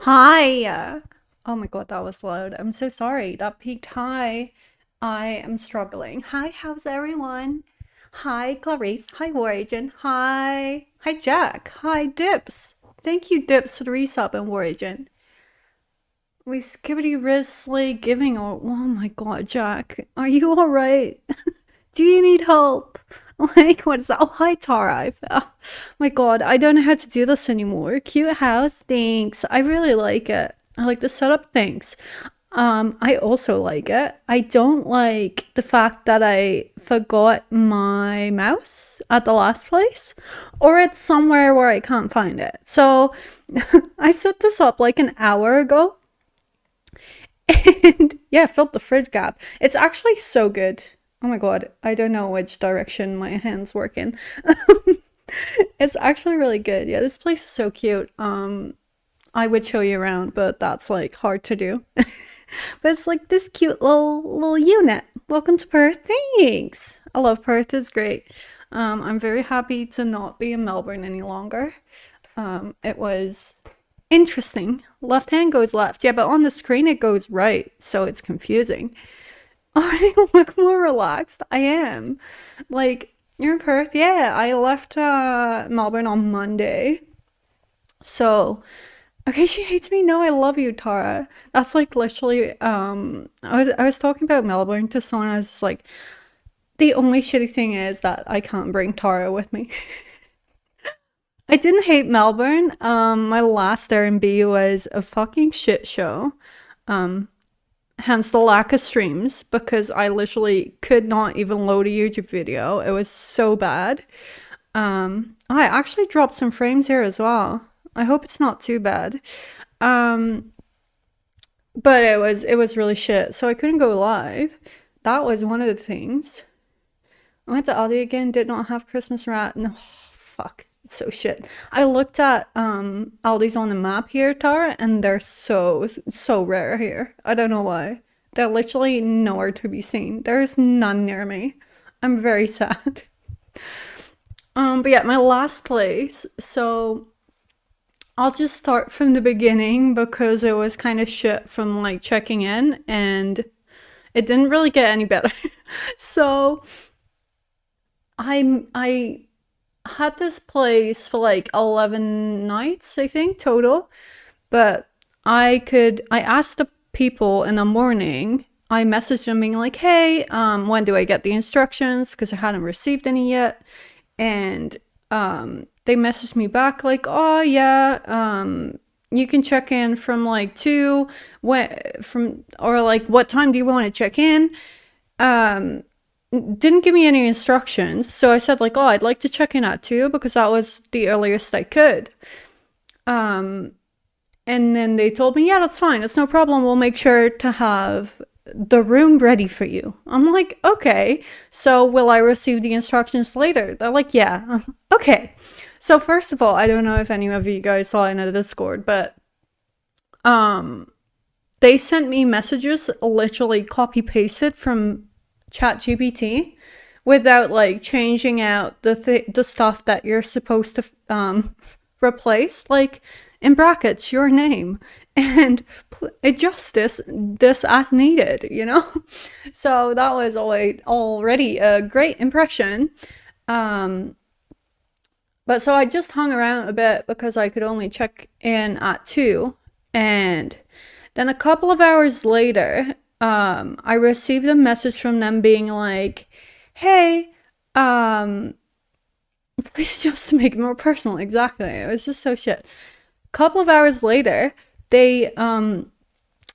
Hi. Oh my god, that was loud. I'm so sorry. That peaked high. I am struggling. Hi, how's everyone? Hi, Clarice. Hi, Origin. Hi. Hi, Jack. Hi, Dips. Thank you, Dips, for the resub and Origin. We skibbity rizzly giving. Oh my god, Jack. Are you alright? Do you need help? Like, what is that? Oh, hi, Tara. Oh, my god, I don't know how to do this anymore. Cute house, thanks. I really like it. I like the setup, thanks. I also like it. I don't like the fact that I forgot my mouse at the last place, or it's somewhere where I can't find it. So I set this up like an hour ago, and yeah, filled the fridge gap. It's actually so good. Oh my god, I don't know which direction my hands work in. It's actually really good. Yeah, this place is so cute. I would show you around, but that's like hard to do. But it's like this cute little unit. Welcome to Perth. Thanks. I love Perth. It's great. I'm very happy to not be in Melbourne any longer. It was interesting. Left hand goes left. Yeah, but on the screen it goes right, so it's confusing. I look more relaxed. I am. Like, you're in Perth? Yeah, I left Melbourne on Monday. So, okay, she hates me. No, I love you, Tara. That's like literally I was talking about Melbourne to someone. I was just like, the only shitty thing is that I can't bring Tara with me. I didn't hate Melbourne. My last Airbnb was a fucking shit show. Hence the lack of streams because I literally could not even load a YouTube video. It was so bad. I actually dropped some frames here as well. I hope it's not too bad. Um, but it was really shit. So I couldn't go live. That was one of the things. I went to Aldi again, did not have Christmas wrap. No, fuck. It's so shit. I looked at Aldi's on the map here, Tara, and they're so rare here. I don't know why. They're literally nowhere to be seen. There's none near me. I'm very sad. But yeah, my last place. So I'll just start from the beginning because it was kind of shit from like checking in and it didn't really get any better. So I had this place for like 11 nights, I think, total. But I asked the people in the morning, I messaged them being like, hey, when do I get the instructions? Because I hadn't received any yet. And they messaged me back like, oh yeah, you can check in from like 2, or like, what time do you want to check in? Didn't give me any instructions, so I said like, oh, I'd like to check in at 2 because that was the earliest I could. And then they told me, yeah, that's fine, it's no problem, we'll make sure to have the room ready for you. I'm like, okay, so will I receive the instructions later? They're like, yeah. Okay. So first of all, I don't know if any of you guys saw in the Discord, but they sent me messages literally copy pasted from ChatGPT without like changing out the stuff that you're supposed to replace, like in brackets your name and adjust this as needed, you know. So that was already a great impression. But so I just hung around a bit because I could only check in at 2, and then a couple of hours later, I received a message from them being like, hey, please just to make it more personal. Exactly. It was just so shit. Couple of hours later, they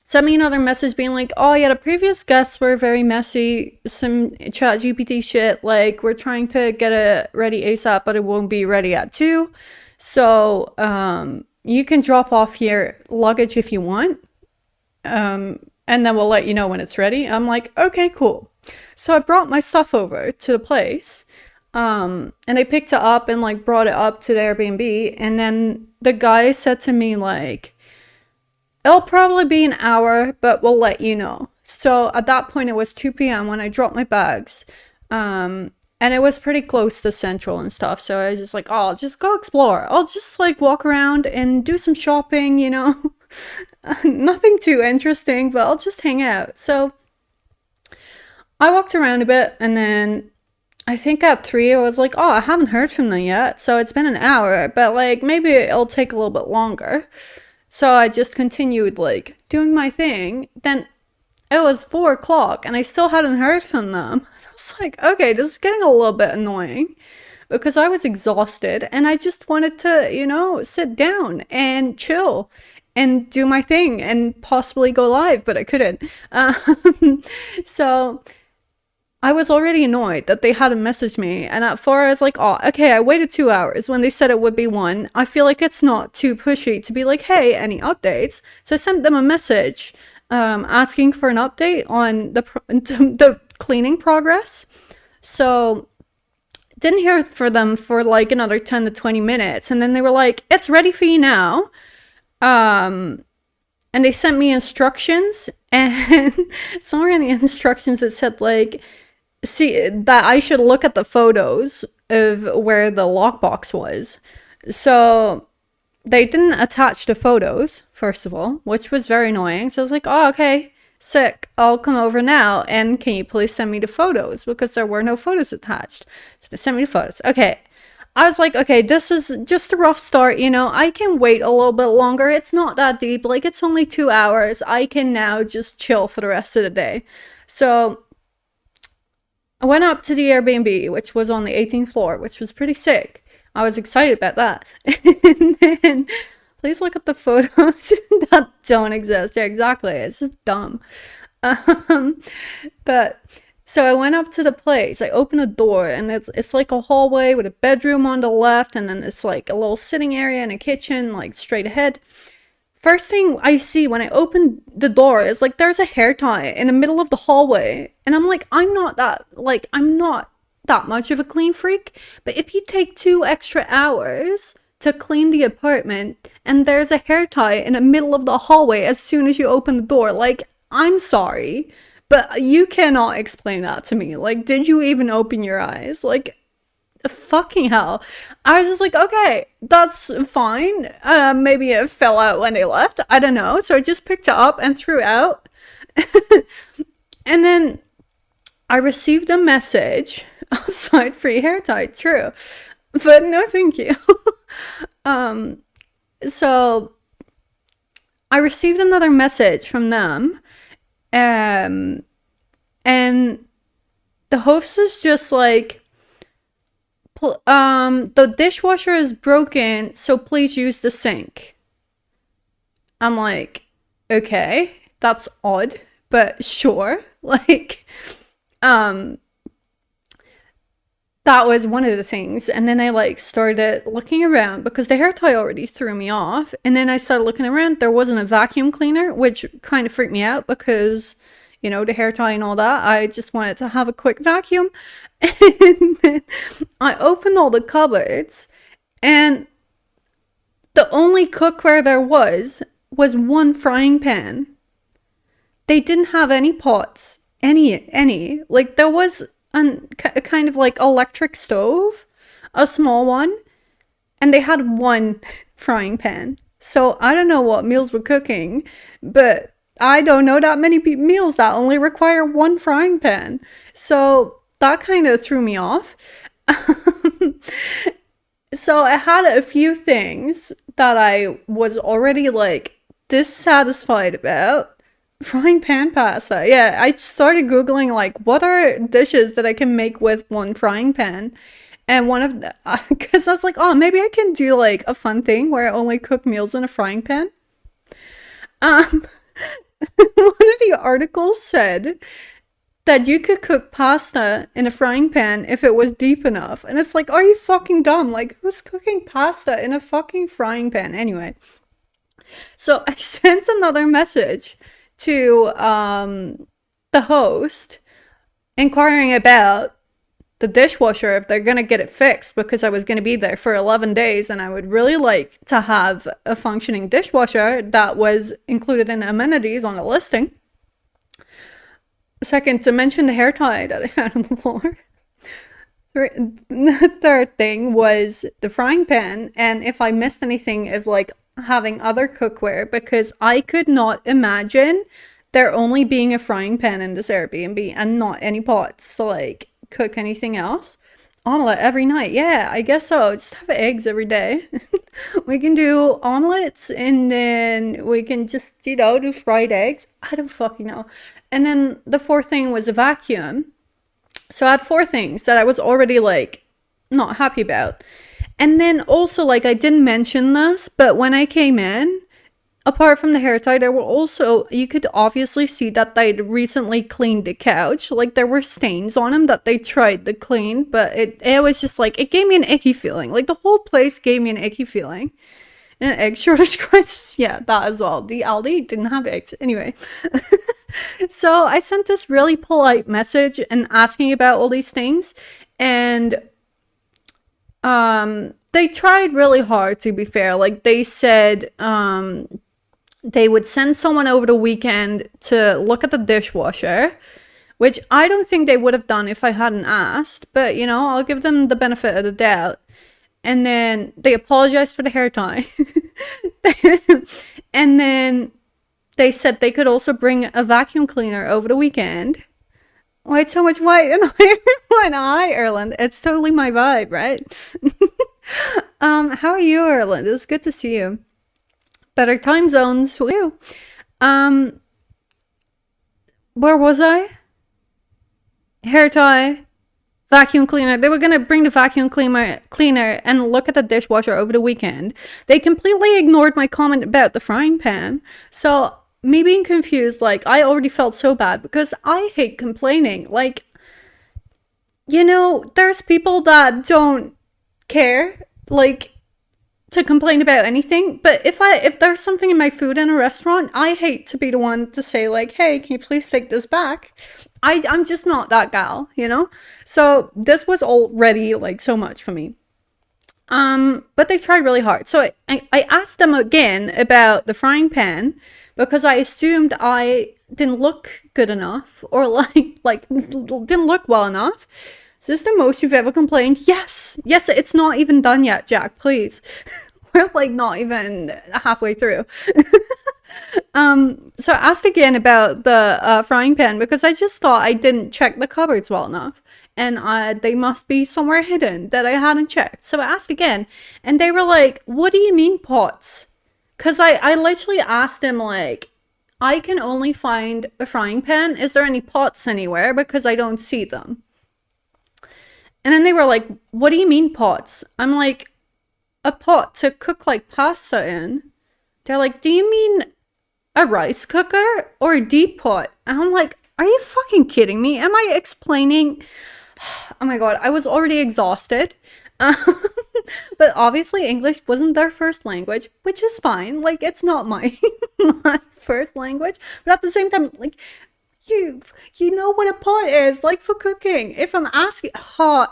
sent me another message being like, oh yeah, the previous guests were very messy, some chat GPT shit, like we're trying to get it ready ASAP, but it won't be ready at 2. So you can drop off your luggage if you want. And then we'll let you know when it's ready. I'm like, okay, cool. So I brought my stuff over to the place. And I picked it up and like brought it up to the Airbnb. And then the guy said to me like, it'll probably be an hour, but we'll let you know. So at that point it was 2 p.m. when I dropped my bags. And it was pretty close to Central and stuff. So I was just like, oh, I'll just go explore. I'll just like walk around and do some shopping, you know. Nothing too interesting, but I'll just hang out. So I walked around a bit, and then I think at 3 I was like, oh, I haven't heard from them yet. So it's been an hour, but like maybe it'll take a little bit longer. So I just continued like doing my thing. Then it was 4 o'clock and I still hadn't heard from them. I was like, okay, this is getting a little bit annoying because I was exhausted and I just wanted to, sit down and chill and do my thing and possibly go live, but I couldn't. So I was already annoyed that they hadn't messaged me, and at 4 I was like, oh, okay, I waited 2 hours when they said it would be 1. I feel like it's not too pushy to be like, hey, any updates? So I sent them a message asking for an update on the cleaning progress. So didn't hear from them for like another 10 to 20 minutes, and then they were like, it's ready for you now. And they sent me instructions, and somewhere in the instructions it said like, see, that I should look at the photos of where the lockbox was. So they didn't attach the photos, first of all, which was very annoying. So I was like, oh, okay, sick. I'll come over now, and can you please send me the photos? Because there were no photos attached. So they sent me the photos. Okay. I was like, okay, this is just a rough start, I can wait a little bit longer. It's not that deep. Like, it's only 2 hours. I can now just chill for the rest of the day. So I went up to the Airbnb, which was on the 18th floor, which was pretty sick. I was excited about that. And then, please look at the photos that don't exist. Yeah, exactly. It's just dumb. But so I went up to the place. I opened a door, and it's like a hallway with a bedroom on the left, and then it's like a little sitting area and a kitchen, like straight ahead. First thing I see when I open the door is like there's a hair tie in the middle of the hallway. And I'm like, I'm not that much of a clean freak. But if you take 2 extra hours to clean the apartment and there's a hair tie in the middle of the hallway as soon as you open the door, like, I'm sorry, but you cannot explain that to me. Like, did you even open your eyes? Like, fucking hell. I was just like, okay, that's fine. Maybe it fell out when they left. I don't know. So I just picked it up and threw it out. And then I received a message outside, free hair tie, true. But no thank you. So I received another message from them. And the host was just like, the dishwasher is broken, so please use the sink. I'm like, okay, that's odd, but sure. Like, that was one of the things. And then I like started looking around because the hair tie already threw me off. And then I started looking around. There wasn't a vacuum cleaner, which kind of freaked me out because, the hair tie and all that. I just wanted to have a quick vacuum. And then I opened all the cupboards, and the only cookware there was 1 frying pan. They didn't have any pots, any. Like, there was a kind of like electric stove, a small one, and they had 1 frying pan. So I don't know what meals we're cooking, but I don't know that many meals that only require 1 frying pan. So that kind of threw me off. So I had a few things that I was already like dissatisfied about. Frying pan pasta. Yeah, I started Googling like what are dishes that I can make with 1 frying pan. And one of the, because I was like, oh, maybe I can do like a fun thing where I only cook meals in a frying pan. One of the articles said that you could cook pasta in a frying pan if it was deep enough. And it's like, are you fucking dumb? Like, who's cooking pasta in a fucking frying pan? Anyway, so I sent another message to the host inquiring about the dishwasher, if they're gonna get it fixed, because I was gonna be there for 11 days and I would really like to have a functioning dishwasher that was included in the amenities on the listing. Second, to mention the hair tie that I found on the floor. The third thing was the frying pan, and if I missed anything, if like having other cookware because I could not imagine there only being a frying pan in this Airbnb and not any pots to like cook anything else. Omelet every night. Yeah, I guess so. Just have eggs every day. We can do omelets and then we can just, do fried eggs. I don't fucking know. And then the fourth thing was a vacuum. So I had four things that I was already like not happy about. And then also, like, I didn't mention this, but when I came in, apart from the hair tie, there were also, you could obviously see that they'd recently cleaned the couch. Like, there were stains on them that they tried to clean, but it was just like, it gave me an icky feeling. Like, the whole place gave me an icky feeling. And an egg shortage crisis, yeah, that as well. The Aldi didn't have eggs. Anyway. So I sent this really polite message and asking about all these things. And they tried really hard, to be fair. Like, they said they would send someone over the weekend to look at the dishwasher, which I don't think they would have done if I hadn't asked, but I'll give them the benefit of the doubt. And then they apologized for the hair tie. And then they said they could also bring a vacuum cleaner over the weekend. Why so much white in Ireland? It's totally my vibe, right? How are you, Ireland? It's good to see you. Better time zones for you. Where was I? Hair tie, vacuum cleaner. They were gonna bring the vacuum cleaner and look at the dishwasher over the weekend. They completely ignored my comment about the frying pan. So me being confused, like, I already felt so bad because I hate complaining. Like, there's people that don't care, like, to complain about anything, but if there's something in my food in a restaurant, I hate to be the one to say, like, hey, can you please take this back? I'm just not that gal, so this was already like so much for me. But they tried really hard. So I asked them again about the frying pan because I assumed I didn't look good enough or like didn't look well enough. Is this the most you've ever complained? Yes, it's not even done yet, Jack, please. We're like not even halfway through. So I asked again about the frying pan because I just thought I didn't check the cupboards well enough. And they must be somewhere hidden that I hadn't checked. So I asked again and they were like, what do you mean pots? Because I literally asked them, like, I can only find a frying pan. Is there any pots anywhere? Because I don't see them. And then they were like, what do you mean pots? I'm like, a pot to cook like pasta in. They're like, do you mean a rice cooker or a deep pot? And I'm like, are you fucking kidding me? Am I explaining? Oh my god, I was already exhausted. But obviously English wasn't their first language, which is fine. Like, it's not my first language. But at the same time, like, you know what a pot is, like, for cooking. If I'm asking,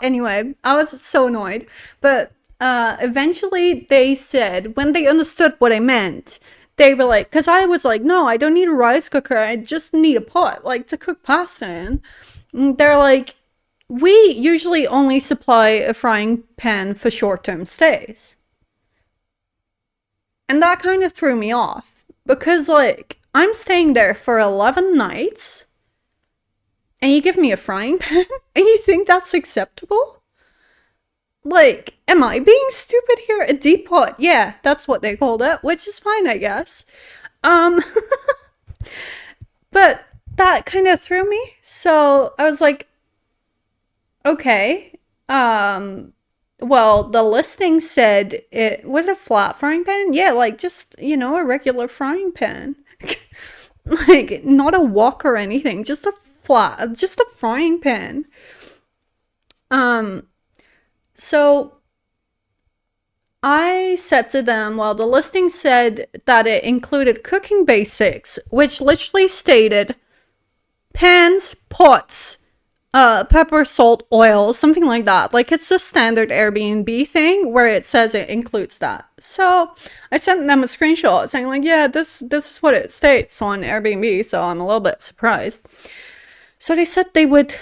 anyway, I was so annoyed. But eventually they said, when they understood what I meant, they were like, because I was like, no, I don't need a rice cooker, I just need a pot, like, to cook pasta in. And they're like, we usually only supply a frying pan for short-term stays. And that kind of threw me off because, like, I'm staying there for 11 nights and you give me a frying pan and you think that's acceptable? Like, am I being stupid here? A deep pot, yeah, that's what they called it, which is fine, I guess. But that kind of threw me. So I was like, okay. Well, the listing said it was a flat frying pan. Yeah, like, just, a regular frying pan. Like, not a wok or anything, just a frying pan. So I said to them, well, the listing said that it included cooking basics, which literally stated pans, pots, pepper, salt, oil, something like that. Like, it's a standard Airbnb thing where it says it includes that. So I sent them a screenshot saying, like, yeah, this is what it states on Airbnb, so I'm a little bit surprised. So they said they would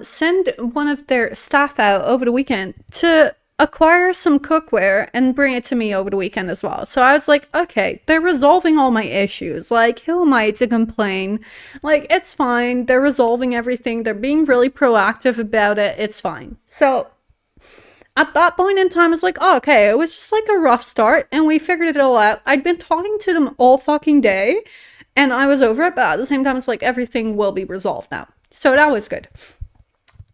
send one of their staff out over the weekend to acquire some cookware and bring it to me over the weekend as well. So I was like, okay, they're resolving all my issues. Like, who am I to complain? Like, it's fine. They're resolving everything. They're being really proactive about it. It's fine. So at that point in time, I was like, oh, okay, it was just like a rough start and we figured it all out. I'd been talking to them all fucking day and I was over it, but at the same time, it's like everything will be resolved now. So that was good.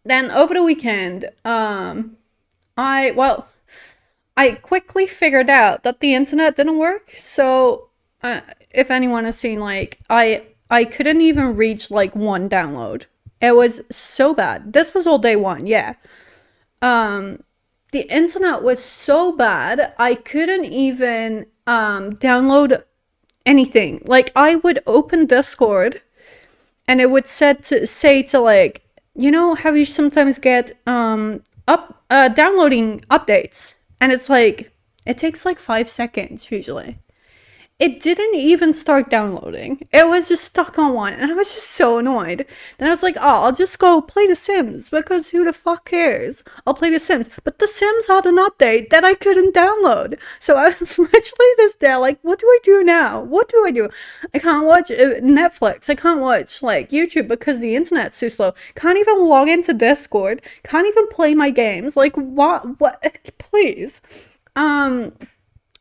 Then over the weekend, I quickly figured out that the internet didn't work. So, if anyone has seen, like, I couldn't even reach like one download. It was so bad. This was all day one, yeah. The internet was so bad, I couldn't even download anything. Like, I would open Discord and it would say to like, you know how you sometimes get downloading updates and it's like it takes like 5 seconds usually. It didn't even start downloading. It was just stuck on one and I was just so annoyed. Then I was like, oh, I'll just go play The Sims because who the fuck cares? I'll play The Sims. But The Sims had an update that I couldn't download. So I was literally just there like, what do I do now? What do I do? I can't watch Netflix. I can't watch like YouTube because the internet's too slow. Can't even log into Discord. Can't even play my games. Like what? Please.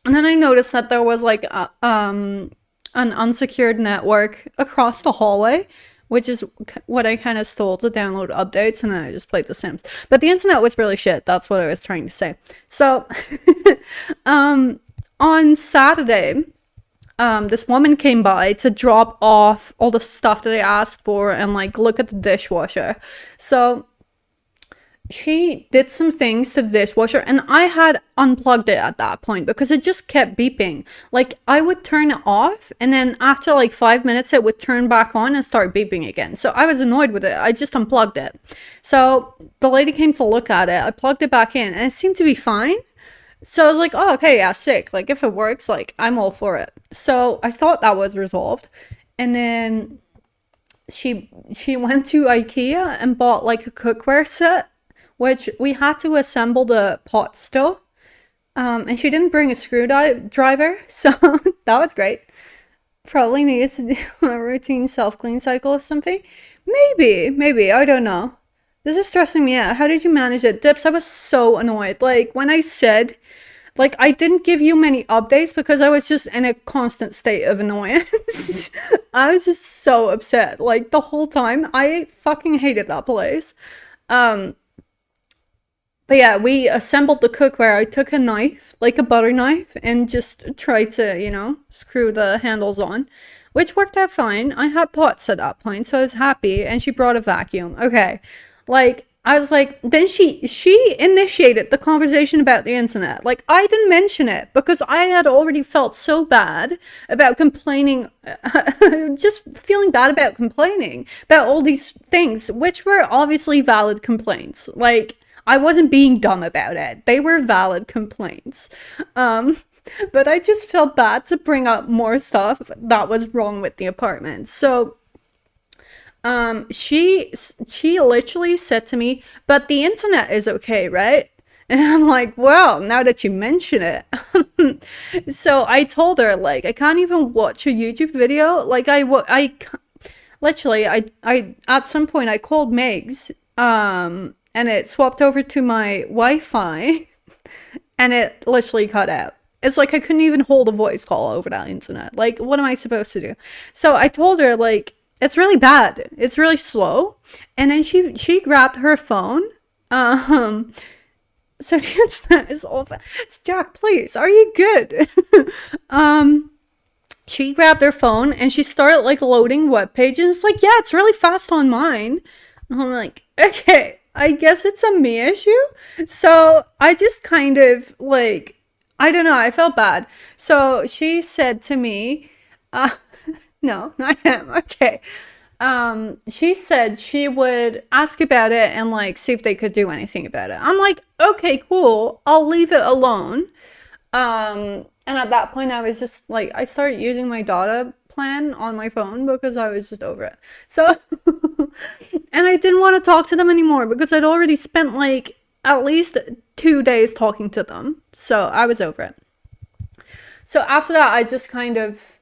And then I noticed that there was like an unsecured network across the hallway, which is what I kind of stole to download updates, and then I just played The Sims. But the internet was really shit. That's what I was trying to say. So, on Saturday, this woman came by to drop off all the stuff that I asked for and like look at the dishwasher. So she did some things to the dishwasher and I had unplugged it at that point because it just kept beeping. Like I would turn it off and then after like 5 minutes it would turn back on and start beeping again. So I was annoyed with it. I just unplugged it. So the lady came to look at it. I plugged it back in and it seemed to be fine. So I was like, oh, okay, yeah, sick. Like if it works, like I'm all for it. So I thought that was resolved. And then she went to IKEA and bought like a cookware set, which we had to assemble the pot still. And she didn't bring a screwdriver, so that was great. Probably needed to do a routine self-clean cycle or something. Maybe, I don't know. This is stressing me out. How did you manage it? Dips, I was so annoyed. Like, when I said, like, I didn't give you many updates because I was just in a constant state of annoyance. I was just so upset. Like, the whole time. I fucking hated that place. But yeah, we assembled the cookware. I took a knife, like a butter knife, and just tried to, you know, screw the handles on, which worked out fine. I had pots at that point, so I was happy, and she brought a vacuum. Okay. Like, I was like, then she initiated the conversation about the internet. Like, I didn't mention it because I had already felt so bad about complaining, just feeling bad about complaining about all these things, which were obviously valid complaints. Like, I wasn't being dumb about it. They were valid complaints. But I just felt bad to bring up more stuff that was wrong with the apartment. So, she literally said to me, but the internet is okay, right? And I'm like, well, now that you mention it. So I told her, like, I can't even watch a YouTube video. Like, literally, I at some point, I called Meg's, and it swapped over to my Wi-Fi, and it literally cut out. It's like I couldn't even hold a voice call over that internet. Like, what am I supposed to do? So I told her, like, it's really bad. It's really slow. And then she grabbed her phone. So the internet is all it's Jack, please, are you good? She grabbed her phone and she started like loading web pages. It's like, yeah, it's really fast on mine. And I'm like, okay, I guess it's a me issue. So I just kind of like, I don't know, I felt bad. So she said to me, no, not him, okay. She said she would ask about it and like see if they could do anything about it. I'm like, okay, cool, I'll leave it alone. And at that point I was just like, I started using my data plan on my phone because I was just over it. So, and I didn't want to talk to them anymore because I'd already spent like at least 2 days talking to them. So I was over it. So after that, I just kind of,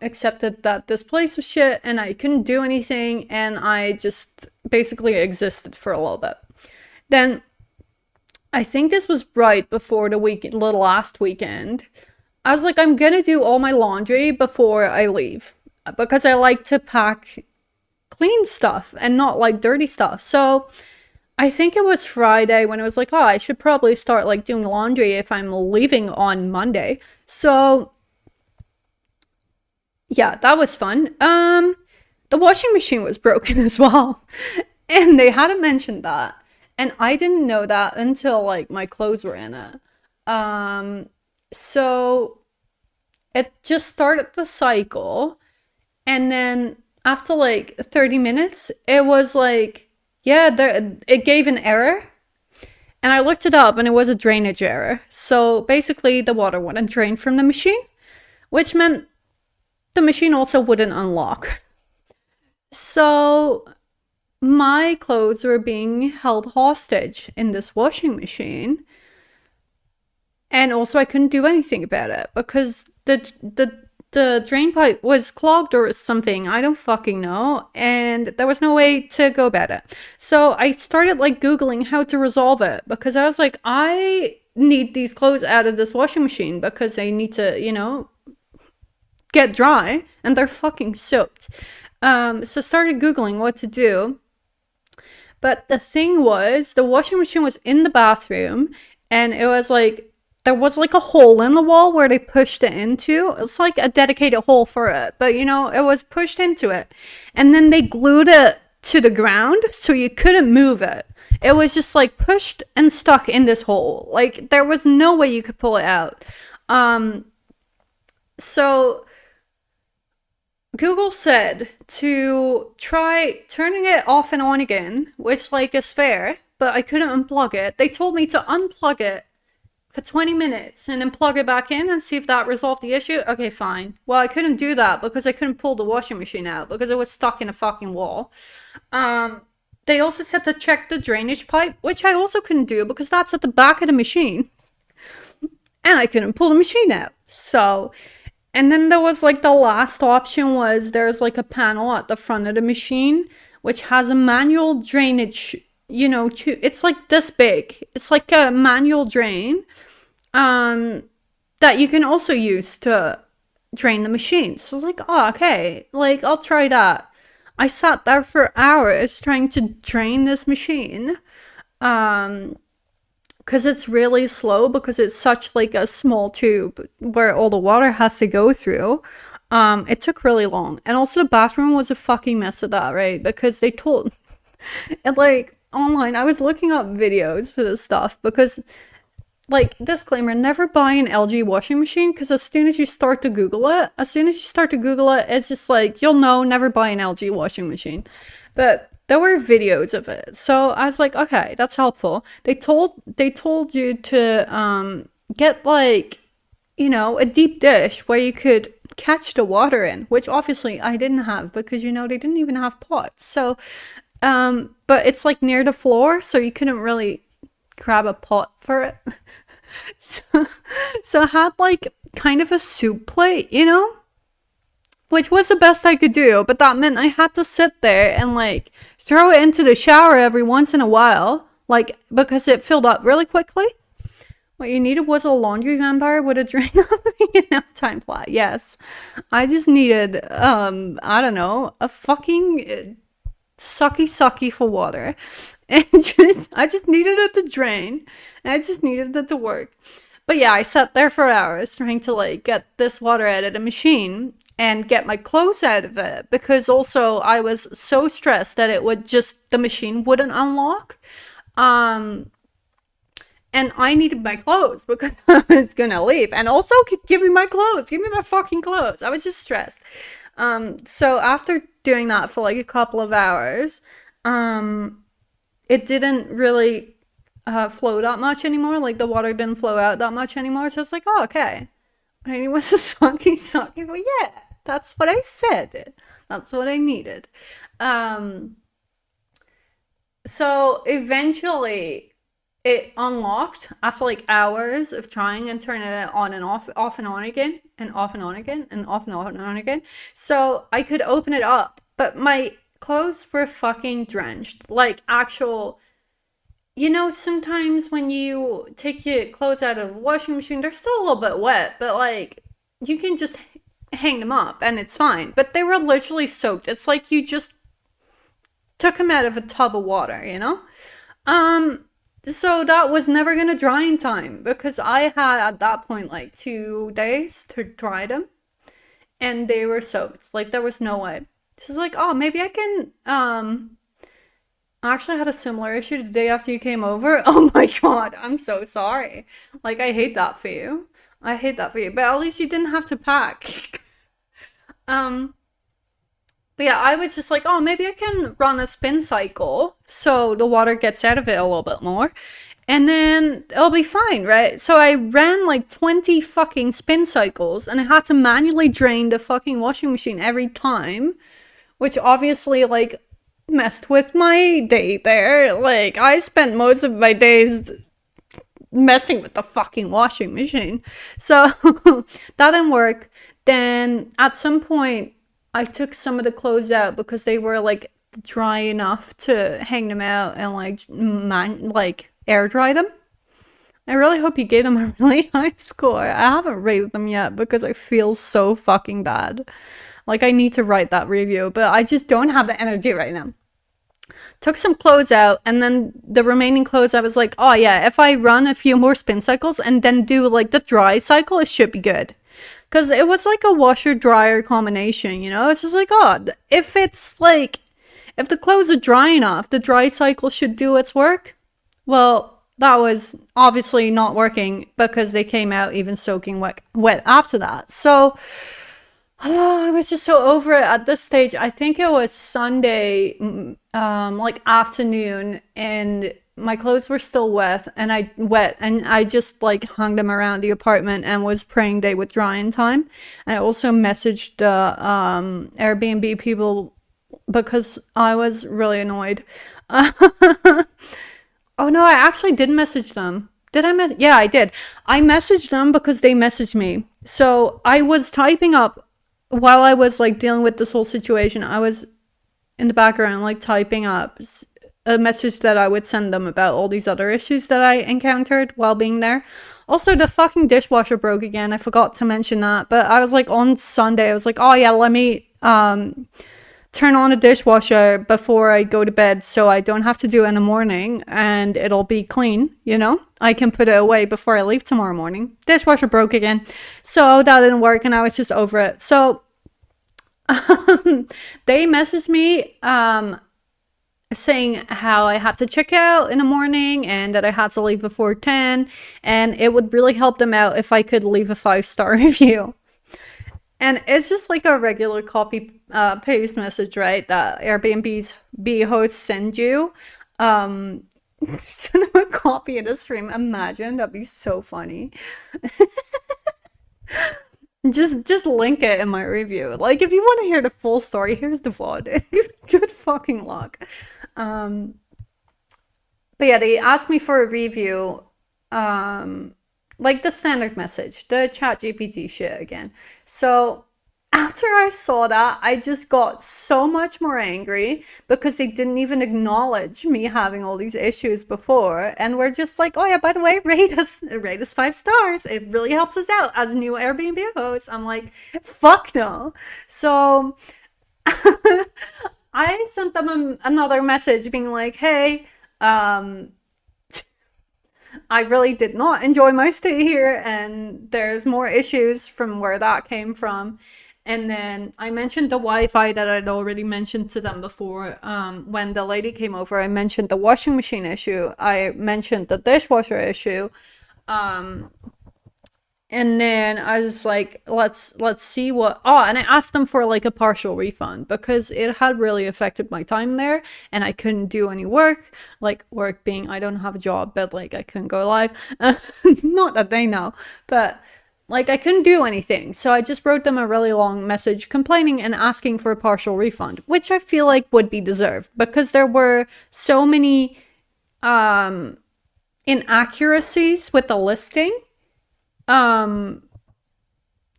accepted that this place was shit and I couldn't do anything, and I just basically existed for a little bit. Then I think this was right before the last weekend. I was like, I'm gonna do all my laundry before I leave because I like to pack clean stuff and not like dirty stuff. So I think it was Friday when I was like, oh, I should probably start like doing laundry if I'm leaving on Monday. So yeah, that was fun. The washing machine was broken as well. And they hadn't mentioned that. And I didn't know that until like my clothes were in it. So it just started the cycle. And then after like 30 minutes, it was like, yeah, it gave an error. And I looked it up and it was a drainage error. So basically the water wouldn't drain from the machine, which meant the machine also wouldn't unlock. So my clothes were being held hostage in this washing machine. And also I couldn't do anything about it because the drain pipe was clogged or something. I don't fucking know. And there was no way to go about it. So I started like Googling how to resolve it because I was like, I need these clothes out of this washing machine because they need to, get dry and they're fucking soaked. So started Googling what to do. But the thing was, the washing machine was in the bathroom and it was like, there was like a hole in the wall where they pushed it into. It's like a dedicated hole for it, but it was pushed into it. And then they glued it to the ground so you couldn't move it. It was just like pushed and stuck in this hole. Like there was no way you could pull it out. So Google said to try turning it off and on again, which like is fair, but I couldn't unplug it. They told me to unplug it for 20 minutes and then plug it back in and see if that resolved the issue. Okay, fine. Well, I couldn't do that because I couldn't pull the washing machine out because it was stuck in a fucking wall. They also said to check the drainage pipe, which I also couldn't do because that's at the back of the machine. And I couldn't pull the machine out. So, and then there was like the last option was there's like a panel at the front of the machine which has a manual drainage, it's like this big. It's like a manual drain that you can also use to drain the machine. So I was like, oh, okay, like I'll try that. I sat there for hours trying to drain this machine because it's really slow because it's such like a small tube where all the water has to go through. It took really long. And also the bathroom was a fucking mess of that, right? Because they told and like online, I was looking up videos for this stuff because like disclaimer, never buy an LG washing machine because as soon as you start to Google it, it's just like, you'll know, never buy an LG washing machine. But there were videos of it. So I was like, okay, that's helpful. They told you to get like, a deep dish where you could catch the water in, which obviously I didn't have because they didn't even have pots. So but it's like near the floor, so you couldn't really grab a pot for it. so I had like kind of a soup plate, which was the best I could do, but that meant I had to sit there and like throw it into the shower every once in a while, like because it filled up really quickly. What you needed was a laundry vampire with a drain on time flat. Yes. I just needed I don't know, a fucking sucky for water. And I just needed it to drain. And I just needed it to work. But yeah, I sat there for hours trying to like get this water out of the machine and get my clothes out of it because also I was so stressed that the machine wouldn't unlock. And I needed my clothes because I was gonna leave. And also, give me my clothes. Give me my fucking clothes. I was just stressed. So after doing that for like a couple of hours, it didn't really flow that much anymore. Like the water didn't flow out that much anymore. So it's like, oh, okay. And it was a sucky. Well, yeah, that's what I said. That's what I needed. So eventually it unlocked after like hours of trying and turning it on and off and on again, and off and on again, and off and on again. So I could open it up, but my clothes were fucking drenched. Like actual, sometimes when you take your clothes out of the washing machine, they're still a little bit wet, but like you can just hang them up and it's fine. But they were literally soaked. It's like you just took them out of a tub of water, you know? Um, so that was never gonna dry in time because I had at that point like 2 days to dry them and they were soaked. Like there was no way. She's like, oh, maybe I can. I actually had a similar issue the day after you came over. Oh my god, I'm so sorry. Like I hate that for you. I hate that for you. But at least you didn't have to pack. um, but yeah, I was just like, oh, maybe I can run a spin cycle so the water gets out of it a little bit more. And then it'll be fine, right? So I ran like 20 fucking spin cycles and I had to manually drain the fucking washing machine every time, which obviously like messed with my day there. Like I spent most of my days messing with the fucking washing machine. So that didn't work. Then at some point I took some of the clothes out because they were like dry enough to hang them out and like air dry them. I really hope you gave them a really high score. I haven't rated them yet because I feel so fucking bad. Like I need to write that review, but I just don't have the energy right now. Took some clothes out, and then the remaining clothes I was like, oh yeah, if I run a few more spin cycles and then do like the dry cycle, it should be good. Because it was like a washer dryer combination, it's just like, oh, if the clothes are dry enough, the dry cycle should do its work. Well, that was obviously not working because they came out even soaking wet after that. So I was just so over it at this stage. I think it was Sunday, like afternoon, and my clothes were still wet, and I just like hung them around the apartment and was praying they would dry in time. And I also messaged the Airbnb people because I was really annoyed. Oh no, I actually did message them. Did I Yeah, I did. I messaged them because they messaged me. So I was typing up while I was like dealing with this whole situation. I was in the background like typing up a message that I would send them about all these other issues that I encountered while being there. Also, the fucking dishwasher broke again. I forgot to mention that, but I was like on Sunday, I was like, oh yeah, let me turn on the dishwasher before I go to bed so I don't have to do it in the morning and it'll be clean, I can put it away before I leave tomorrow morning. Dishwasher broke again. So that didn't work and I was just over it. So they messaged me saying how I had to check out in the morning and that I had to leave before 10 and it would really help them out if I could leave a 5-star review. And it's just like a regular copy paste message, right? That Airbnb's B hosts send you. Send them a copy of the stream. Imagine, that'd be so funny. Just link it in my review. Like if you want to hear the full story, here's the VOD. Good fucking luck. But yeah, they asked me for a review. Like the standard message, the ChatGPT shit again. So after I saw that, I just got so much more angry because they didn't even acknowledge me having all these issues before. And we're just like, oh yeah, by the way, rate us 5 stars. It really helps us out as new Airbnb hosts. I'm like, fuck no. So I sent them another message being like, hey, I really did not enjoy my stay here and there's more issues from where that came from. And then I mentioned the Wi-Fi that I'd already mentioned to them before. When the lady came over, I mentioned the washing machine issue. I mentioned the dishwasher issue. And then I was like, let's see what, and I asked them for like a partial refund because it had really affected my time there and I couldn't do any work, like work being, I don't have a job, but like I couldn't go live. Not that they know, but like I couldn't do anything. So I just wrote them a really long message complaining and asking for a partial refund, which I feel like would be deserved because there were so many, inaccuracies with the listing, um,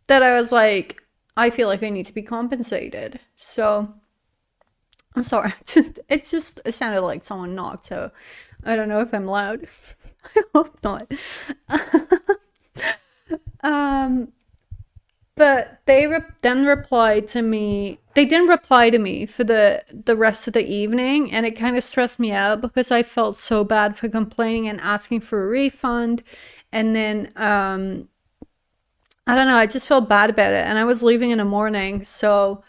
that I was like, I feel like I need to be compensated. So I'm sorry. It sounded like someone knocked. So I don't know if I'm loud. I hope not. Um, but then replied to me. They didn't reply to me for the rest of the evening, and it kind of stressed me out because I felt so bad for complaining and asking for a refund. And then I don't know, I just felt bad about it, and I was leaving in the morning, so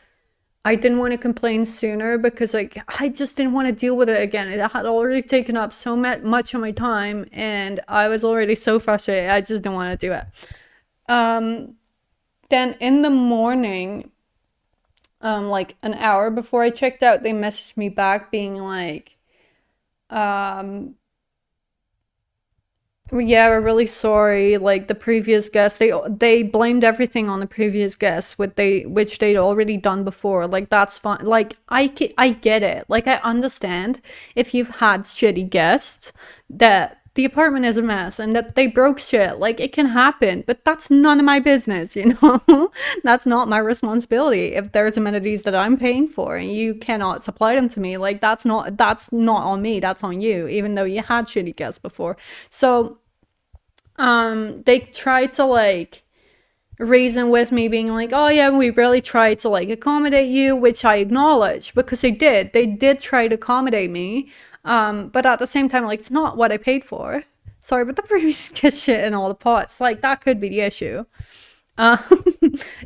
I didn't want to complain sooner because like I just didn't want to deal with it again. It had already taken up so much of my time, and I was already so frustrated. I just didn't want to do it. Um, then in the morning, like an hour before I checked out, they messaged me back being like, um, yeah, we're really sorry. Like the previous guests, they blamed everything on the previous guests, which they'd already done before. Like that's fine. Like I get it. Like I understand if you've had shitty guests that the apartment is a mess and that they broke shit. Like it can happen, but that's none of my business, you know? That's not my responsibility. If there's amenities that I'm paying for and you cannot supply them to me, like that's not on me, that's on you, even though you had shitty guests before. So they tried to like reason with me being like, oh yeah, we really tried to like accommodate you, which I acknowledge because they did try to accommodate me, but at the same time, like, it's not what I paid for. Sorry, but the previous guest shit in all the pots, like, that could be the issue. um,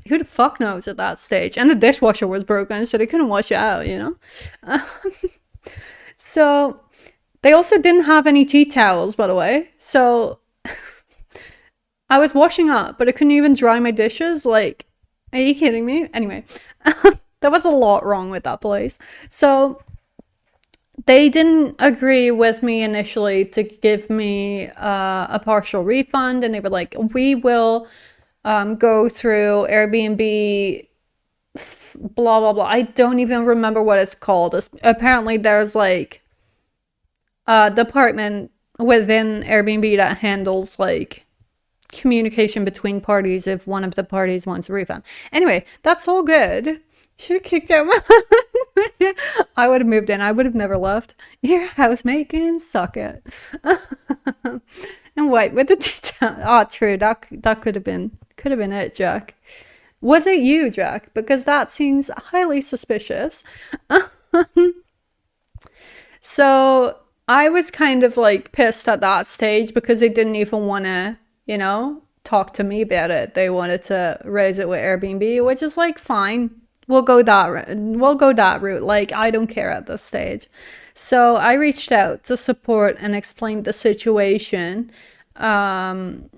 who the fuck knows at that stage? And the dishwasher was broken, so they couldn't wash it out, you know. So they also didn't have any tea towels, by the way, so I was washing up, but I couldn't even dry my dishes. Like, are you kidding me? Anyway, there was a lot wrong with that place. So they didn't agree with me initially to give me a partial refund, and they were like, we will go through Airbnb, blah, blah, blah. I don't even remember what it's called. Apparently, there's like a department within Airbnb that handles like communication between parties if one of the parties wants a refund. Anyway, that's all good. Should have kicked out my I would have moved in. I would have never left. Your housemate can suck it. And wait, with the detail. Oh, true. That could have been it, Jack. Was it you, Jack? Because that seems highly suspicious. So I was kind of like pissed at that stage because they didn't even want to, talk to me about it. They wanted to raise it with Airbnb, which is like fine. We'll go that route. Like I don't care at this stage. So I reached out to support and explained the situation. Um,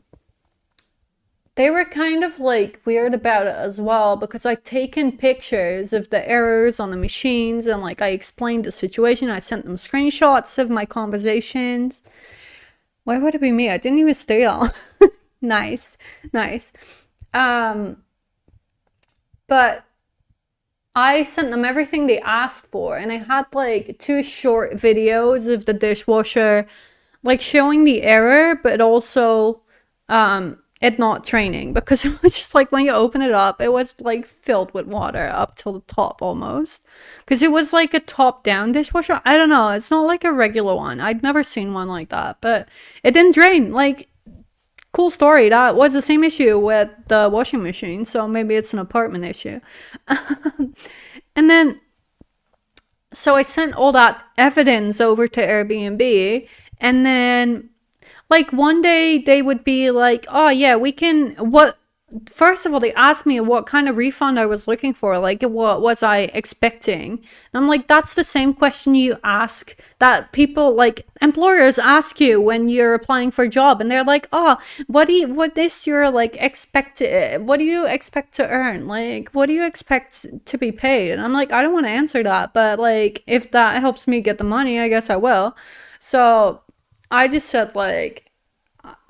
they were kind of like weird about it as well because I'd taken pictures of the errors on the machines and like I explained the situation. I sent them screenshots of my conversations. Why would it be me? I didn't even stay on. Nice, nice. Um, but I sent them everything they asked for, and I had like two short videos of the dishwasher, like showing the error, but also it not draining because it was just like when you open it up, it was like filled with water up till the top almost. Because it was like a top down dishwasher. I don't know, it's not like a regular one. I'd never seen one like that, but it didn't drain. Like, cool story. That was the same issue with the washing machine, so maybe it's an apartment issue. And then, so I sent all that evidence over to Airbnb, and then, like, one day they would be like, oh, yeah, we can. What? First of all, they asked me what kind of refund I was looking for. Like, what was I expecting? And I'm like, that's the same question you ask, that people, like, employers ask you when you're applying for a job. And they're like, oh, what is your, like, what do you expect to earn? Like, what do you expect to be paid? And I'm like, I don't want to answer that. But, like, if that helps me get the money, I guess I will. So I just said, like,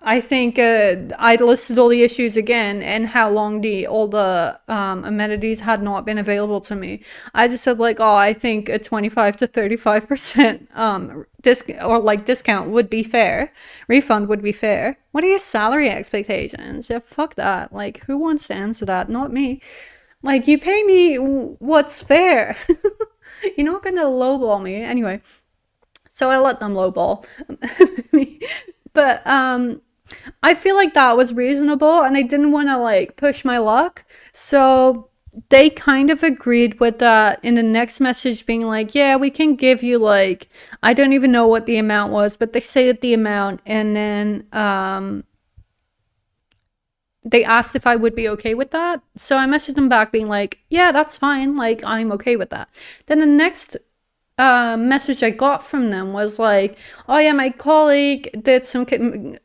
I think I listed all the issues again and how long all the amenities had not been available to me. I just said like, oh, I think a 25 to 35% discount would be fair. Refund would be fair. What are your salary expectations? Yeah, fuck that. Like, who wants to answer that? Not me. Like, you pay me what's fair. You're not gonna lowball me anyway. So I let them lowball. But I feel like that was reasonable and I didn't want to like push my luck. So they kind of agreed with that in the next message, being like, yeah, we can give you like, I don't even know what the amount was, but they stated the amount. And then they asked if I would be okay with that. So I messaged them back being like, yeah, that's fine. Like, I'm okay with that. Then the next message I got from them was like, oh yeah, my colleague did some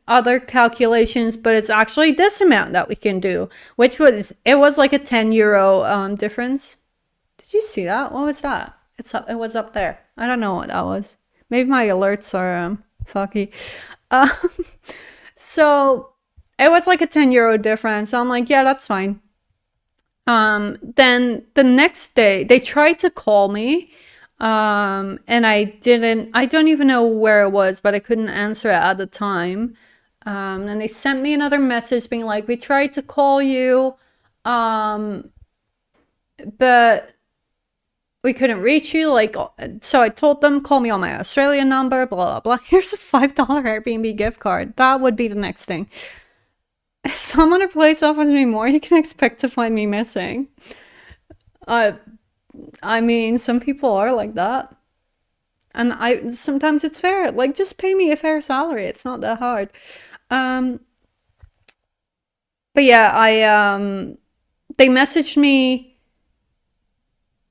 other calculations, but it's actually this amount that we can do, which was, it was like a 10 euro difference. Did you see that? What was that? It was up there. I don't know what that was. Maybe my alerts are fucky. Um, so it was like a 10 euro difference. So I'm like, yeah, that's fine. Then the next day they tried to call me. And I don't even know where it was, but I couldn't answer it at the time. And they sent me another message being like, we tried to call you, but we couldn't reach you. Like, so I told them, call me on my Australian number, blah, blah, blah. Here's a $5 Airbnb gift card. That would be the next thing. If someone or place offers me more, you can expect to find me missing. I mean, some people are like that. And sometimes it's fair. Like, just pay me a fair salary. It's not that hard. Um, but yeah, they messaged me,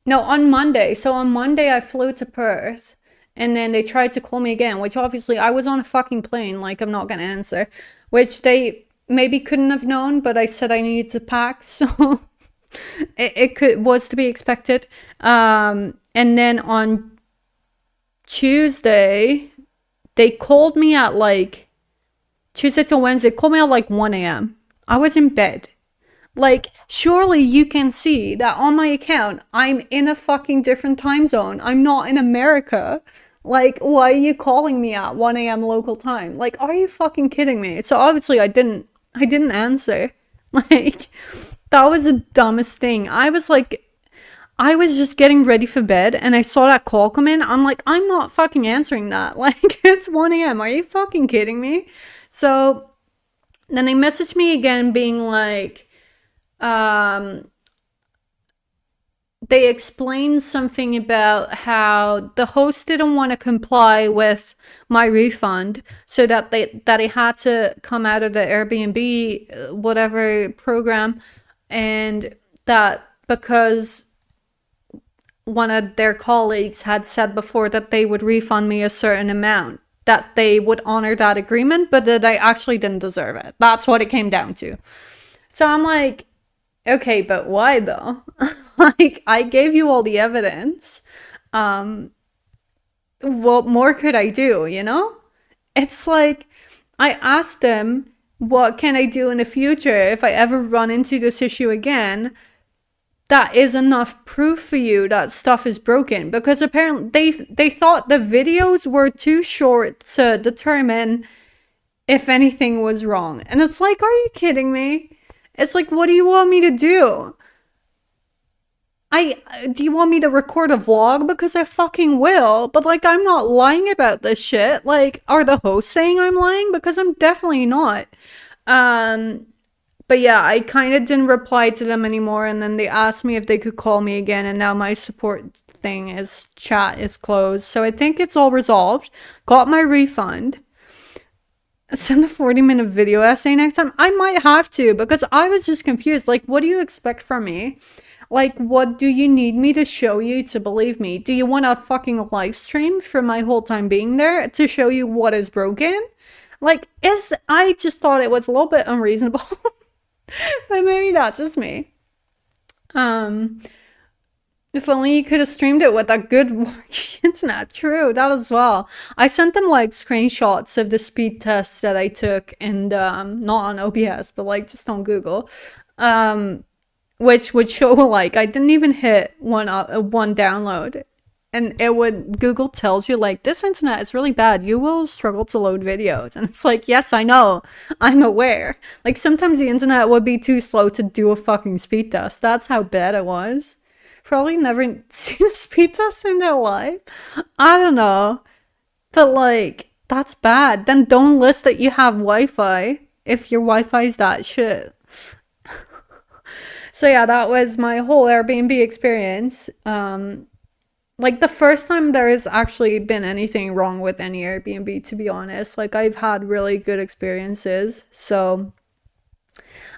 no, on Monday. So on Monday I flew to Perth and then they tried to call me again, which obviously I was on a fucking plane. Like, I'm not gonna answer, which they maybe couldn't have known, but I said I needed to pack. So was to be expected. And then on Tuesday, they called me at like Tuesday to Wednesday, called me at like 1 a.m. I was in bed. Like, surely you can see that on my account, I'm in a fucking different time zone. I'm not in America. Like, why are you calling me at 1 a.m. local time? Like, are you fucking kidding me? So obviously I didn't answer. Like, that was the dumbest thing. I was just getting ready for bed and I saw that call come in. I'm like, I'm not fucking answering that. Like, it's 1 a.m. Are you fucking kidding me? So then they messaged me again being like, they explained something about how the host didn't want to comply with my refund, so that it had to come out of the Airbnb whatever program, and that because one of their colleagues had said before that they would refund me a certain amount, that they would honor that agreement, but that I actually didn't deserve it. That's what it came down to. So I'm like, okay, but why though? Like, I gave you all the evidence. What more could I do, you know? It's like, I asked them, what can I do in the future if I ever run into this issue again? That is enough proof for you that stuff is broken, because apparently they thought the videos were too short to determine if anything was wrong. And it's like, are you kidding me? It's like, what do you want me to do? Do you want me to record a vlog? Because I fucking will. But like, I'm not lying about this shit. Like, are the hosts saying I'm lying? Because I'm definitely not. But yeah, I kind of didn't reply to them anymore, and then they asked me if they could call me again, and now my support chat is closed. So I think it's all resolved. Got my refund. Send the 40-minute video essay next time. I might have to, because I was just confused. Like, what do you expect from me? Like, what do you need me to show you to believe me? Do you want a fucking live stream for my whole time being there to show you what is broken? Like, I just thought it was a little bit unreasonable. But maybe that's just me. If only you could have streamed it with a good working internet. True, that as well. I sent them like screenshots of the speed tests that I took, and not on OBS, but like just on Google, um, which would show like I didn't even hit one download, and it would Google tells you like this internet is really bad. You will struggle to load videos, and it's like yes, I know, I'm aware. Like sometimes the internet would be too slow to do a fucking speed test. That's how bad it was. Probably never seen a speed test in their life. I don't know. But like, that's bad. Then don't list that you have Wi-Fi if your Wi-Fi's that shit. So yeah, that was my whole Airbnb experience. Like the first time there has actually been anything wrong with any Airbnb, to be honest. Like I've had really good experiences. So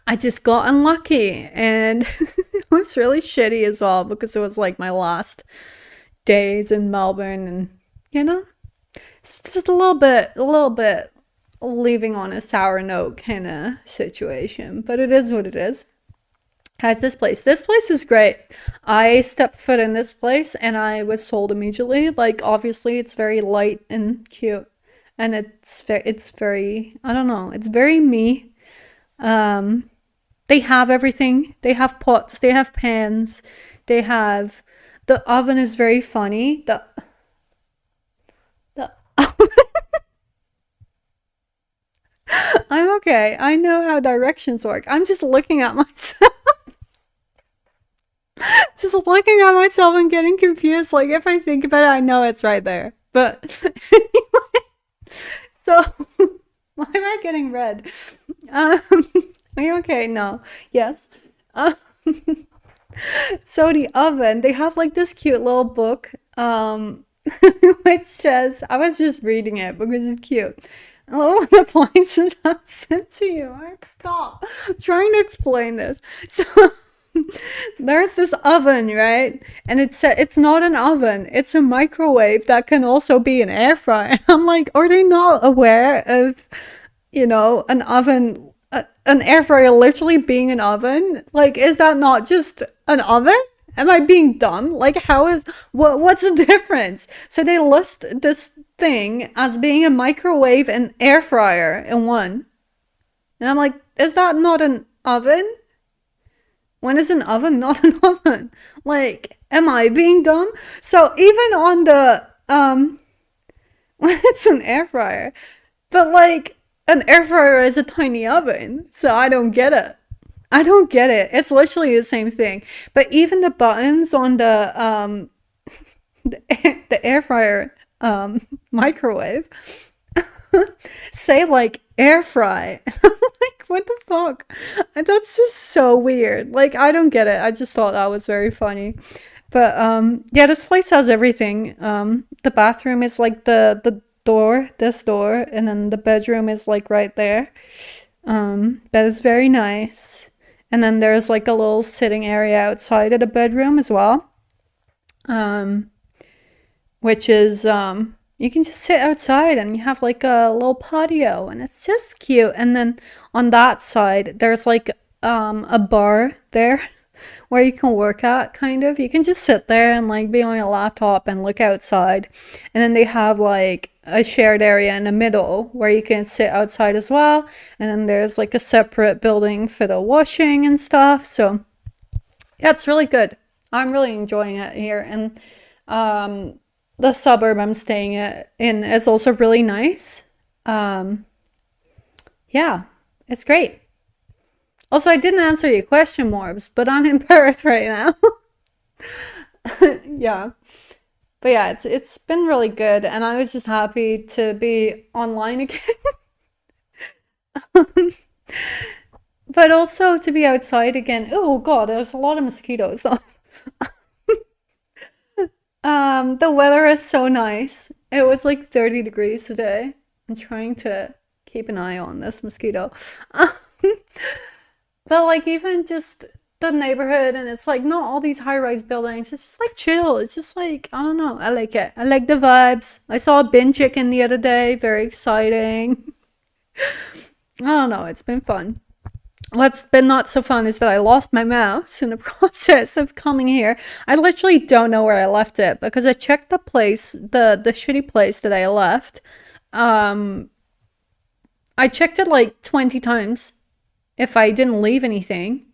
I just got unlucky and it was really shitty as well because it was like my last days in Melbourne and you know, it's just a little bit leaving on a sour note kind of situation, but it is what it is. How's this place? This place is great. I stepped foot in this place and I was sold immediately. Like obviously it's very light and cute and it's very I don't know, it's very me. Um they have everything. They have pots, they have pans, they have the oven is very funny. The I'm okay. I know how directions work. I'm just looking at myself. Just looking at myself and getting confused. Like if I think about it, I know it's right there. But so why am I getting red? Um, are you okay? No. Yes. Um, so the oven, they have like this cute little book, which says, I was just reading it because it's cute. Hello, what appliances I've sent to you. Stop. I'm trying to explain this. So there's this oven, right? And it's not an oven. It's a microwave that can also be an air fryer. And I'm like, are they not aware of, an oven, an air fryer literally being an oven? Like, is that not just an oven? Am I being dumb? Like, what's the difference? So they list this thing as being a microwave and air fryer in one. And I'm like, is that not an oven? When is an oven not an oven? Like, am I being dumb? So even on the, when it's an air fryer, but like, an air fryer is a tiny oven, so I don't get it. I don't get it. It's literally the same thing. But even the buttons on the air fryer microwave say like air fry. Like what the fuck? And that's just so weird. Like I don't get it. I just thought that was very funny. But yeah, this place has everything. The bathroom is like the door, this door, and then the bedroom is like right there. That is very nice. And then there's like a little sitting area outside of the bedroom as well. Um, which is you can just sit outside and you have like a little patio and it's just cute. And then on that side there's like a bar there where you can work at, kind of. You can just sit there and like be on your laptop and look outside. And then they have like a shared area in the middle where you can sit outside as well. And then there's like a separate building for the washing and stuff. So yeah, it's really good. I'm really enjoying it here. And the suburb I'm staying in is also really nice. Yeah, it's great. Also, I didn't answer your question, Morbs, but I'm in Perth right now. Yeah. But yeah, it's been really good, and I was just happy to be online again. But also to be outside again. Oh God, there's a lot of mosquitoes. The weather is so nice. It was like 30 degrees today. I'm trying to keep an eye on this mosquito. But like even just the neighborhood and it's like not all these high-rise buildings. It's just like chill. It's just like I don't know. I like it. I like the vibes. I saw a bin chicken the other day. Very exciting. I don't know. It's been fun. What's been not so fun is that I lost my mouse in the process of coming here. I literally don't know where I left it because I checked the place, the shitty place that I left. Um, I checked it like 20 times if I didn't leave anything,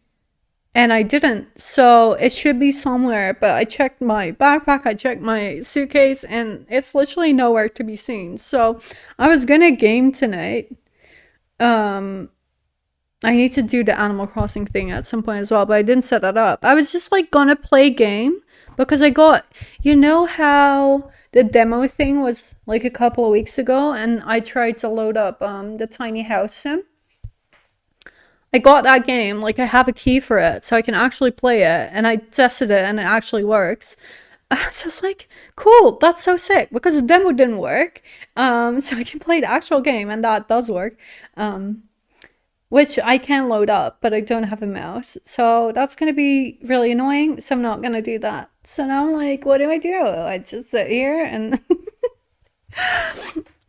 and I didn't. So it should be somewhere, but I checked my backpack, I checked my suitcase, and it's literally nowhere to be seen. So I was gonna game tonight. Um, I need to do the Animal Crossing thing at some point as well, but I didn't set that up. I was just like gonna play game because I got, you know how the demo thing was like a couple of weeks ago, and I tried to load up the tiny house sim. I got that game, like I have a key for it, so I can actually play it, and I tested it and it actually works. It's just like, cool, that's so sick because the demo didn't work. So I can play the actual game and that does work. Which I can load up, but I don't have a mouse. So that's going to be really annoying. So I'm not going to do that. So now I'm like, what do? I just sit here and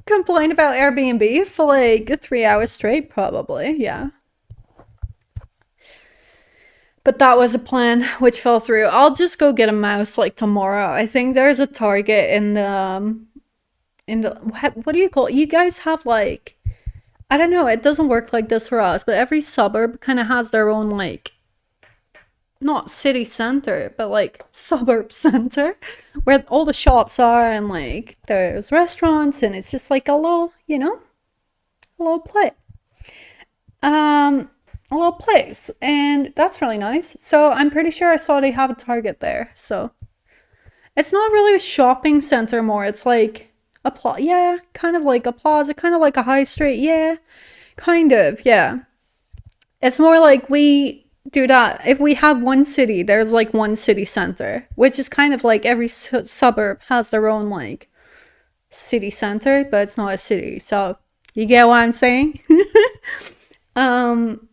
complain about Airbnb for like 3 hours straight, probably. Yeah. But that was a plan which fell through. I'll just go get a mouse like tomorrow. I think there's a Target in the what do you call it? You guys have like, I don't know, it doesn't work like this for us, but every suburb kind of has their own, like, not city center, but like suburb center where all the shops are and like there's restaurants and it's just like a little, a little play. Um, a little place. And that's really nice. So I'm pretty sure I saw they have a Target there. So it's not really a shopping center more. It's like a yeah, kind of like a plaza, kind of like a high street. Yeah, kind of, yeah. It's more like we do that. If we have one city, there's like one city center, which is kind of like every suburb has their own like city center, but it's not a city. So you get what I'm saying? um,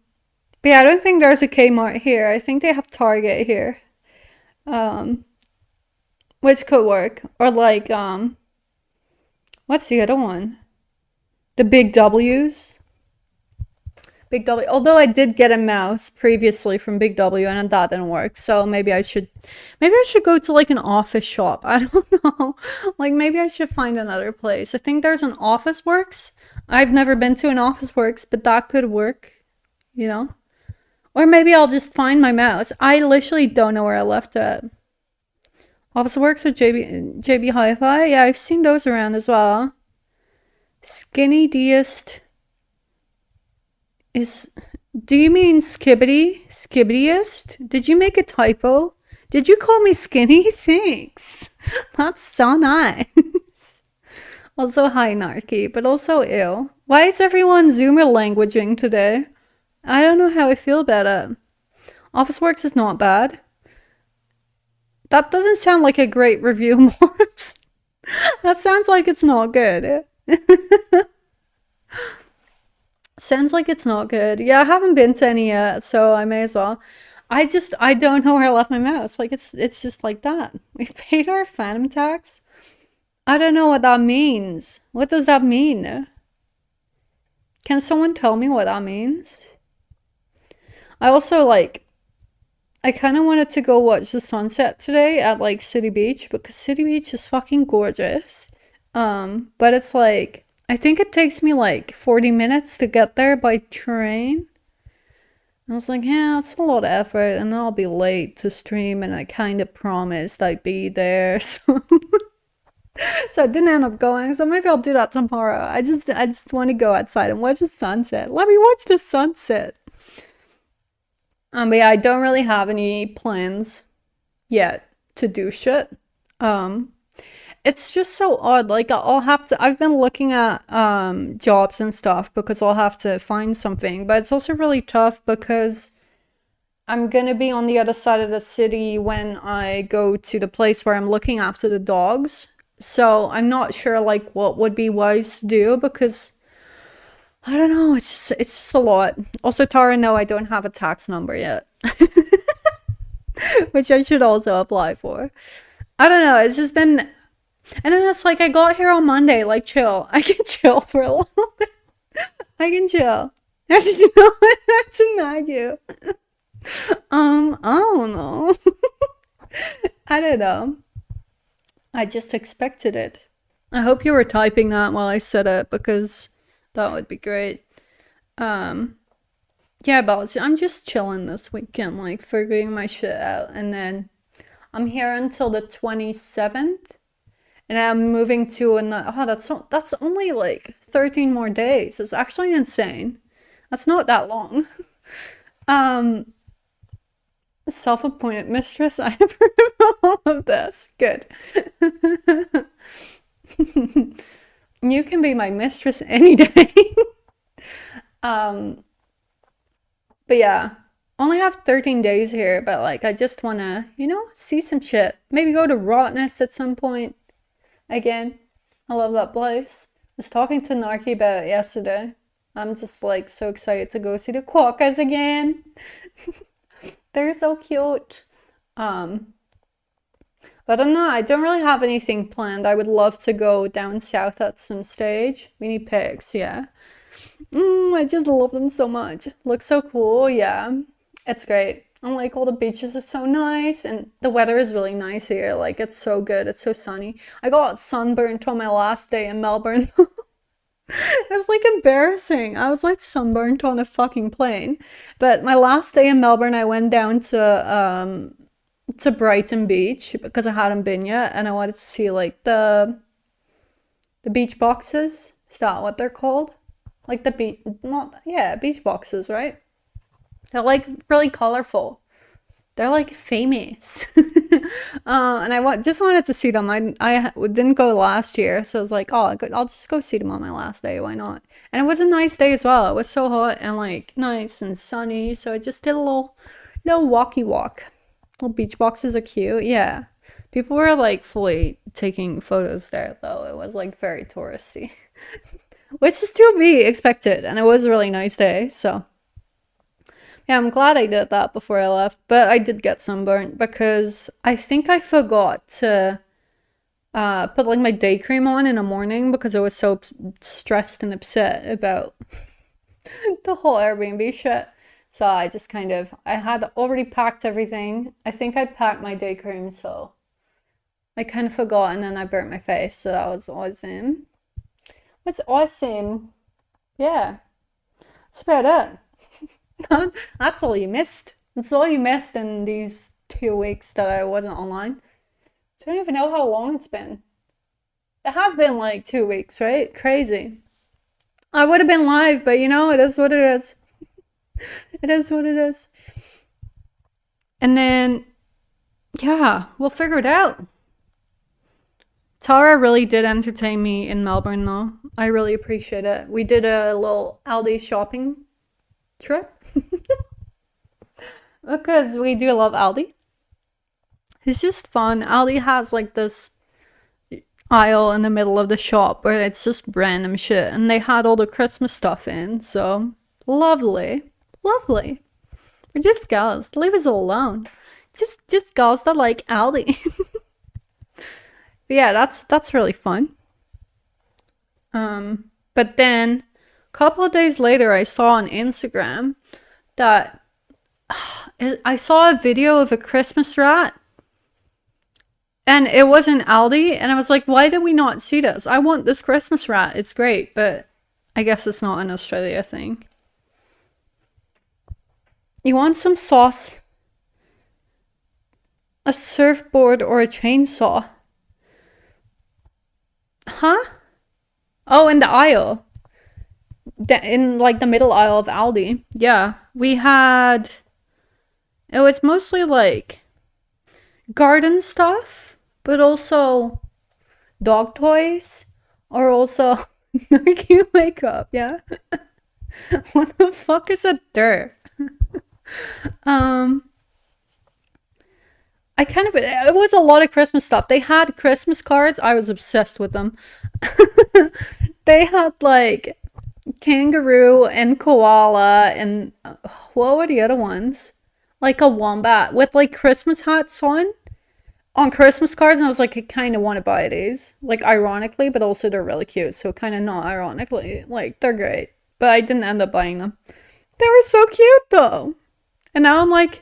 but yeah, I don't think there's a Kmart here. I think they have Target here, um, which could work. Or like, what's the other one? The Big W's. Big W. Although I did get a mouse previously from Big W and that didn't work. So maybe I should go to like an office shop. I don't know. Like maybe I should find another place. I think there's an Office Works. I've never been to an Office Works, but that could work, you know? Or maybe I'll just find my mouse. I literally don't know where I left it. Office Works or JB Hi-Fi? Yeah, I've seen those around as well. Skinny Deist is... Do you mean Skibbity? Skibbityist? Did you make a typo? Did you call me skinny? Thanks. That's so nice. Also, hi, Narky, but also ew. Why is everyone Zoomer languaging today? I don't know how I feel about it. Officeworks is not bad. That doesn't sound like a great review, Morps. That sounds like it's not good. Sounds like it's not good. Yeah, I haven't been to any yet, so I may as well. I don't know where I left my mouse. Like, it's just like that. We paid our phantom tax. I don't know what that means. What does that mean? Can someone tell me what that means? I also, like, I kind of wanted to go watch the sunset today at, like, City Beach, because City Beach is fucking gorgeous. But it's, like, I think it takes me, like, 40 minutes to get there by train. I was like, yeah, it's a lot of effort, and I'll be late to stream, and I kind of promised I'd be there, so... So I didn't end up going, so maybe I'll do that tomorrow. I just want to go outside and watch the sunset. Let me watch the sunset. But yeah, I don't really have any plans yet to do shit. It's just so odd. Like I've been looking at jobs and stuff because I'll have to find something, but it's also really tough because I'm gonna be on the other side of the city when I go to the place where I'm looking after the dogs. So I'm not sure like what would be wise to do because I don't know, it's just a lot. Also, Tara, no, I don't have a tax number yet. Which I should also apply for. I don't know, it's just been... And then it's like, I got here on Monday, like, chill. I can chill for a little bit. I can chill. That's not you. I don't know. I don't know. I just expected it. I hope you were typing that while I said it because that would be great. Yeah, but I'm just chilling this weekend, like figuring my shit out, and then I'm here until the 27th, and I'm moving to another. Oh, that's only like 13 more days. It's actually insane. That's not that long. Um, Self-appointed mistress. I approve all of this. Good. You can be my mistress any day. um, but yeah, only have 13 days here, but like I just wanna, see some shit. Maybe go to Rottnest at some point again. I love that place. I was talking to Narky about it yesterday. I'm just like so excited to go see the quokkas again. They're so cute. But I don't know, I don't really have anything planned. I would love to go down south at some stage. We need pics, yeah. I just love them so much. Looks so cool, yeah. It's great. And like all the beaches are so nice and the weather is really nice here. Like it's so good. It's so sunny. I got sunburnt on my last day in Melbourne. It was like embarrassing. I was like sunburnt on a fucking plane. But my last day in Melbourne, I went down to Brighton Beach because I hadn't been yet and I wanted to see like the beach boxes. Is that what they're called? Like the beach, not, yeah, beach boxes, right? They're like really colorful. They're like famous. And just wanted to see them. I didn't go last year, so I was like, oh, I'll just go see them on my last day. Why not? And it was a nice day as well. It was so hot and like nice and sunny. So I just did a little walkie walk. Little beach boxes are cute. Yeah. People were like fully taking photos there though. It was like very touristy. Which is to be expected. And it was a really nice day. So yeah, I'm glad I did that before I left. But I did get sunburnt because I think I forgot to put like my day cream on in the morning because I was so stressed and upset about the whole Airbnb shit. So I just I had already packed everything. I think I packed my day cream, so I kind of forgot and then I burnt my face. So that was awesome. What's awesome? Yeah, that's about it. That's all you missed. That's all you missed in these 2 weeks that I wasn't online. I don't even know how long it's been. It has been like 2 weeks, right? Crazy. I would have been live, but it is what it is. It is what it is. And then, yeah, we'll figure it out. Tara really did entertain me in Melbourne, though. I really appreciate it. We did a little Aldi shopping trip. Because we do love Aldi. It's just fun. Aldi has like this aisle in the middle of the shop where it's just random shit. And they had all the Christmas stuff in, so lovely. Lovely. We're just girls. Leave us alone. Just girls that like Aldi. But yeah, that's really fun. But then a couple of days later I saw on Instagram that I saw a video of a Christmas rat and it was in Aldi and I was like, why did we not see this? I want this Christmas rat. It's great, but I guess it's not an Australia thing. You want some sauce? A surfboard or a chainsaw? Huh? Oh, in the aisle. In like the middle aisle of Aldi. Yeah. It was mostly like garden stuff, but also dog toys or also Nike makeup. Yeah. What the fuck is a derf? It was a lot of Christmas stuff. They had Christmas cards. I was obsessed with them. They had like kangaroo and koala and what were the other ones? Like a wombat with like Christmas hats on Christmas cards. And I was like, I kind of want to buy these. Like ironically, but also they're really cute. So kind of not ironically. Like they're great. but I didn't end up buying them. They were so cute though. And now I'm like,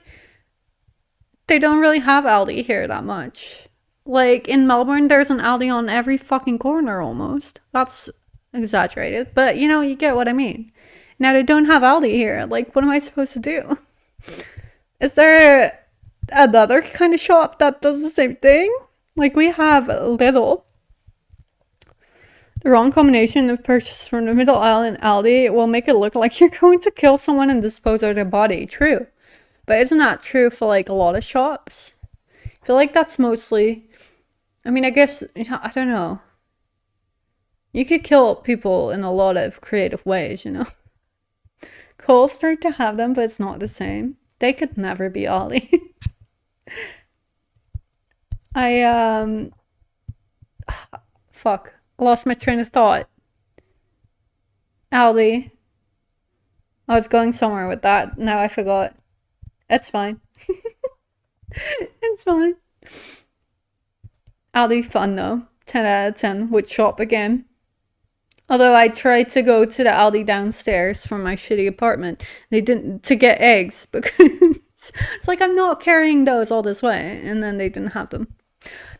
they don't really have Aldi here that much. Like in Melbourne, there's an Aldi on every fucking corner almost. That's exaggerated, but you know, you get what I mean. Now they don't have Aldi here. Like, what am I supposed to do? Is there another kind of shop that does the same thing? Like, we have Lidl. The wrong combination of purchase from the middle aisle in Aldi will make it look like you're going to kill someone and dispose of their body. True. But isn't that true for like a lot of shops? I feel like that's mostly, I mean, I guess, I don't know. You could kill people in a lot of creative ways, you know? Kohl's start to have them, but it's not the same. They could never be Aldi. Fuck. Lost my train of thought. Aldi. I was going somewhere with that. Now I forgot. It's fine. It's fine. Aldi fun though. 10 out of 10. Would shop again. Although I tried to go to the Aldi downstairs from my shitty apartment. They didn't, to get eggs, because it's like, I'm not carrying those all this way. And then they didn't have them.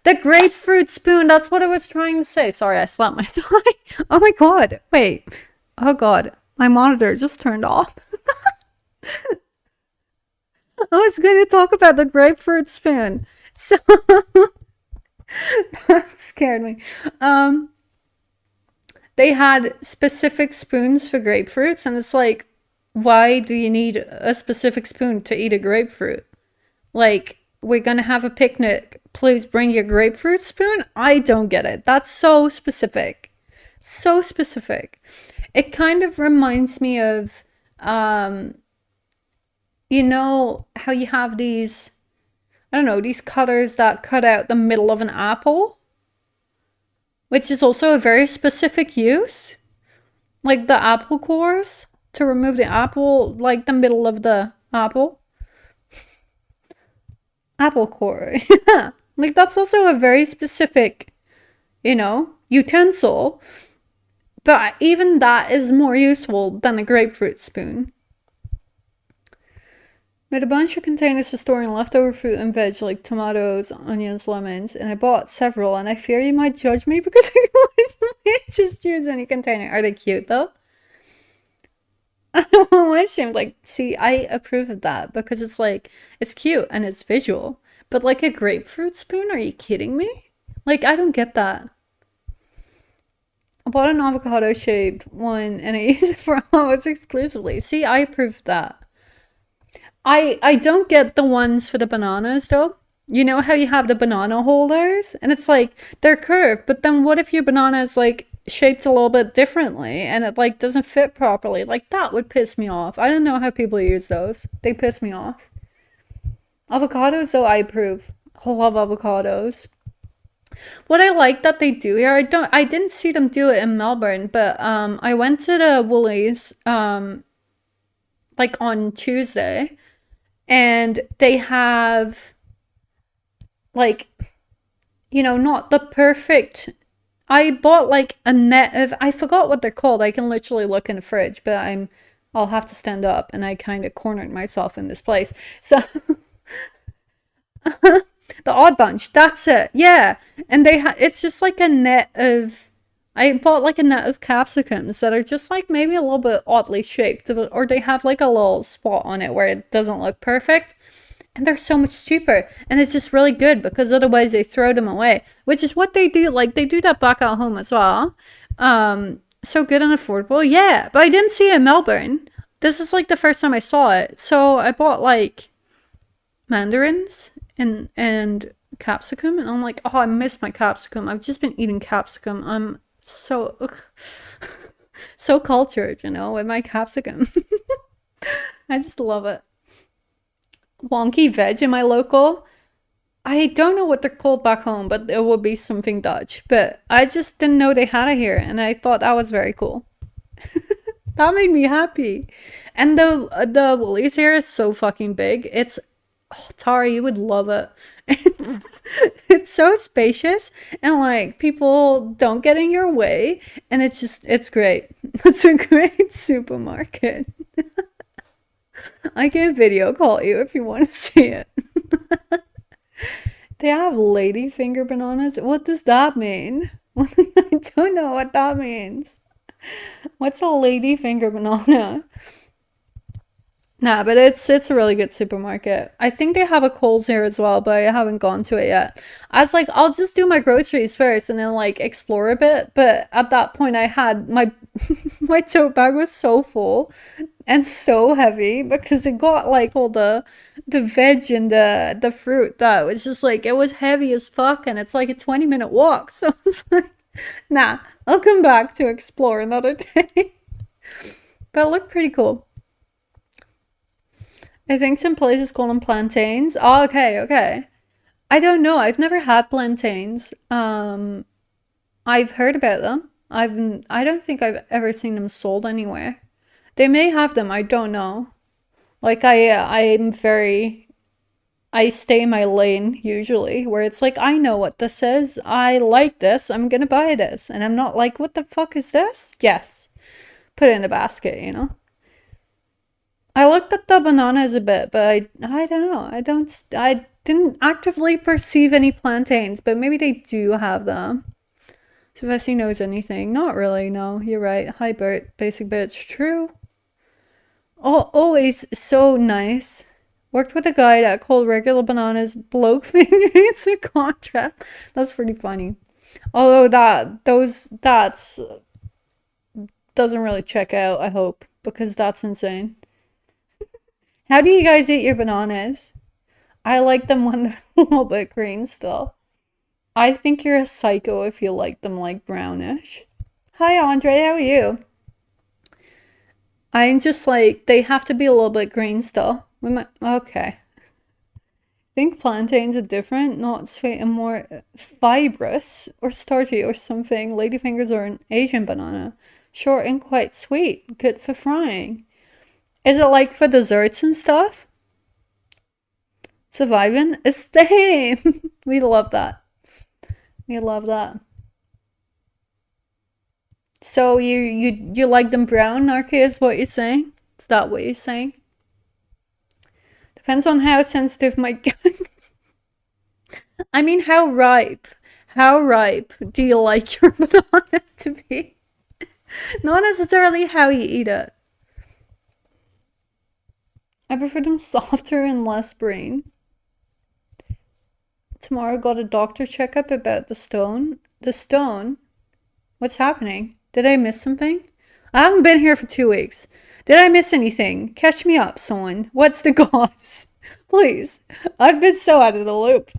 The grapefruit spoon, that's what I was trying to say. Sorry, I slapped my thigh. Oh my god. Wait. Oh god. My monitor just turned off. I was going to talk about the grapefruit spoon. So that scared me. They had specific spoons for grapefruits, and it's like, why do you need a specific spoon to eat a grapefruit? Like, we're gonna have a picnic, please bring your grapefruit spoon? I don't get it. That's so specific. So specific. It kind of reminds me of, you know how you have these, I don't know, these cutters that cut out the middle of an apple? Which is also a very specific use. Like the apple cores, to remove the apple, like the middle of the apple. Apple core, yeah. Like that's also a very specific, you know, utensil. But even that is more useful than a grapefruit spoon. Made a bunch of containers for storing leftover fruit and veg like tomatoes, onions, lemons, and I bought several, and I fear you might judge me because I just use any container. Are they cute though? I'm ashamed. Like, see, I approve of that because it's like, it's cute and it's visual. But like a grapefruit spoon, are you kidding me? Like, I don't get that. I bought an avocado shaped one and I use it for hours exclusively. See, I approve of that. I don't get the ones for the bananas though. You know how you have the banana holders and it's like they're curved, but then what if your banana is like shaped a little bit differently and it like doesn't fit properly? Like that would piss me off. I don't know how people use those. They piss me off. Avocados though, I approve. I love avocados. What I like that they do here, I didn't see them do it in Melbourne, but I went to the Woolies like on Tuesday. And they have, like, you know, not the perfect, I bought like a net of, I forgot what they're called. I can literally look in the fridge, but I'll have to stand up and I kind of cornered myself in this place. So, the Odd Bunch, that's it. Yeah. And it's just like a net of, I bought like a net of capsicums that are just like maybe a little bit oddly shaped, or they have like a little spot on it where it doesn't look perfect. And they're so much cheaper. And it's just really good because otherwise they throw them away, which is what they do. Like they do that back at home as well. So good and affordable. Yeah, but I didn't see it in Melbourne. This is like the first time I saw it. So I bought like mandarins and capsicum. And I'm like, oh, I missed my capsicum. I've just been eating capsicum. I'm so cultured, you know, with my capsicum. I just love it. Wonky veg in my local. I don't know what they're called back home, but it would be something Dutch. But I just didn't know they had it here, and I thought that was very cool. That made me happy. And the Woolies here is so fucking big. It's Tara, you would love it. It's so spacious and like people don't get in your way and it's great. That's a great supermarket. I can video call you if you want to see it. They have ladyfinger bananas. What does that mean? I don't know what that means. What's a ladyfinger banana? Nah, but it's a really good supermarket. I think they have a Kohl's here as well, but I haven't gone to it yet. I was like, I'll just do my groceries first and then like explore a bit. But at that point, I had my my tote bag was so full and so heavy because it got like all the veg and the fruit that was just like it was heavy as fuck, and it's like a 20-minute walk. So I was like, nah, I'll come back to explore another day. But it looked pretty cool. I think some places call them plantains. Oh, okay, okay. I don't know. I've never had plantains. I've heard about them. I don't think I've ever seen them sold anywhere. They may have them. I don't know. Like I stay in my lane usually, where it's like I know what this is. I like this. I'm gonna buy this, and I'm not like, what the fuck is this? Yes, put it in the basket. I looked at the bananas a bit, but I don't know. I didn't actively perceive any plantains, but maybe they do have them. So Vessi knows anything. Not really, no. You're right. Hi Bert, basic bitch. True. Oh, always so nice. Worked with a guy that called regular bananas bloke finger. It's a contract. That's pretty funny. Although that's doesn't really check out, I hope, because that's insane. How do you guys eat your bananas? I like them when they're a little bit green still. I think you're a psycho if you like them like brownish. Hi Andre, how are you? I'm just like, they have to be a little bit green still. Okay. I think plantains are different, not sweet and more fibrous or starchy or something. Ladyfingers are an Asian banana. Short and quite sweet. Good for frying. Is it like for desserts and stuff? Surviving? It's the same. We love that. We love that. So you like them brown, Narky, is what you're saying? Is that what you're saying? Depends on how sensitive my gun. I mean, how ripe? How ripe do you like your banana to be? Not necessarily how you eat it. I prefer them softer and less green. Tomorrow got a doctor checkup about the stone. The stone? What's happening? Did I miss something? I haven't been here for 2 weeks. Did I miss anything? Catch me up, someone. What's the cause? Please. I've been so out of the loop.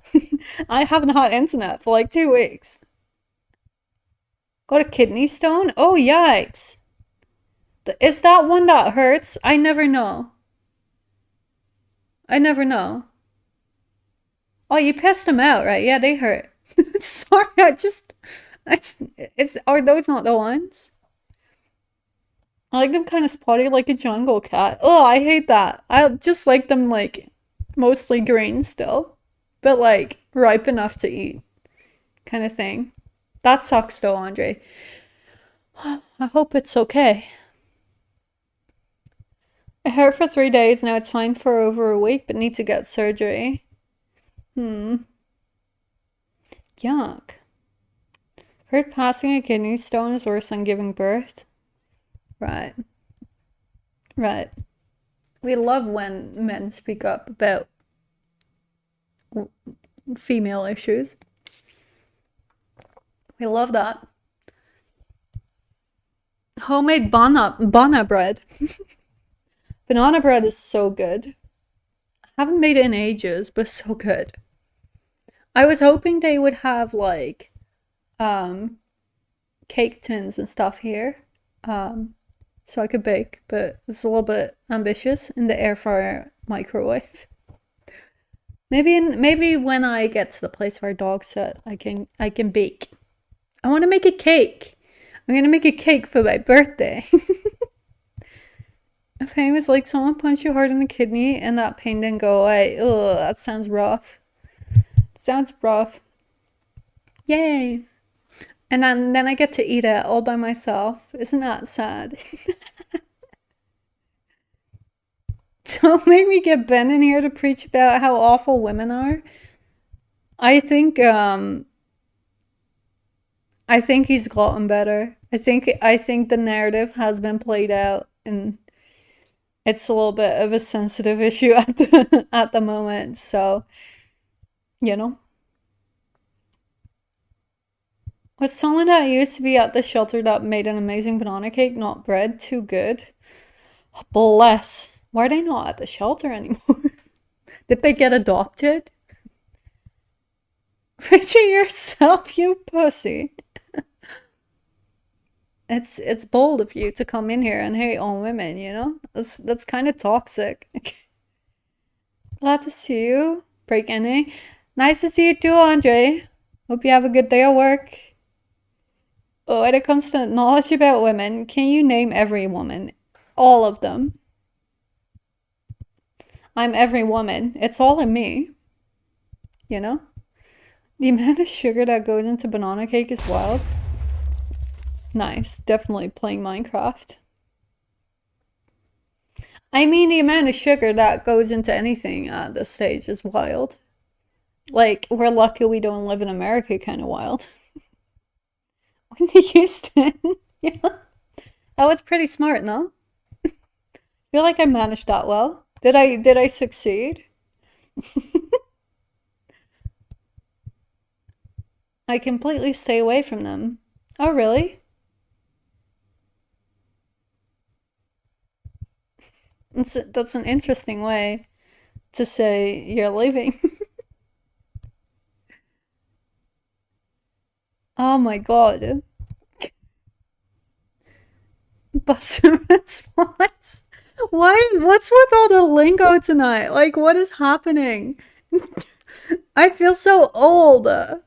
I haven't had internet for like 2 weeks. Got a kidney stone? Oh, yikes. Is that one that hurts? I never know. I never know. Oh, you pissed them out, right? Yeah, they hurt. Sorry, are those not the ones? I like them kind of spotty like a jungle cat. Oh, I hate that. I just like them like mostly green still, but like ripe enough to eat kind of thing. That sucks though, Andre. I hope it's okay. I hurt for 3 days. Now it's fine for over a week, but need to get surgery. Yuck. Heard passing a kidney stone is worse than giving birth. Right. Right. We love when men speak up about female issues. We love that. Homemade banana bread. Banana bread is so good. I haven't made it in ages, but so good. I was hoping they would have like cake tins and stuff here. So I could bake, but it's a little bit ambitious in the air fryer microwave. Maybe when I get to the place where dogs sit, I can bake. I want to make a cake. I'm gonna make a cake for my birthday. A pain was like someone punched you hard in the kidney and that pain didn't go away. Ugh, that sounds rough. Sounds rough. Yay. And then I get to eat it all by myself. Isn't that sad? Don't make me get Ben in here to preach about how awful women are. I think um I think he's gotten better. I think the narrative has been played out and it's a little bit of a sensitive issue at the moment. So, you know. With someone that used to be at the shelter that made an amazing banana cake, not bread, too good. Bless. Why are they not at the shelter anymore? Did they get adopted? Picture yourself, you pussy. It's bold of you to come in here and hate on women, you know? That's kind of toxic. Glad to see you. Break ending. Nice to see you too, Andre. Hope you have a good day at work. Oh, when it comes to knowledge about women, can you name every woman? All of them. I'm every woman. It's all in me. You know? The amount of sugar that goes into banana cake is wild. Nice. Definitely playing Minecraft. I mean, the amount of sugar that goes into anything at this stage is wild. Like, we're lucky we don't live in America kind of wild. Whitney Houston. Yeah. That was pretty smart, no? I feel like I managed that well. Did I succeed? I completely stay away from them. Oh, really? That's an interesting way to say you're leaving. Oh my god. Buster response. Why? What's with all the lingo tonight? Like, what is happening? I feel so old. I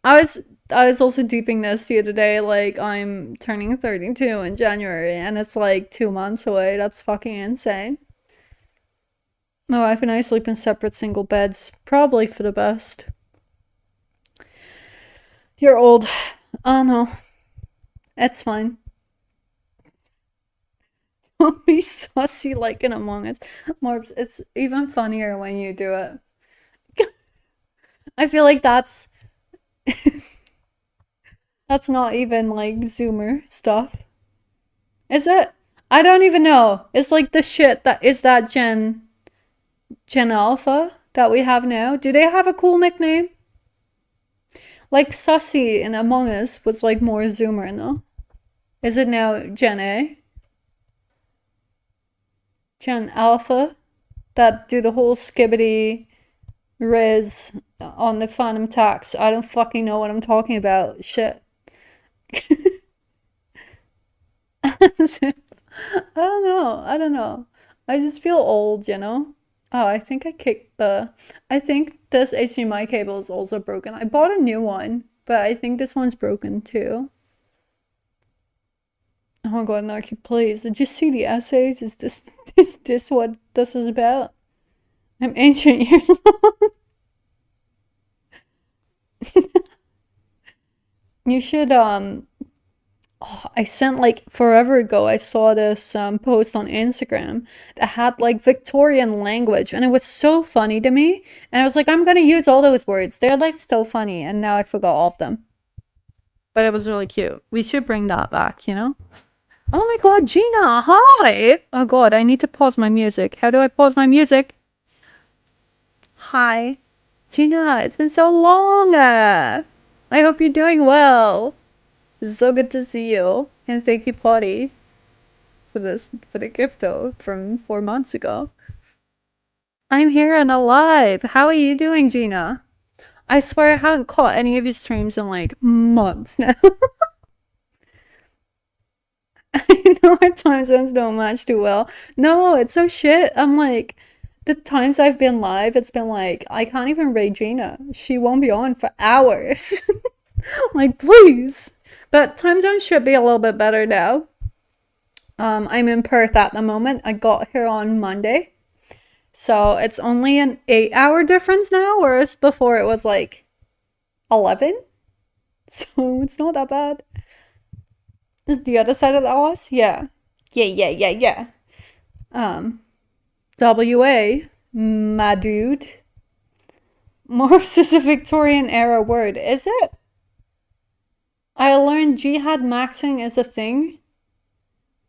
was also deeping this the other day. Like, I'm turning 32 in January, and it's like 2 months away. That's fucking insane. My wife and I sleep in separate single beds, probably for the best. You're old. Oh no, it's fine. Don't be saucy like in Among Us. Morbs, it's even funnier when you do it. I feel like that's not even like Zoomer stuff. Is it? I don't even know. It's like the shit that is that Gen Alpha that we have now. Do they have a cool nickname? Like Sussy in Among Us was like more Zoomer, no? Is it now Gen A? Gen Alpha? That do the whole skibbity Riz on the Phantom Tax. I don't fucking know what I'm talking about. Shit. I don't know. I don't know. I just feel old, you know? Oh, I think I kicked the. I think this HDMI cable is also broken. I bought a new one, but I think this one's broken too. Oh my god, Narky, please. Did you see the essays? Is this is this what this is about? I'm ancient years old. You should oh, I sent like forever ago, I saw this post on Instagram that had like Victorian language and it was so funny to me. And I was like, I'm gonna use all those words. They're like so funny, and now I forgot all of them. But it was really cute. We should bring that back, you know? Oh my god, Gina, hi! Oh god, I need to pause my music. How do I pause my music? Hi. Gina, it's been so long! I hope you're doing well. It's so good to see you. And thank you, Potty, for the gift though from 4 months ago. I'm here and alive. How are you doing, Gina? I swear I haven't caught any of your streams in like months now. I know our time zones don't match too well. No, it's so shit. I'm like, the times I've been live, it's been like, I can't even raid Gina. She won't be on for hours. Like, please. But time zones should be a little bit better now. I'm in Perth at the moment. I got here on Monday. So it's only an 8-hour difference now, whereas before it was like 11. So it's not that bad. Is the other side of the Oz? Yeah. Yeah. Um, WA, my dude. Morse is a Victorian era word, is it? I learned jihad maxing is a thing.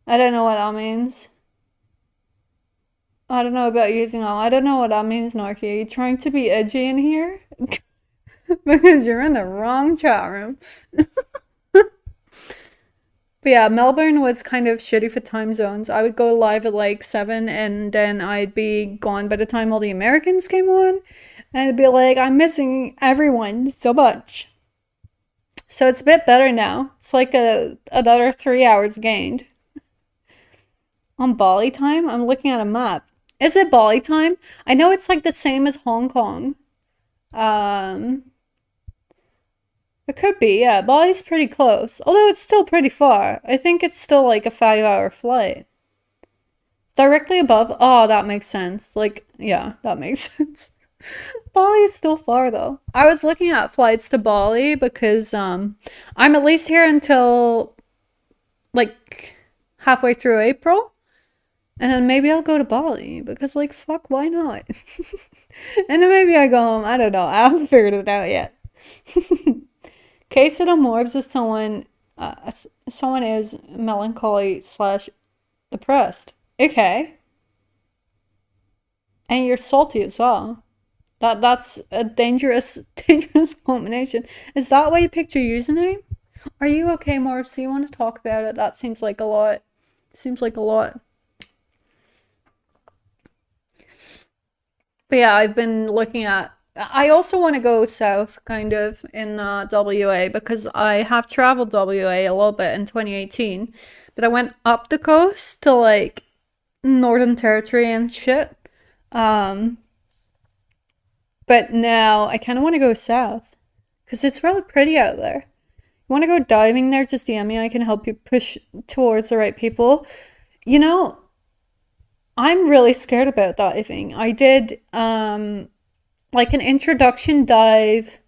I don't know what that means. I don't know about using all. I don't know what that means, Narky. Are you trying to be edgy in here? Because you're in the wrong chat room. But yeah, Melbourne was kind of shitty for time zones. I would go live at like 7 and then I'd be gone by the time all the Americans came on. And I'd be like, I'm missing everyone so much. So it's a bit better now. It's like another 3 hours gained. On Bali time? I'm looking at a map. Is it Bali time? I know it's like the same as Hong Kong. Um, it could be, yeah. Bali's pretty close. Although it's still pretty far. I think it's still like a 5 hour flight. Directly above? Oh, that makes sense. Like, yeah, that makes sense. Bali is still far though. I was looking at flights to Bali because I'm at least here until like halfway through April. And then maybe I'll go to Bali because like fuck, why not? And then maybe I go home. I don't know. I haven't figured it out yet. Case of the morbs is someone is melancholy slash depressed. Okay. And you're salty as well. That's a dangerous dangerous combination. Is that why you picked your username? Are you okay, Morbs? Do you want to talk about it? That seems like a lot. Seems like a lot. But yeah, I've been looking at. I also want to go south, kind of, in WA because I have traveled WA a little bit in 2018, but I went up the coast to like Northern Territory and shit. Um, but now I kind of want to go south because it's really pretty out there. You want to go diving there? Just DM me. I can help you push towards the right people. You know, I'm really scared about diving. I did like an introduction dive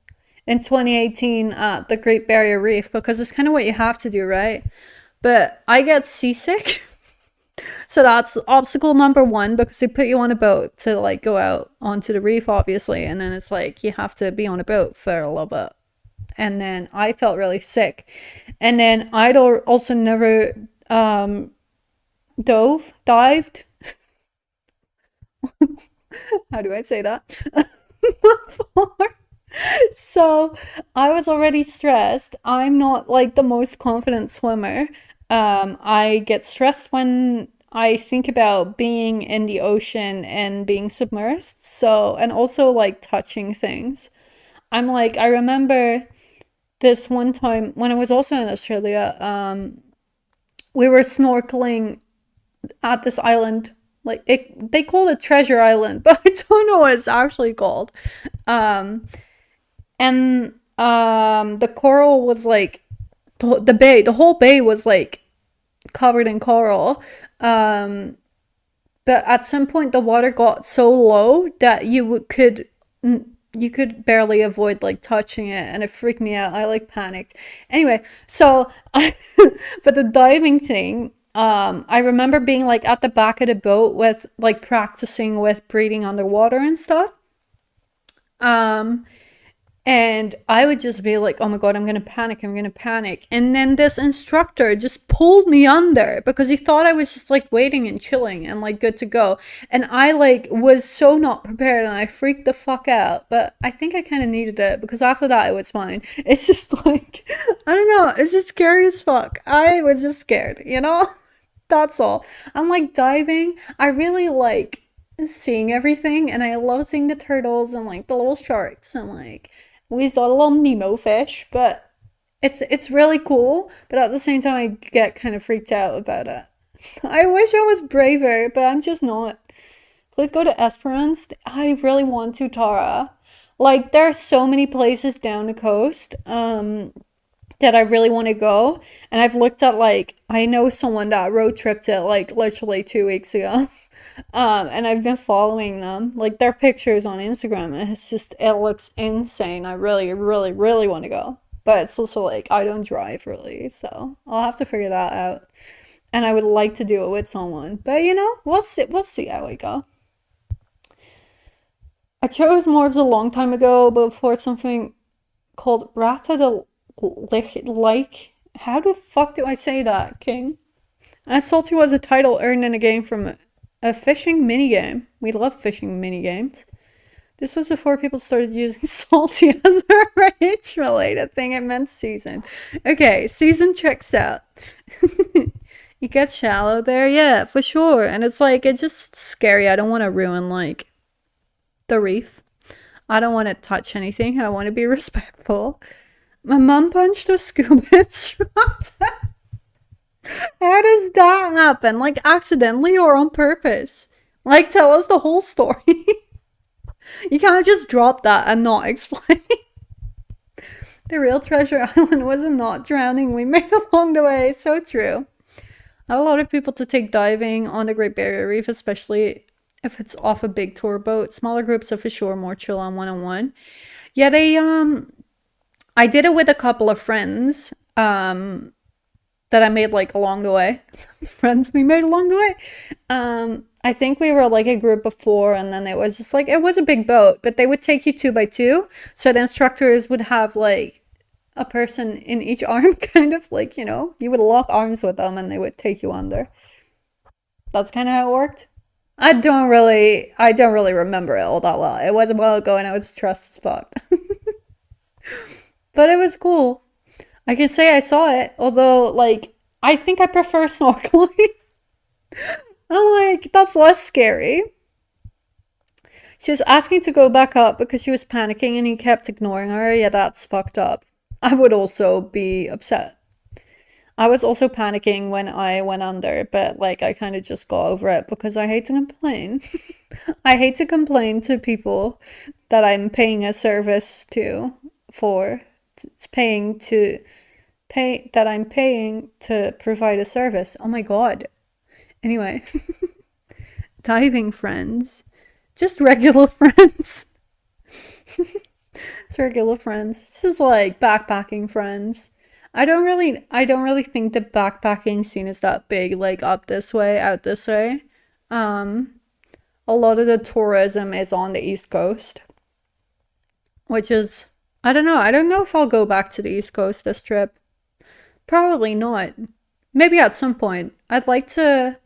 in 2018 at the Great Barrier Reef because it's kind of what you have to do, right? But I get seasick. So that's obstacle number one because they put you on a boat to like go out onto the reef, obviously, and then it's like you have to be on a boat for a little bit. And then I felt really sick. And then I'd also never dived. How do I say that? Before. So I was already stressed. I'm not like the most confident swimmer. I get stressed when I think about being in the ocean and being submersed. So, and also like touching things. I'm like, I remember this one time when I was also in Australia, we were snorkeling at this island. Like they call it Treasure Island, but I don't know what it's actually called. Um, and the coral was like the bay, the whole bay was like covered in coral. Um, but at some point the water got so low that you could barely avoid like touching it and it freaked me out. I like panicked. Anyway, so but the diving thing, I remember being like at the back of the boat with like practicing with breathing underwater and stuff. Um, and I would just be like, oh my God, I'm gonna panic, I'm gonna panic. And then this instructor just pulled me under because he thought I was just like waiting and chilling and like good to go. And I like was so not prepared and I freaked the fuck out. But I think I kind of needed it because after that it was fine. It's just like, I don't know, it's just scary as fuck. I was just scared, you know? That's all. I'm like diving. I really like seeing everything and I love seeing the turtles and like the little sharks and like we saw a little Nemo fish, but it's really cool, but at the same time I get kind of freaked out about it. I wish I was braver, but I'm just not. Please go to Esperance. I really want to, Tara. Like there are so many places down the coast that I really want to go, and I've looked at like I know someone that road tripped it like literally 2 weeks ago. And I've been following them, like their pictures on Instagram, and it looks insane. I really, really, really want to go. But it's also like I don't drive really, so I'll have to figure that out. And I would like to do it with someone, but we'll see. We'll see how we go. I chose Morbs a long time ago, before something called Wrath of the Like. How the fuck do I say that, King? And Salty was a title earned in a game from a fishing minigame. We love fishing minigames. This was before people started using salty as a rage related thing. It meant season. Okay, season checks out. You get shallow there, yeah, for sure. And it's like, it's just scary. I don't want to ruin like the reef. I don't want to touch anything. I want to be respectful. My mum punched a scuba instructor. How does that happen? Like accidentally or on purpose? Like tell us the whole story. You can't just drop that and not explain. The real treasure island was a not drowning we made along the way. So true. I have a lot of people to take diving on the Great Barrier Reef, especially if it's off a big tour boat. Smaller groups are for sure more chill on one-on-one. Yeah, I did it with a couple of friends that I made like along the way. Friends we made along the way. I think we were like a group of 4, and then it was just like, it was a big boat, but they would take you 2 by 2. So the instructors would have like a person in each arm, kind of like, you would lock arms with them and they would take you under. That's kind of how it worked. I don't really remember it all that well. It was a while ago and I was stressed as fuck. But it was cool. I can say I saw it, although like I think I prefer snorkeling. I'm like, that's less scary. She was asking to go back up because she was panicking and he kept ignoring her. Yeah, that's fucked up. I would also be upset. I was also panicking when I went under, but like I kind of just got over it because I hate to complain. I hate to complain to people that I'm paying a service to for. It's that I'm paying to provide a service. Oh my god. Anyway, diving friends. Just regular friends. It's regular friends. This is like backpacking friends. I don't really think the backpacking scene is that big, like up this way, out this way. Um, a lot of the tourism is on the East Coast, which is, I don't know. I don't know if I'll go back to the East Coast this trip. Probably not. Maybe at some point. I'd like to,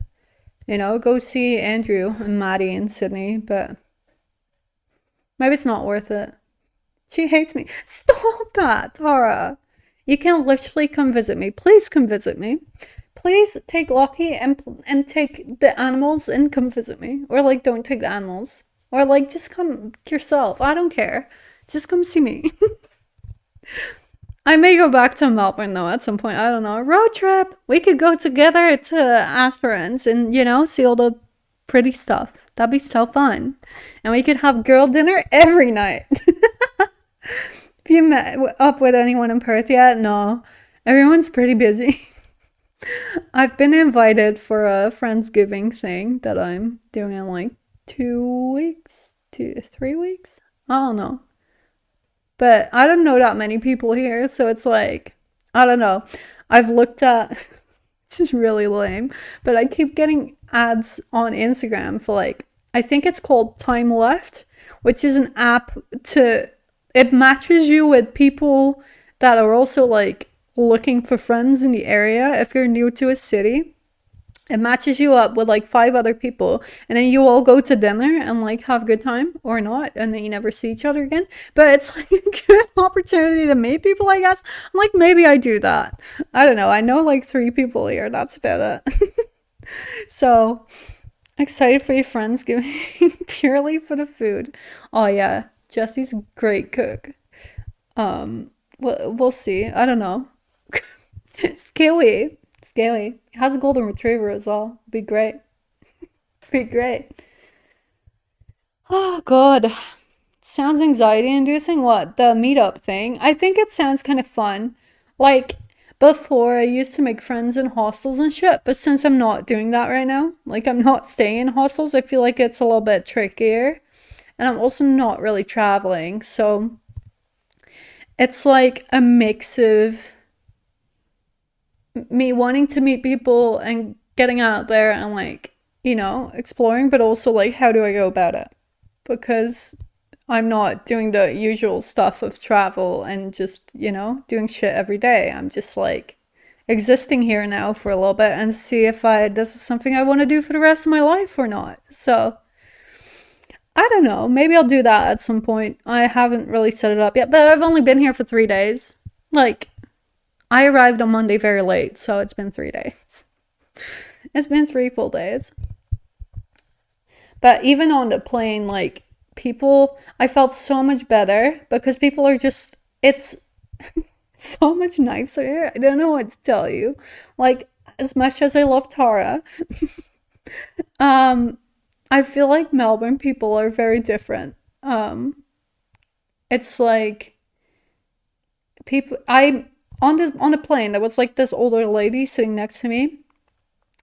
go see Andrew and Maddie in Sydney, but maybe it's not worth it. She hates me. Stop that, Tara. You can literally come visit me. Please come visit me. Please take Lockie and take the animals and come visit me. Or like don't take the animals. Or like just come yourself. I don't care. Just come see me. I may go back to Melbourne though at some point. I don't know. Road trip. We could go together to Aspirants and, see all the pretty stuff. That'd be so fun. And we could have girl dinner every night. Have you met up with anyone in Perth yet? No. Everyone's pretty busy. I've been invited for a Friendsgiving thing that I'm doing in like 2 weeks, 2 to 3 weeks. I don't know. But I don't know that many people here, so it's like, I don't know. I've looked at, this is really lame, but I keep getting ads on Instagram for like, I think it's called Time Left, which is an app it matches you with people that are also like looking for friends in the area. If you're new to a city, it matches you up with like 5 other people, and then you all go to dinner and like have a good time or not, and then you never see each other again. But it's like a good opportunity to meet people, I guess. I'm like, maybe I do that. I don't know. I know like 3 people here. That's about it. So excited for your Friendsgiving purely for the food. Oh yeah, Jesse's a great cook. We'll see. I don't know. Scary. He has a golden retriever as well. Be great. Be great. Oh god. Sounds anxiety inducing. What? The meetup thing? I think it sounds kind of fun. Like before I used to make friends in hostels and shit, but since I'm not doing that right now, like I'm not staying in hostels, I feel like it's a little bit trickier. And I'm also not really traveling, so It's like a mix of me wanting to meet people and getting out there and like, exploring, but also like how do I go about it? Because I'm not doing the usual stuff of travel and just, doing shit every day. I'm just like existing here now for a little bit and see if this is something I want to do for the rest of my life or not. So, I don't know. Maybe I'll do that at some point. I haven't really set it up yet, but I've only been here for 3 days. Like, I arrived on Monday very late, so it's been 3 days. It's been 3 full days. But even on the plane, like, I felt so much better because people are just, it's so much nicer here. I don't know what to tell you. Like, as much as I love Tara, um, I feel like Melbourne people are very different. It's like I on the plane there was like this older lady sitting next to me.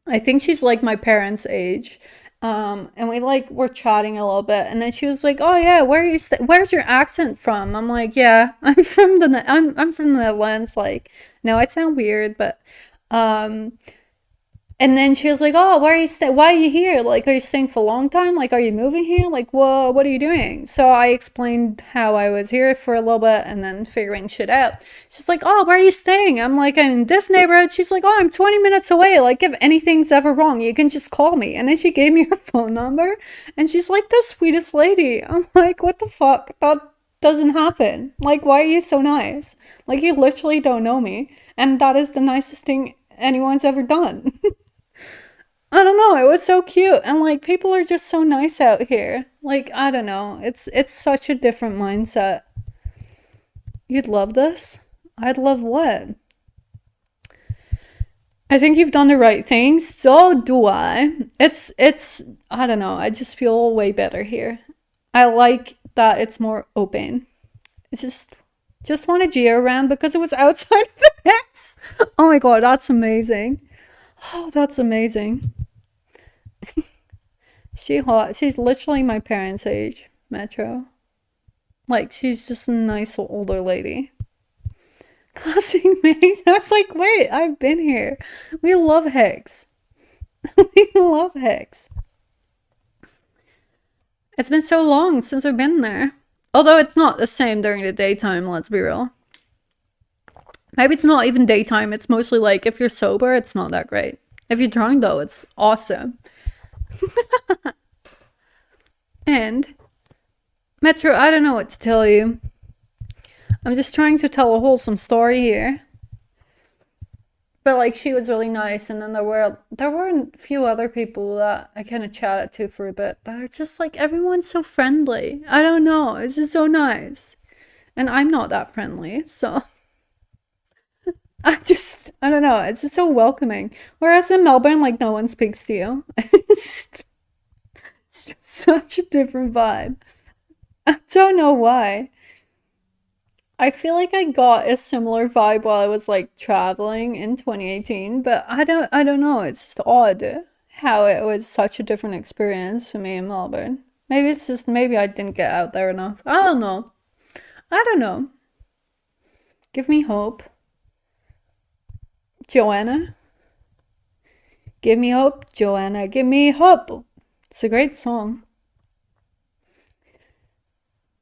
I think she's like my parents' age. And we like were chatting a little bit, and then she was like, "Oh yeah, where's your accent from?" I'm like, "Yeah, I'm from the Netherlands." Like, no, I sound weird, but um, and then she was like, "Oh, why are you here? Like, are you staying for a long time? Like, are you moving here? Like, what are you doing?" So I explained how I was here for a little bit and then figuring shit out. She's like, "Oh, where are you staying?" I'm like, "I'm in this neighborhood." She's like, "Oh, I'm 20 minutes away. Like, if anything's ever wrong, you can just call me." And then she gave me her phone number, and she's like the sweetest lady. I'm like, "What the fuck? That doesn't happen. Like, why are you so nice? Like, you literally don't know me, and that is the nicest thing anyone's ever done." I don't know, it was so cute. And like people are just so nice out here. Like, I don't know. It's such a different mindset. You'd love this? I'd love what? I think you've done the right thing. So do I. It's I don't know. I just feel way better here. I like that it's more open. It's just wanted Gia around because it was outside of the house. Oh my god, that's amazing. Oh, that's amazing. She hot. She's literally my parents' age, Metro. Like, she's just a nice older lady. Classic mate. I was like, wait, I've been here. We love Hex. We love Hex. It's been so long since I've been there. Although it's not the same during the daytime, let's be real. Maybe it's not even daytime. It's mostly like if you're sober, it's not that great. If you're drunk, though, it's awesome. And Metro, I don't know what to tell you. I'm just trying to tell a wholesome story here. But like she was really nice, and then there were a few other people that I kind of chatted to for a bit that are just like everyone's so friendly. I don't know, it's just so nice. And I'm not that friendly, so I don't know, it's just so welcoming. Whereas in Melbourne, like no one speaks to you. It's just such a different vibe. I don't know why. I feel like I got a similar vibe while I was like traveling in 2018, but I don't know, it's just odd how it was such a different experience for me in Melbourne. Maybe I didn't get out there enough. I don't know. I don't know. Give me hope. Joanna, give me hope. Joanna, give me hope. It's a great song.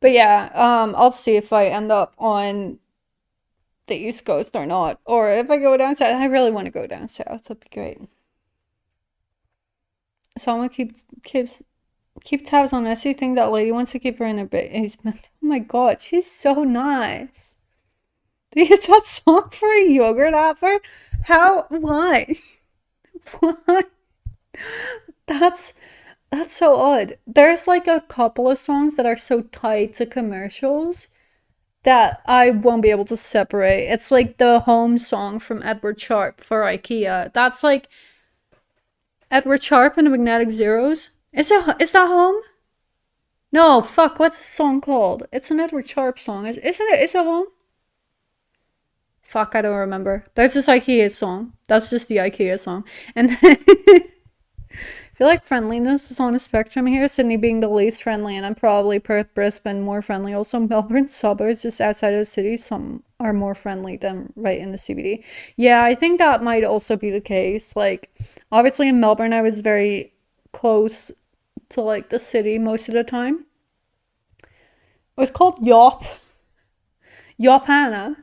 But yeah, I'll see if I end up on the East Coast or not. Or if I go down south, I really want to go down south. That'd be great. So I'm gonna keep tabs on this. You think that lady wants to keep her in her basement? Oh my god, she's so nice. They use that song for a yogurt offer? How? Why? Why? That's that's so odd. There's like a couple of songs that are so tied to commercials that I won't be able to separate. It's like the home song from Edward Sharpe for IKEA. That's like Edward Sharpe and the Magnetic Zeros. Is that home? No, fuck. What's the song called? It's an Edward Sharpe song, isn't it? Is it home? Fuck, I don't remember. That's this IKEA song. That's just the IKEA song. And then feel like friendliness is on a spectrum here. Sydney being the least friendly, and I'm probably Perth, Brisbane more friendly. Also, Melbourne suburbs just outside of the city, some are more friendly than right in the CBD. Yeah, I think that might also be the case. Like, obviously in Melbourne, I was very close to like the city most of the time. It was called Yopana.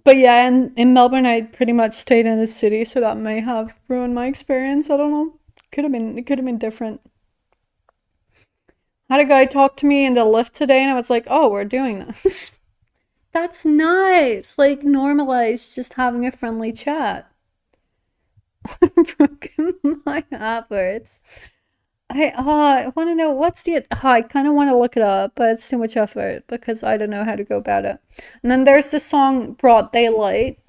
But yeah, in Melbourne, I pretty much stayed in the city, so that may have ruined my experience. I don't know. It could have been different. I had a guy talk to me in the lift today, and I was like, "Oh, we're doing this." That's nice. Like normalize just having a friendly chat. Broken my efforts. I want to know what's the. I kind of want to look it up, but it's too much effort because I don't know how to go about it. And then there's the song "Broad Daylight,"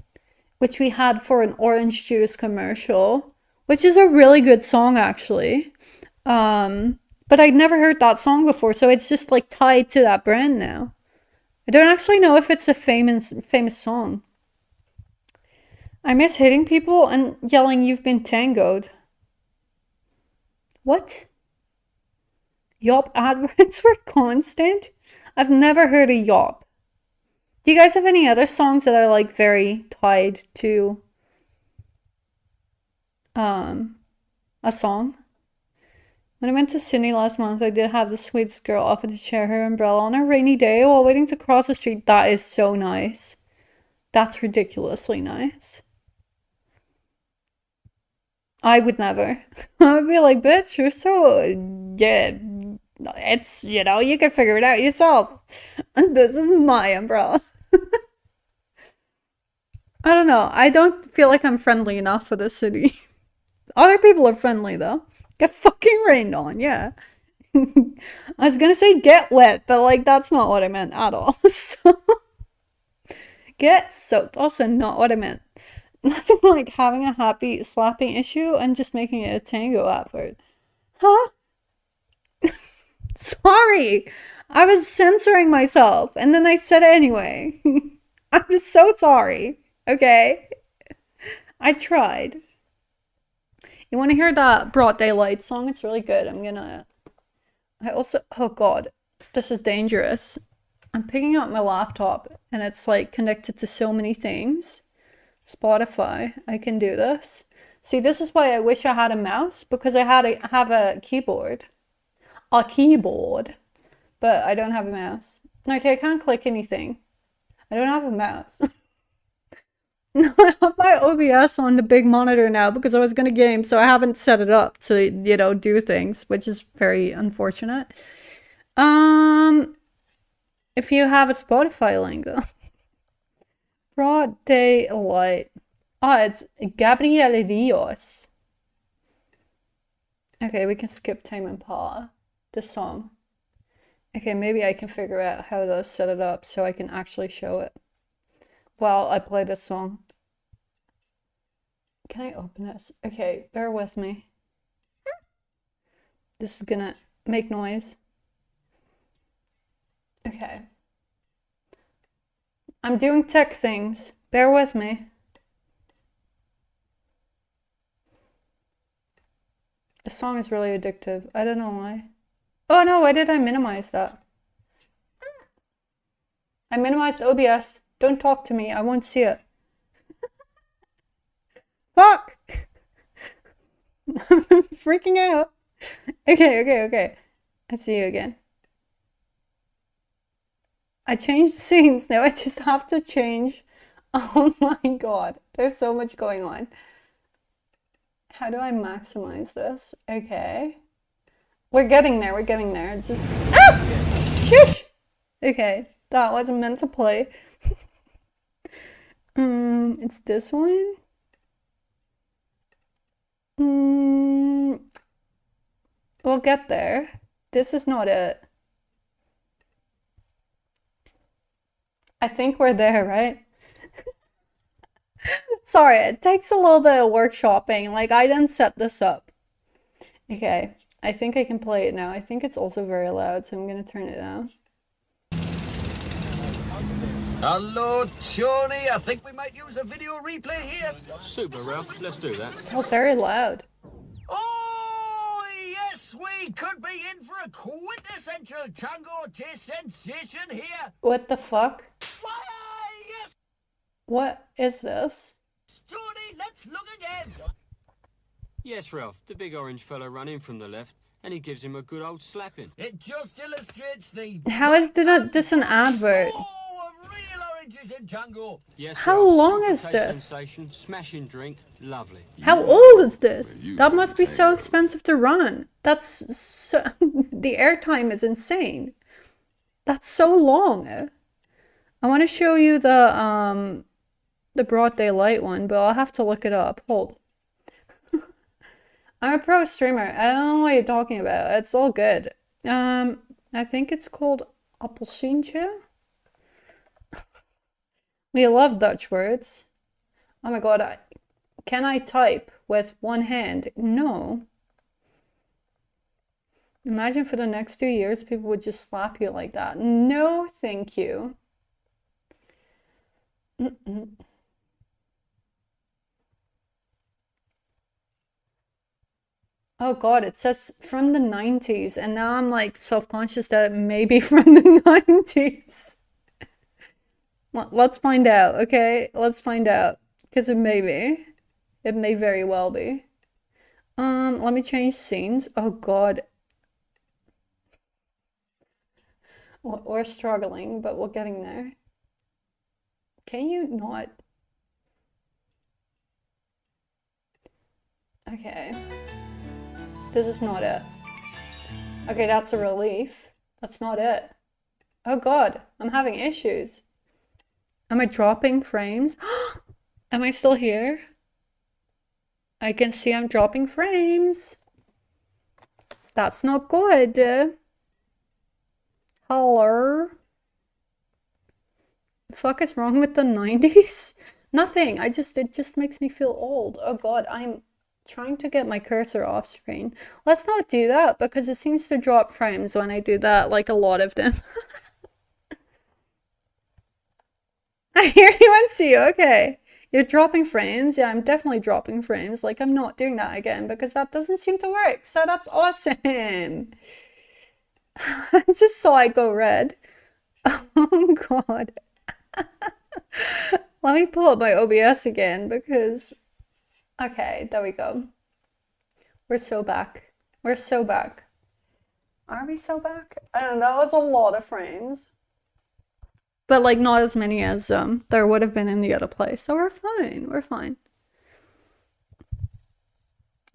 which we had for an orange juice commercial, which is a really good song actually. But I'd never heard that song before, so it's just like tied to that brand now. I don't actually know if it's a famous song. I miss hitting people and yelling, "You've been tangoed." What? Yop adverts were constant? I've never heard of Yop. Do you guys have any other songs that are like very tied to a song? When I went to Sydney last month, I did have the sweetest girl offer to share her umbrella on a rainy day while waiting to cross the street. That is so nice. That's ridiculously nice. I would never. I would be like, bitch, you're so, yeah, it's, you can figure it out yourself. And this is my umbrella. I don't know. I don't feel like I'm friendly enough for this city. Other people are friendly, though. Get fucking rained on, yeah. I was gonna say get wet, but like, that's not what I meant at all. So, get soaked. Also, not what I meant. Nothing like having a happy slapping issue and just making it a tango effort. Huh? Sorry. I was censoring myself and then I said it anyway. I'm so sorry. Okay? I tried. You want to hear that Broad Daylight song? It's really good. Oh god, this is dangerous. I'm picking up my laptop and it's like connected to so many things. Spotify, I can do this. See, this is why I wish I had a mouse, because I have a keyboard. A keyboard. But I don't have a mouse. Okay, I can't click anything. I don't have a mouse. No, I have my OBS on the big monitor now because I was gonna game, so I haven't set it up to, do things, which is very unfortunate. If you have a Spotify link though. Broad Daylight. Oh, it's Gabriel Rios. Okay, we can skip Tame Impala. This song. Okay, maybe I can figure out how to set it up so I can actually show it while I play this song. Can I open this? Okay, bear with me. This is gonna make noise. Okay. I'm doing tech things. Bear with me. The song is really addictive. I don't know why. Oh no, why did I minimize that? I minimized OBS. Don't talk to me. I won't see it. Fuck! I'm freaking out. Okay. I see you again. I changed scenes. Now I just have to change. Oh my god. There's so much going on. How do I maximize this? Okay. We're getting there. Just... Ah! Shush! Okay. That wasn't meant to play. It's this one. We'll get there. This is not it. I think we're there, right? Sorry, it takes a little bit of workshopping. Like, I didn't set this up. Okay, I think I can play it now. I think it's also very loud, so I'm gonna turn it down. Hello, Tony. I think we might use a video replay here. Super, Ralph. Let's do that. It's still very loud. we could be in for a quintessential tango taste sensation here. What the fuck? Why, yes, What is this? Tony, let's look again. Yes, Ralph, the big orange fella ran in from the left, and he gives him a good old slapping. It just illustrates the... How is this an advert? Oh, of real oranges in tango. Yes, How Ralph, long super is taste this? Sensation, smashing drink, lovely. How old is this? That must be so expensive to run. That's so... the airtime is insane. That's so long. I want to show you the broad daylight one, but I'll have to look it up. Hold. I'm a pro streamer. I don't know what you're talking about. It's all good. I think it's called appelsientje. We love Dutch words. Oh my god, can I type with one hand? No. Imagine for the next 2 years, people would just slap you like that. No, thank you. Oh god, it says from the 90s, and now I'm like self-conscious that it may be from the 90s. Let's find out, okay? Let's find out. Because it may be. It may very well be. Let me change scenes. Oh god. We're struggling, but we're getting there. Can you not? Okay. This is not it. Okay, that's a relief. That's not it. Oh god, I'm having issues. Am I dropping frames? Am I still here? I can see I'm dropping frames. That's not good. Hello? The fuck is wrong with the 90s? Nothing. It just makes me feel old. Oh god, I'm trying to get my cursor off screen. Let's not do that because it seems to drop frames when I do that, like a lot of them. I hear you and see you. Okay. You're dropping frames. Yeah, I'm definitely dropping frames. Like, I'm not doing that again because that doesn't seem to work. So that's awesome. I just saw it go red. Oh god. Let me pull up my OBS again because... Okay, there we go. We're so back. We're so back. Are we so back? I don't know, that was a lot of frames. But like not as many as there would have been in the other place. So we're fine. We're fine.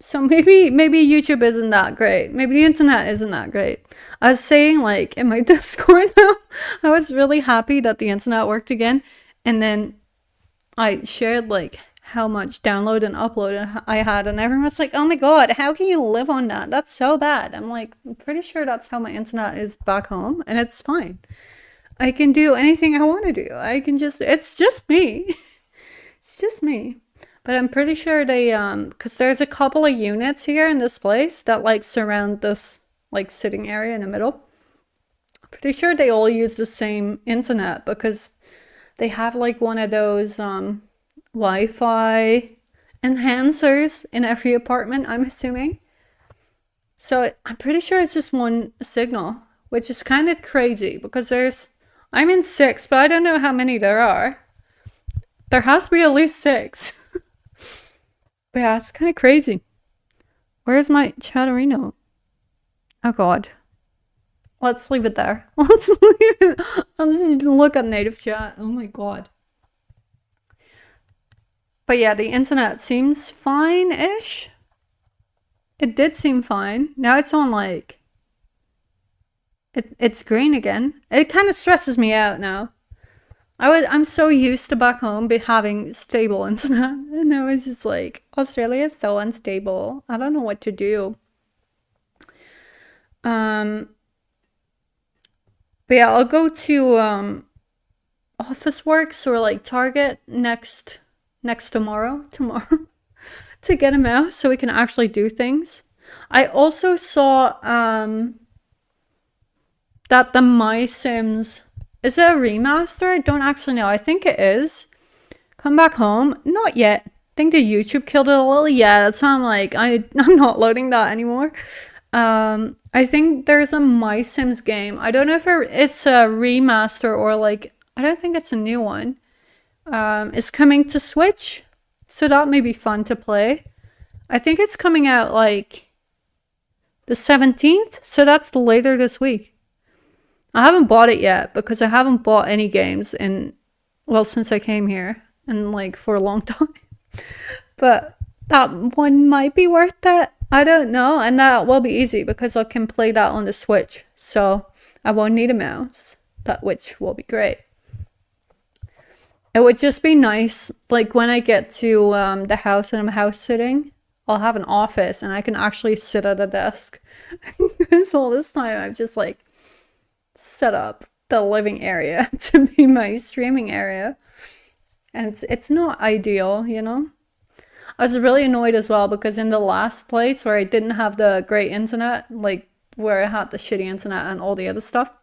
So maybe YouTube isn't that great. Maybe the internet isn't that great. I was saying like in my Discord now, I was really happy that the internet worked again. And then I shared like how much download and upload I had, and everyone was like, oh my god, how can you live on that? That's so bad. I'm like, I'm pretty sure that's how my internet is back home, and it's fine. I can do anything I want to do. It's just me. It's just me. But I'm pretty sure they, because there's a couple of units here in this place that like surround this like sitting area in the middle. Pretty sure they all use the same internet because they have like one of those Wi-Fi enhancers in every apartment, I'm assuming. So I'm pretty sure it's just one signal, which is kind of crazy because I'm in 6, but I don't know how many there are. There has to be at least 6. But yeah, it's kind of crazy. Where's my Chatterino? Oh god. Let's leave it there. Let's leave it. I'll just look at native chat. Oh my god. But yeah, the internet seems fine-ish. It did seem fine. Now it's on like... It's green again. It kind of stresses me out now. I'm so used to back home having stable internet. And now it's just like, Australia is so unstable. I don't know what to do. But yeah, I'll go to Officeworks or like Target next tomorrow to get a mouse so we can actually do things. I also saw that the My Sims, is it a remaster? I don't actually know. I think it is. Come Back Home? Not yet. I think the YouTube killed it a little. Yeah, that's why I'm like, I'm not loading that anymore. I think there's a My Sims game. I don't know if it's a remaster or like, I don't think it's a new one. It's coming to Switch, so that may be fun to play. I think it's coming out like the 17th, so that's later this week. I haven't bought it yet because I haven't bought any games well, since I came here and like for a long time. But that one might be worth it. I don't know. And that will be easy because I can play that on the Switch. So I won't need a mouse, which will be great. It would just be nice, like when I get to the house and I'm house sitting, I'll have an office and I can actually sit at a desk. So all this time I've just like set up the living area to be my streaming area. And it's not ideal, you know? I was really annoyed as well because in the last place where I didn't have the great internet, like where I had the shitty internet and all the other stuff,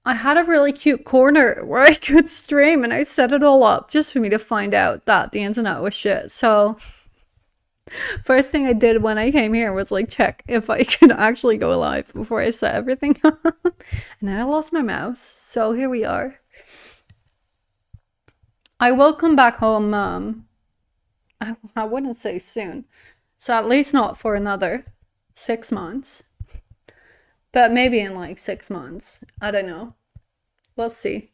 I had a really cute corner where I could stream and I set it all up just for me to find out that the internet was shit. So first thing I did when I came here was like check if I could actually go live before I set everything up. And then I lost my mouse. So here we are. I will come back home, I wouldn't say soon. So at least not for another 6 months. But maybe in like 6 months. I don't know. We'll see.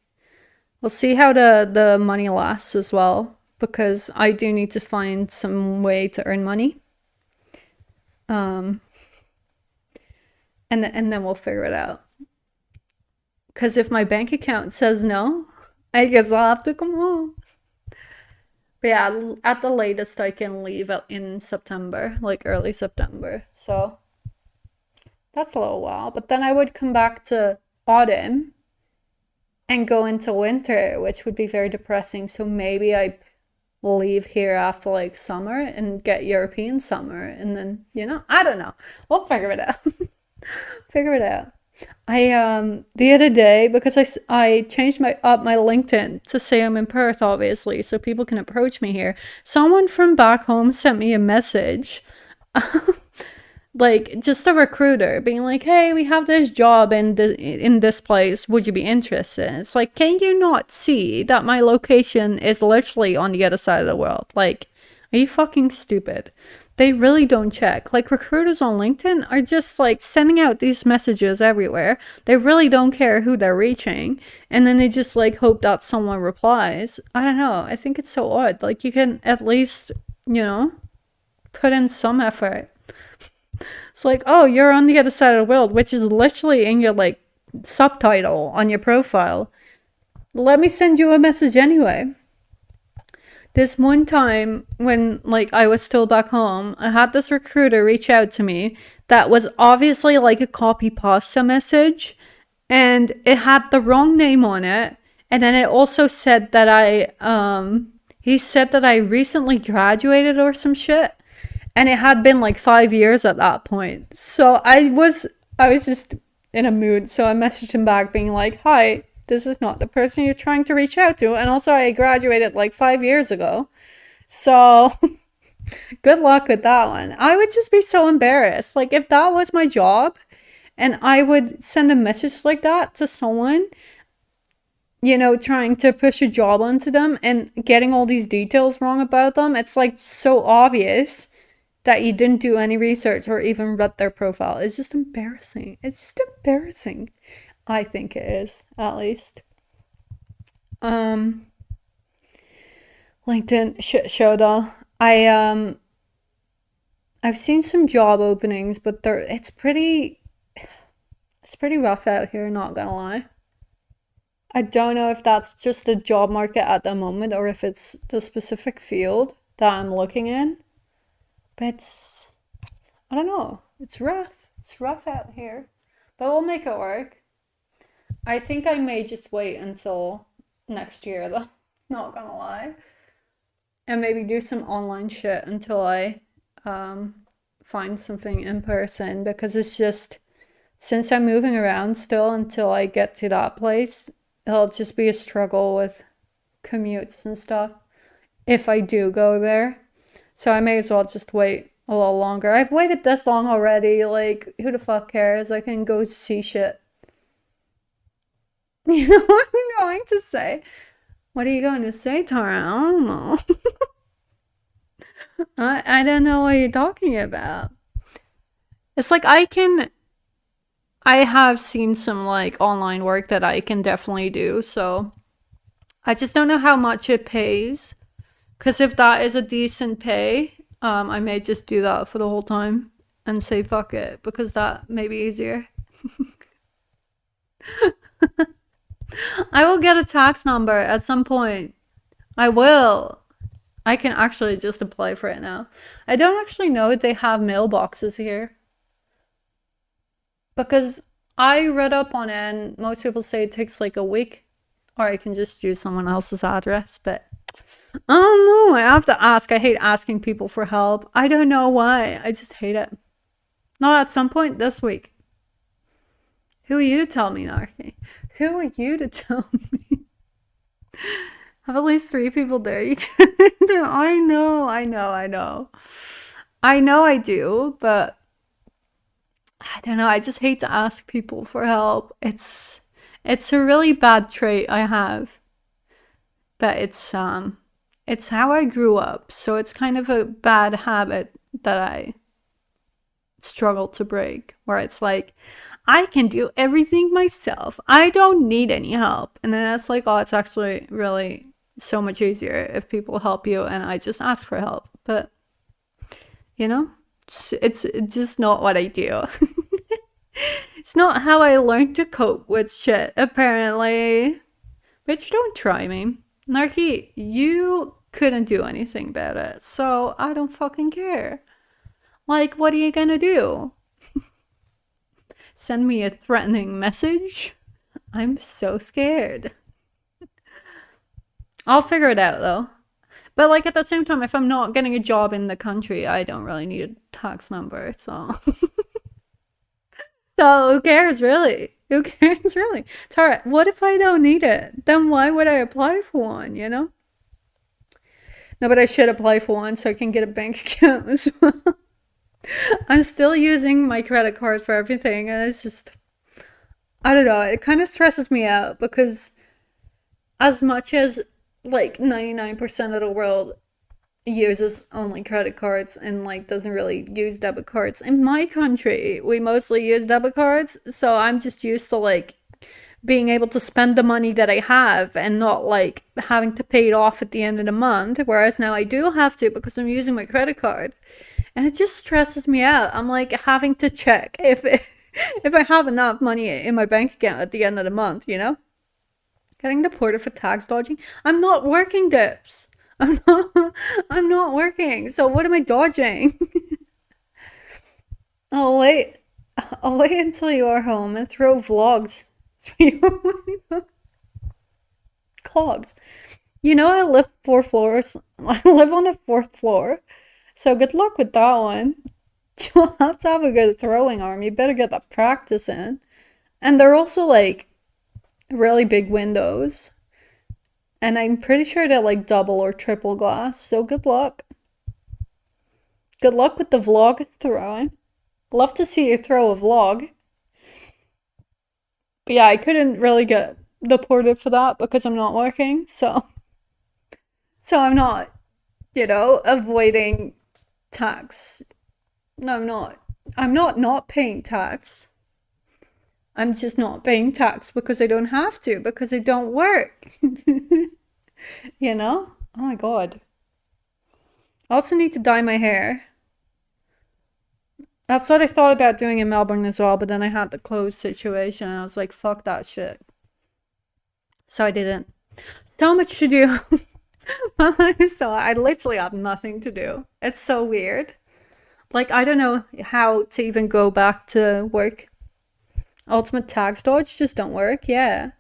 We'll see how the money lasts as well. Because I do need to find some way to earn money. And then we'll figure it out. Because if my bank account says no, I guess I'll have to come home. But yeah, at the latest I can leave in September, like early September. So that's a little while. But then I would come back to autumn and go into winter, which would be very depressing. So maybe I leave here after like summer and get European summer. And then, you know, I don't know. We'll figure it out. Figure it out. I the other day, because I changed my LinkedIn to say I'm in Perth, obviously, so people can approach me here. Someone from back home sent me a message, like just a recruiter being like, "Hey, we have this job in this place. Would you be interested?" And it's like, can you not see that my location is literally on the other side of the world? Like, are you fucking stupid? They really don't check. Like, recruiters on LinkedIn are just like sending out these messages everywhere. They really don't care who they're reaching. And then they just like hope that someone replies. I don't know. I think it's so odd. Like, you can at least, you know, put in some effort. It's like, oh, you're on the other side of the world, which is literally in your like subtitle on your profile. Let me send you a message anyway. This one time when like I was still back home, I had this recruiter reach out to me that was obviously like a copy pasta message, and it had the wrong name on it. And then it also said that he said that I recently graduated or some shit. And it had been like 5 years at that point. So I was just in a mood. So I messaged him back being like, "Hi, this is not the person you're trying to reach out to. And also I graduated like 5 years ago. So good luck with that one." I would just be so embarrassed. Like, if that was my job and I would send a message like that to someone, you know, trying to push a job onto them and getting all these details wrong about them, it's like so obvious that you didn't do any research or even read their profile. It's just embarrassing. It's just embarrassing. I think it is, at least. LinkedIn shit show though. I've seen some job openings, but it's pretty rough out here, not gonna lie. I don't know if that's just the job market at the moment or if it's the specific field that I'm looking in. But I don't know. It's rough. It's rough out here. But we'll make it work. I think I may just wait until next year though. Not gonna lie. And maybe do some online shit until I find something in person, because it's just, since I'm moving around still until I get to that place, it'll just be a struggle with commutes and stuff if I do go there. So I may as well just wait a little longer. I've waited this long already. Like, who the fuck cares? I can go see shit. You know what I'm going to say? What are you going to say, Tara? I don't know. I don't know what you're talking about. It's like I have seen some like online work that I can definitely do, so I just don't know how much it pays. Because if that is a decent pay, I may just do that for the whole time and say fuck it, because that may be easier. I will get a tax number at some point. I will. I can actually just apply for it now. I don't actually know if they have mailboxes here. Because I read up on it and most people say it takes like a week. Or I can just use someone else's address, but I don't know. I have to ask. I hate asking people for help. I don't know why. I just hate it. Not at some point this week. Who are you to tell me, Narky? Who are you to tell me? Have at least 3 people there. You can I know. I know I do, but I don't know. I just hate to ask people for help. It's a really bad trait I have. But it's how I grew up. So it's kind of a bad habit that I struggle to break, where it's like, I can do everything myself. I don't need any help. And then that's like, oh, it's actually really so much easier if people help you and I just ask for help. But, you know, it's just not what I do. It's not how I learned to cope with shit, apparently. Bitch, don't try me. Narky, you couldn't do anything about it, so I don't fucking care. Like, what are you gonna do? Send me a threatening message? I'm so scared. I'll figure it out though. But like at the same time, if I'm not getting a job in the country, I don't really need a tax number, so. So who cares really? Who cares really? Tara, what if I don't need it? Then why would I apply for one, you know? No, but I should apply for one so I can get a bank account as well. I'm still using my credit card for everything, and it's just, I don't know, it kind of stresses me out because as much as like 99% of the world uses only credit cards and like doesn't really use debit cards, in my country we mostly use debit cards, so I'm just used to like being able to spend the money that I have and not like having to pay it off at the end of the month, whereas now I do have to because I'm using my credit card. And it just stresses me out. I'm like having to check if I have enough money in my bank account at the end of the month, you know? Getting deported for tax dodging? I'm not working, Dips. I'm not working. So what am I dodging? I'll wait until you are home and throw vlogs. Clogs. You know I live 4 floors. I live on the 4th floor. So good luck with that one. You'll have to have a good throwing arm. You better get that practice in. And they're also like really big windows. And I'm pretty sure they're like double or triple glass. So good luck. Good luck with the vlog throwing. Love to see you throw a vlog. But yeah, I couldn't really get deported for that because I'm not working. So I'm not, you know, avoiding tax. No, I'm not paying tax. I'm just not paying tax because I don't have to, because I don't work. You know? Oh my god. I also need to dye my hair. That's what I thought about doing in Melbourne as well, but then I had the clothes situation and I was like, fuck that shit. So I didn't. So much to do. So I literally have nothing to do. It's so weird. Like, I don't know how to even go back to work. Ultimate tax dodge just don't work, yeah.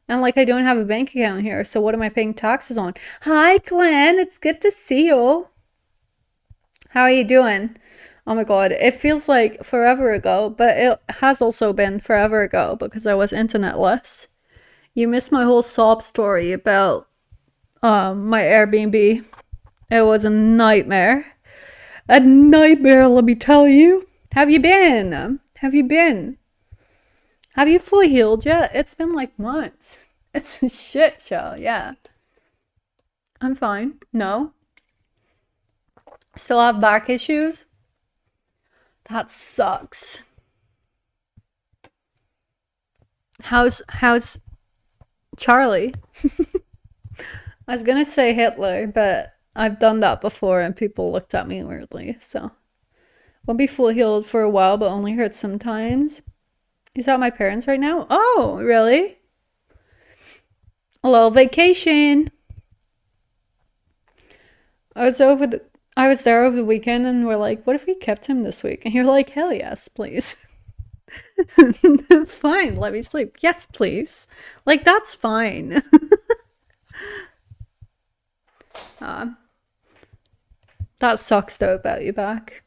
And like, I don't have a bank account here, so what am I paying taxes on? Hi, Glenn, it's good to see you. How are you doing? Oh my god, it feels like forever ago, but it has also been forever ago because I was internetless. You missed my whole sob story about my Airbnb. It was a nightmare. A nightmare, let me tell you. Have you been? Have you been? Have you fully healed yet? It's been like months. It's a shit show, yeah. I'm fine. No. Still have back issues? That sucks. How's Charlie? I was gonna say Hitler, but I've done that before and people looked at me weirdly, so. Won't be fully healed for a while, but only hurts sometimes. Is that my parents right now? Oh, really? A little vacation. I was there over the weekend and we're like, what if we kept him this week? And you're like, hell yes, please. Fine, let me sleep. Yes, please. Like, that's fine. That sucks though about your back.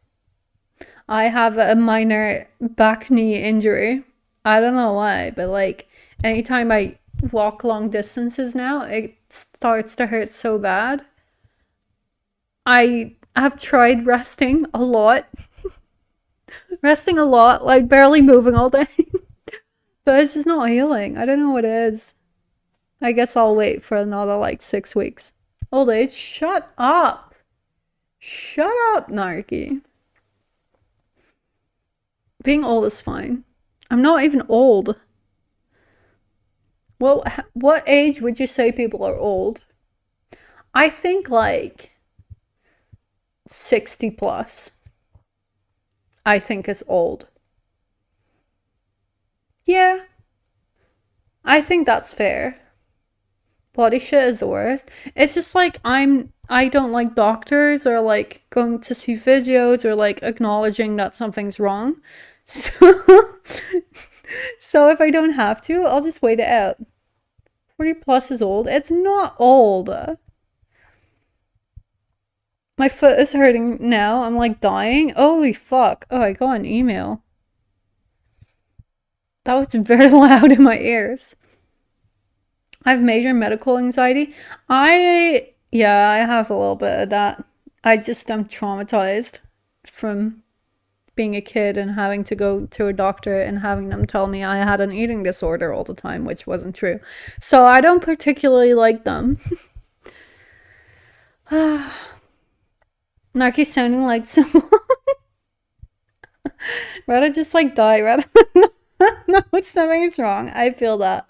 I have a minor back knee injury. I don't know why, but like anytime I walk long distances now, it starts to hurt so bad. I have tried resting a lot. Resting a lot, like barely moving all day. But it's just not healing. I don't know what it is. I guess I'll wait for another like 6 weeks. Old age? Shut up. Shut up, Narky. Being old is fine. I'm not even old. Well, what age would you say people are old? I think like 60 plus. I think is old. Yeah. I think that's fair. Body shit is the worst. It's just like I don't like doctors or like going to see physios or like acknowledging that something's wrong. So so if I don't have to, I'll just wait it out. 40 plus is old. It's not old. My foot is hurting now. I'm like dying. Holy fuck. Oh, I got an email. That was very loud in my ears. I have major medical anxiety. Yeah, I have a little bit of that. I just am traumatized from being a kid and having to go to a doctor and having them tell me I had an eating disorder all the time, which wasn't true. So I don't particularly like them. Narky sounding like someone. Rather just like die rather no, something's wrong. I feel that.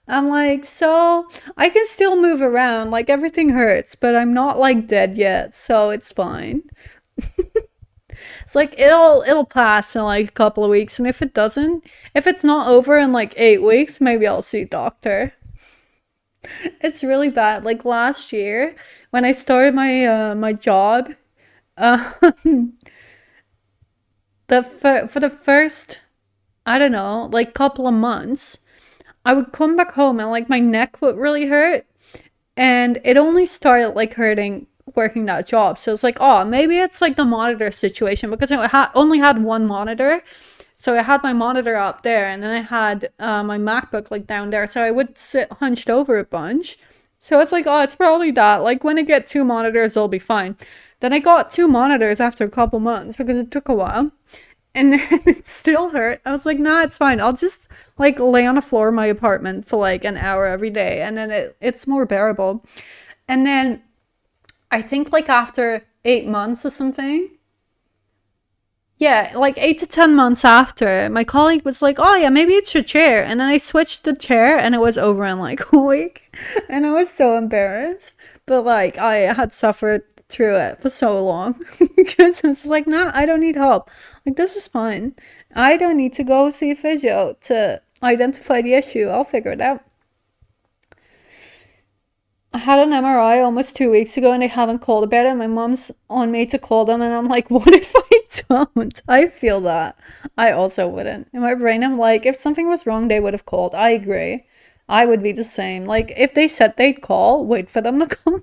I'm like, so I can still move around, like everything hurts, but I'm not like dead yet, so it's fine. It's like it'll pass in like a couple of weeks, and if it doesn't, if it's not over in like 8 weeks, maybe I'll see a doctor. It's really bad. Like last year when I started my job, for the first, I don't know, like couple of months, I would come back home and like my neck would really hurt, and it only started like hurting working that job. So it's like, oh, maybe it's like the monitor situation, because I only had one monitor. So I had my monitor up there, and then I had my MacBook like down there. So I would sit hunched over a bunch. So it's like, oh, it's probably that. Like when I get 2 monitors, I'll be fine. Then I got 2 monitors after a couple months because it took a while. And then it still hurt. I was like, nah, it's fine. I'll just like lay on the floor of my apartment for like an hour every day. And then it's more bearable. And then I think like after 8 months or something, yeah, like 8 to 10 months after, my colleague was like, oh yeah, maybe it's your chair. And then I switched the chair and it was over in like a week. And I was so embarrassed. But like I had suffered through it for so long because I was like, nah, I don't need help. Like, this is fine. I don't need to go see a physio to identify the issue. I'll figure it out. I had an MRI almost 2 weeks ago and they haven't called about it. My mom's on me to call them, and I'm like, what if I don't? I feel that. I also wouldn't. In my brain, I'm like, if something was wrong, they would have called. I agree. I would be the same. Like, if they said they'd call, wait for them to call.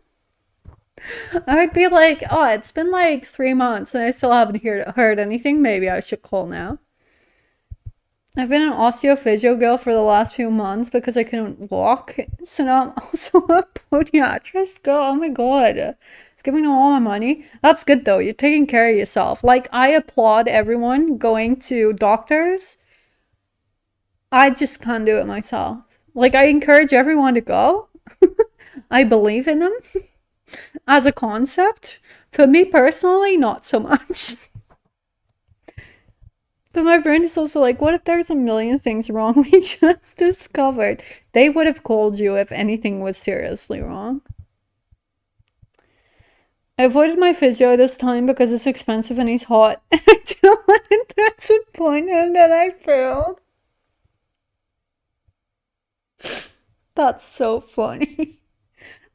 I would be like, oh, it's been like 3 months and I still haven't heard anything. Maybe I should call now. I've been an osteophysio girl for the last few months because I couldn't walk. So now I'm also a podiatrist girl. Oh my god. It's giving them all my money. That's good though. You're taking care of yourself. Like, I applaud everyone going to doctors. I just can't do it myself. Like, I encourage everyone to go. I believe in them as a concept. For me personally, not so much. But my brain is also like, what if there's a million things wrong we just discovered? They would have called you if anything was seriously wrong. I avoided my physio this time because it's expensive and he's hot. And I don't want to disappoint him that I failed. That's so funny.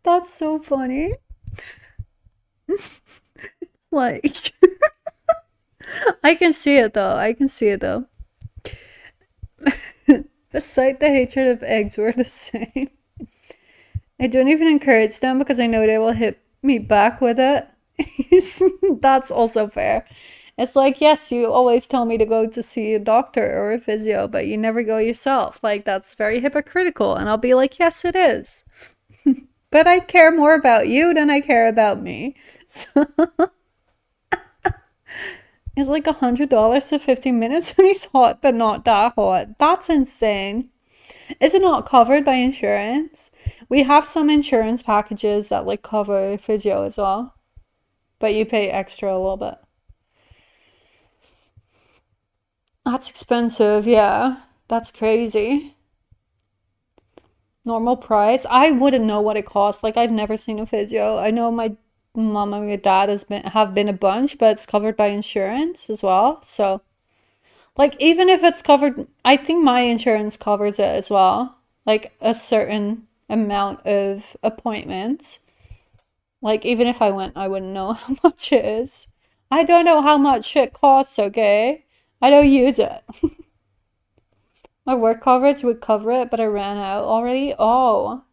That's so funny. Like, I can see it though. I can see it though. Beside the hatred of eggs, we're the same. I don't even encourage them because I know they will hit me back with it. That's also fair. It's like, yes, you always tell me to go to see a doctor or a physio, but you never go yourself. Like, that's very hypocritical. And I'll be like, yes, it is. But I care more about you than I care about me. So it's like $100 for 15 minutes and he's hot, but not that hot. That's insane. Is it not covered by insurance? We have some insurance packages that like cover physio as well, but you pay extra a little bit. That's expensive, yeah. That's crazy. Normal price? I wouldn't know what it costs. Like, I've never seen a physio. I know my mom and my dad have been a bunch, but it's covered by insurance as well. So, like, even if it's covered, I think my insurance covers it as well. Like, a certain amount of appointments. Like, even if I went, I wouldn't know how much it is. I don't know how much it costs, okay? I don't use it. My work coverage would cover it, but I ran out already. Oh.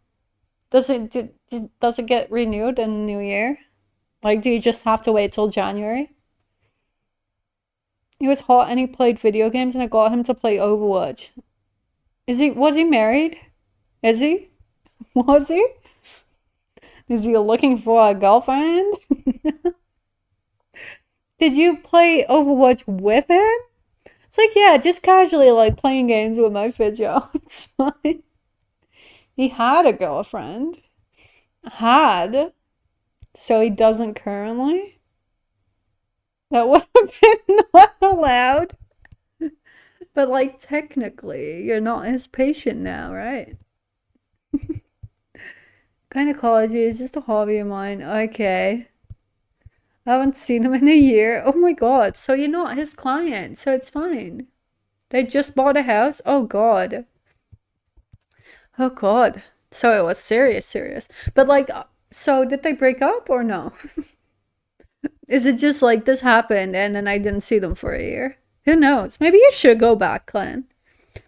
Does it get renewed in the new year? Like, do you just have to wait till January? He was hot and he played video games and I got him to play Overwatch. Was he married? Is he? Was he? Is he looking for a girlfriend? Did you play Overwatch with him? It's like, yeah, just casually like playing games with my physio. It's fine. He had a girlfriend. Had. So he doesn't currently? That would have been not allowed. But like technically, you're not his patient now, right? Gynecology is just a hobby of mine. Okay. I haven't seen him in a year. Oh my god. So you're not his client, so it's fine. They just bought a house? Oh god. Oh god. So it was serious. But like, so did they break up or no? Is it just like this happened and then I didn't see them for a year? Who knows? Maybe you should go back, Clan.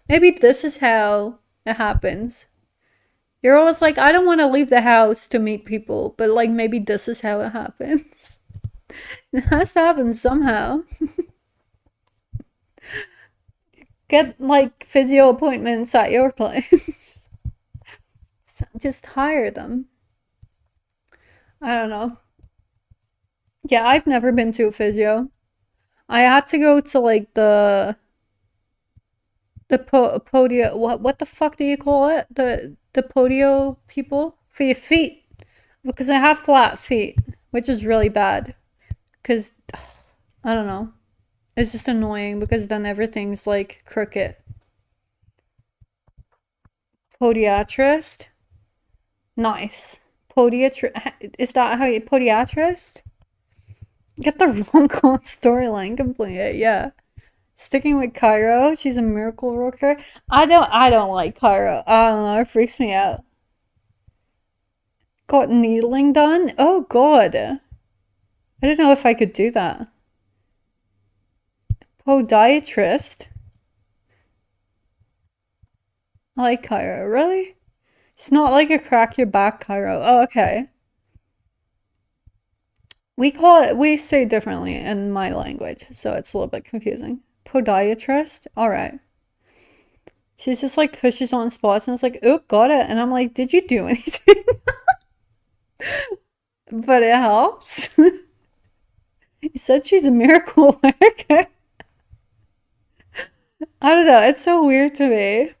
Maybe this is how it happens. You're always like, I don't want to leave the house to meet people, but like maybe this is how it happens. It has to happen somehow. Get like physio appointments at your place. Just hire them. I don't know. Yeah, I've never been to a physio. I had to go to like the podio. What the fuck do you call it? The podio people for your feet, because I have flat feet, which is really bad. Cause I don't know. It's just annoying because then everything's like crooked. Podiatrist. Nice. Is that how you podiatrist? Get the wrong storyline completed. Yeah. Sticking with Cairo, she's a miracle worker. I don't like Cairo. I don't know, it freaks me out. Got needling done? Oh god. I don't know if I could do that. Podiatrist. I like Cairo. Really? It's not like a crack your back Cairo. Oh, okay. We say differently in my language, so it's a little bit confusing. Podiatrist? Alright. She's just like pushes on spots and it's like, oh, got it. And I'm like, did you do anything? But it helps. You said she's a miracle worker. I don't know. It's so weird to me.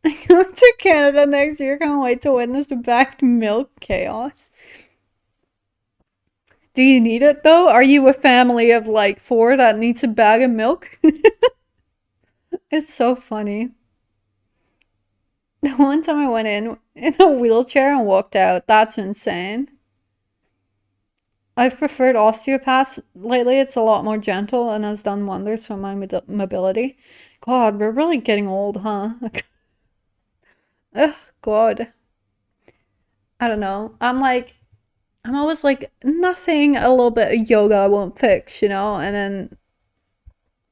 I'm going to Canada next year. Can't wait to witness the backed milk chaos. Do you need it though? Are you a family of like four that needs a bag of milk? It's so funny. The one time I went in a wheelchair and walked out, that's insane. I've preferred osteopaths lately. It's a lot more gentle and has done wonders for my mobility. God, we're really getting old, huh? Ugh, God. I don't know. I'm always like, nothing a little bit of yoga won't fix, you know? And then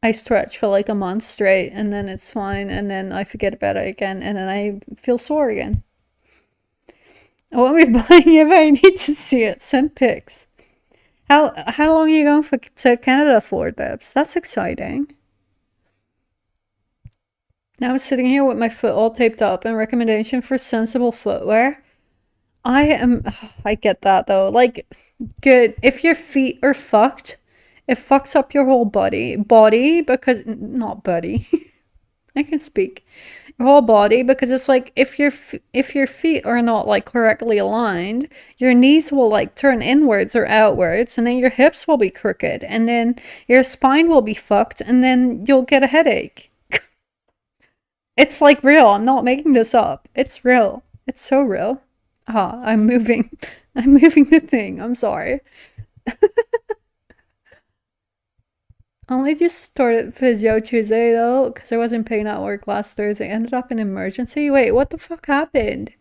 I stretch for like a month straight and then it's fine. And then I forget about it again. And then I feel sore again. I won't be buying it, but I need to see it. Send pics. How long are you going to Canada for, Debs? That's exciting. Now I'm sitting here with my foot all taped up and recommendation for sensible footwear. I get that though. Like, good. If your feet are fucked, it fucks up your whole body because, not buddy. I can speak. Your whole body because it's like if your feet are not like correctly aligned, your knees will like turn inwards or outwards and then your hips will be crooked and then your spine will be fucked and then you'll get a headache. It's like real. I'm not making this up. It's real. It's so real. Ah, I'm moving. I'm moving the thing. I'm sorry. I only just started physio Tuesday though, because I wasn't paying at work last Thursday. Ended up in emergency. Wait, what the fuck happened?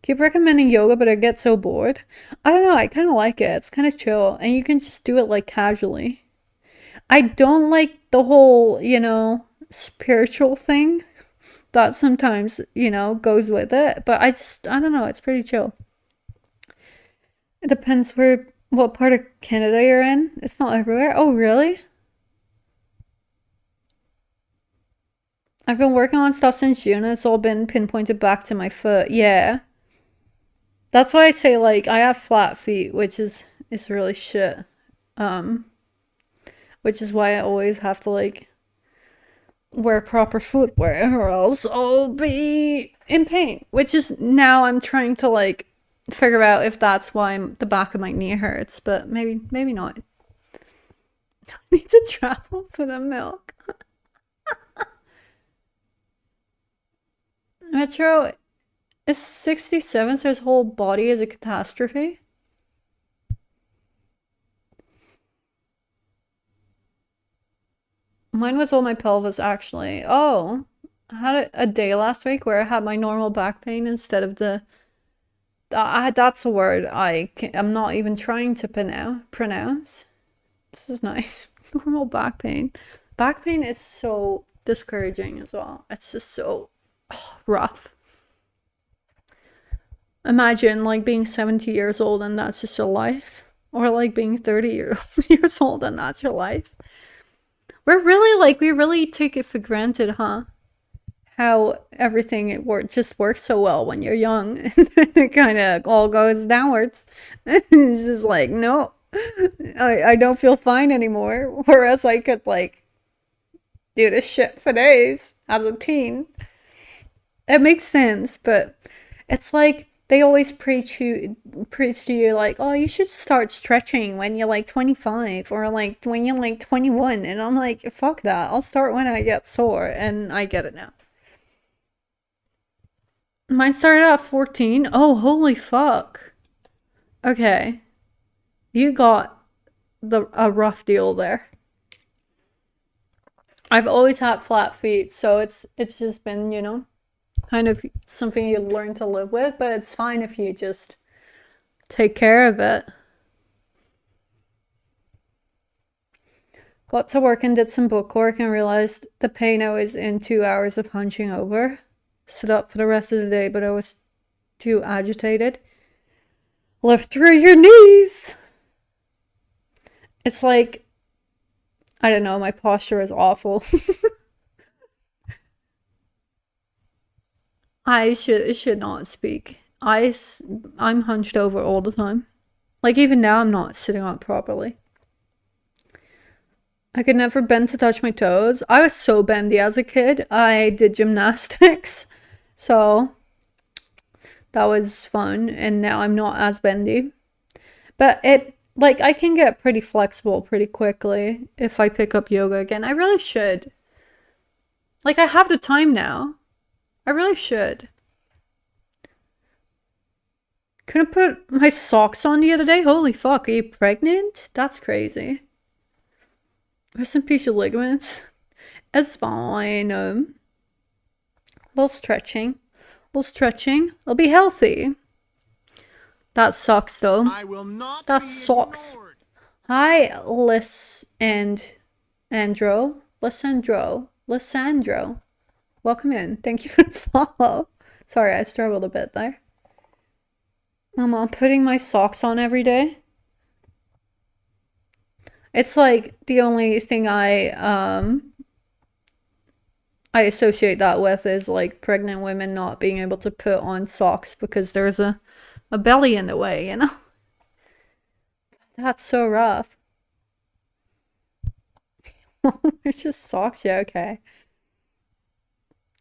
Keep recommending yoga, but I get so bored. I don't know. I kind of like it. It's kind of chill, and you can just do it like casually. I don't like the whole, spiritual thing that sometimes, goes with it, but I don't know. It's pretty chill. It depends what part of Canada you're in. It's not everywhere. Oh, really? I've been working on stuff since June and it's all been pinpointed back to my foot. Yeah. That's why I say like I have flat feet, which is really shit. Um, which is why I always have to like wear proper footwear or else I'll be in pain. Which is now I'm trying to like figure out if that's why the back of my knee hurts, but maybe not. I need to travel for the milk. Metro is 67, so his whole body is a catastrophe. Mine was all my pelvis, actually. Oh, I had a day last week where I had my normal back pain instead of that's a word I'm not even trying to pronounce. This is nice. Normal back pain. Back pain is so discouraging as well. It's just so rough. Imagine like being 70 years old and that's just your life. Or like being 30 years old and that's your life. We really take it for granted, huh? How everything just works so well when you're young. And then it kind of all goes downwards. It's just like, no, I don't feel fine anymore. Whereas I could like do this shit for days as a teen. It makes sense, but it's like they always preach to you like, oh, you should start stretching when you're like 25 or like when you're like 21. And I'm like, fuck that. I'll start when I get sore, and I get it now. Mine started at 14. Oh, holy fuck. Okay. You got a rough deal there. I've always had flat feet, so it's just been, kind of something you learn to live with, but it's fine if you just take care of it. Got to work and did some book work and realized the pain I was in 2 hours of hunching over. Stood up for the rest of the day, but I was too agitated. Lift through your knees. It's like, I don't know, my posture is awful. I should not speak. I'm hunched over all the time. Like even now, I'm not sitting up properly. I could never bend to touch my toes. I was so bendy as a kid. I did gymnastics, so that was fun. And now I'm not as bendy. But I can get pretty flexible pretty quickly if I pick up yoga again. I really should. Like, I have the time now. I really should. Couldn't put my socks on the other day? Holy fuck, are you pregnant? That's crazy. Rest in peace, your ligaments. It's fine. Little stretching. Little stretching. I'll be healthy. That sucks though. I will not That be sucks. ignored. Hi, Lissandro. Welcome in. Thank you for the follow. Sorry, I struggled a bit there. Mama, I'm putting my socks on every day. It's like the only thing I associate that with is like pregnant women not being able to put on socks because there's a belly in the way, you know? That's so rough. It's just socks, yeah, okay.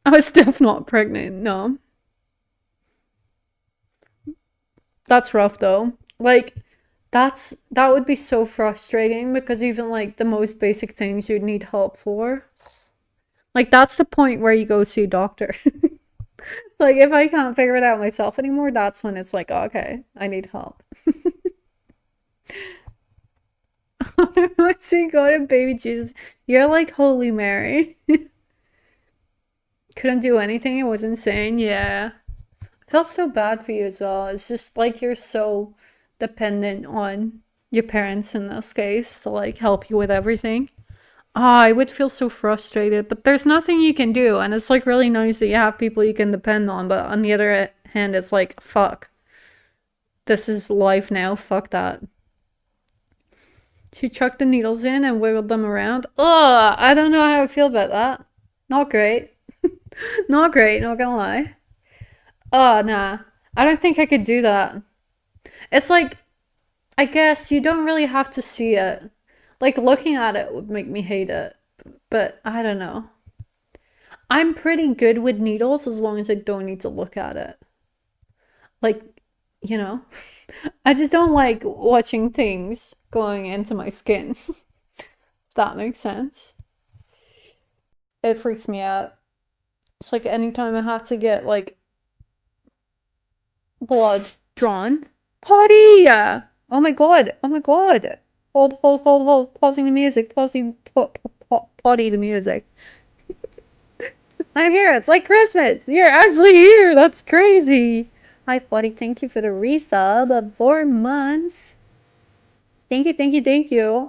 I was definitely not pregnant, no. That's rough though. Like, that would be so frustrating because even like the most basic things you'd need help for. Like, that's the point where you go see a doctor. Like, if I can't figure it out myself anymore, that's when it's like, okay, I need help. Once you go to baby Jesus, you're like Holy Mary. Couldn't do anything, it was insane, yeah. I felt so bad for you as well. It's just like you're so dependent on your parents in this case to like help you with everything. I would feel so frustrated, but there's nothing you can do, and it's like really nice that you have people you can depend on, but on the other hand, it's like, fuck. This is life now, fuck that. She chucked the needles in and wiggled them around. Ugh, I don't know how I feel about that. Not great. Not great, not gonna lie. Oh, nah. I don't think I could do that. It's like, I guess you don't really have to see it. Like, looking at it would make me hate it. But I don't know. I'm pretty good with needles as long as I don't need to look at it. Like, you know? I just don't like watching things going into my skin. If that makes sense. It freaks me out. It's like anytime I have to get, like, blood drawn. Potty! Oh my god. Oh my god. Hold. Pausing the music. Potty the music. I'm here. It's like Christmas. You're actually here. That's crazy. Hi, Potty. Thank you for the resub of 4 months. Thank you.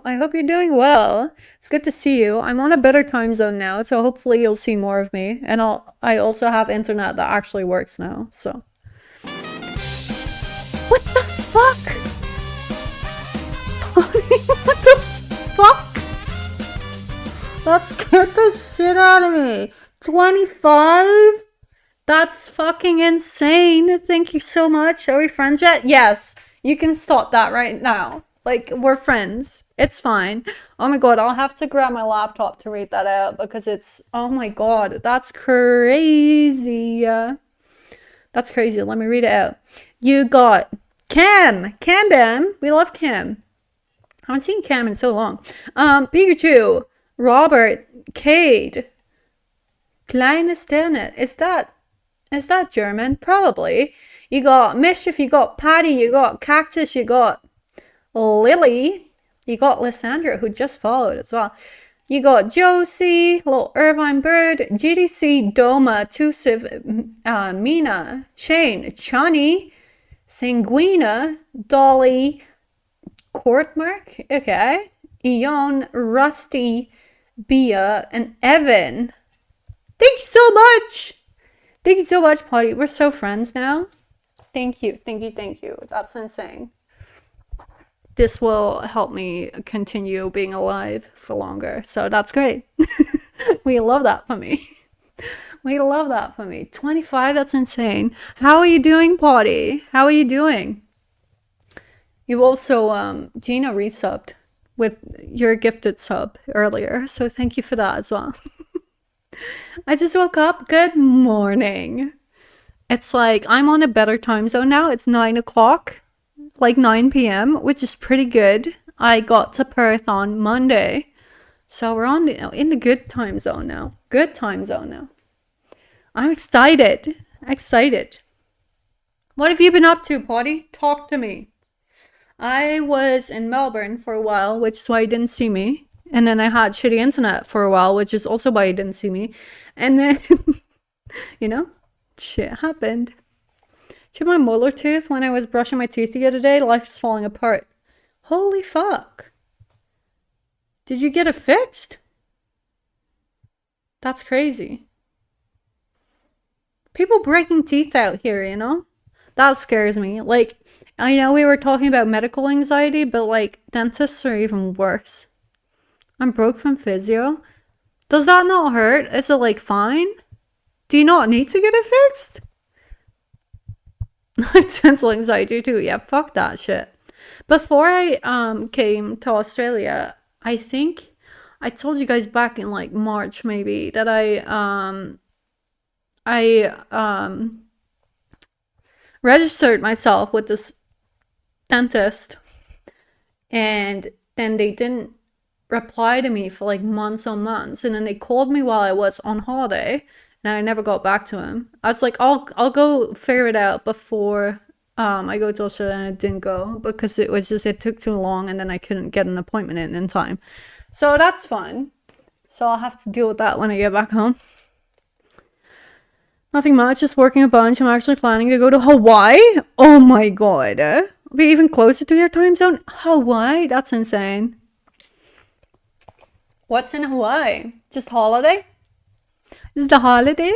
I hope you're doing well. It's good to see you. I'm on a better time zone now, so hopefully you'll see more of me. And I also have internet that actually works now, so. What the fuck? What the fuck? That scared the shit out of me. 25? That's fucking insane. Thank you so much. Are we friends yet? Yes. You can stop that right now. Like, we're friends. It's fine. Oh my god, I'll have to grab my laptop to read that out because it's... Oh my god, that's crazy. That's crazy. Let me read it out. You got Cam. Cam. We love Cam. I haven't seen Cam in so long. Pikachu. Robert. Cade. Kleine Sterne. Is that German? Probably. You got Mischief, you got Patty, you got Cactus, you got Lily, you got Lysandra, who just followed as well. You got Josie, little Irvine Bird, GDC, Doma, Tusiv, Mina, Shane, Chani, Sanguina, Dolly, Courtmark, okay, Eon, Rusty, Bia, and Evan. Thank you so much! Thank you so much, Potty. We're so friends now. Thank you. That's insane. This will help me continue being alive for longer. So that's great. We love that for me. We love that for me. 25, that's insane. How are you doing, Potty? How are you doing? You also, Gina resubbed with your gifted sub earlier, so thank you for that as well. I just woke up. Good morning. It's like I'm on a better time zone now. It's 9 o'clock, like 9 p.m., which is pretty good. I got to Perth on Monday, so we're in the good time zone now. Good time zone now. I'm excited. Excited. What have you been up to, Potty? Talk to me. I was in Melbourne for a while, which is why you didn't see me. And then I had shitty internet for a while, which is also why you didn't see me. And then, you know, shit happened. Chipped my molar tooth when I was brushing my teeth the other day. Life's falling apart. Holy fuck. Did you get it fixed? That's crazy. People breaking teeth out here, you know? That scares me. Like, I know we were talking about medical anxiety, but like, dentists are even worse. I'm broke from physio. Does that not hurt? Is it like fine? Do you not need to get it fixed? I have dental anxiety too. Yeah, fuck that shit. Before I came to Australia, I think I told you guys back in like March maybe that I registered myself with this dentist, and then they didn't reply to me for like months on months, and then they called me while I was on holiday, and I never got back to him. I was like, I'll go figure it out before I go to Australia, and I didn't go because it took too long, and then I couldn't get an appointment in time. So that's fun. So I'll have to deal with that when I get back home. Nothing much, just working a bunch. I'm actually planning to go to Hawaii. Oh my god. Be even closer to your time zone? Hawaii? That's insane. What's in Hawaii? Just holiday? Is the holiday?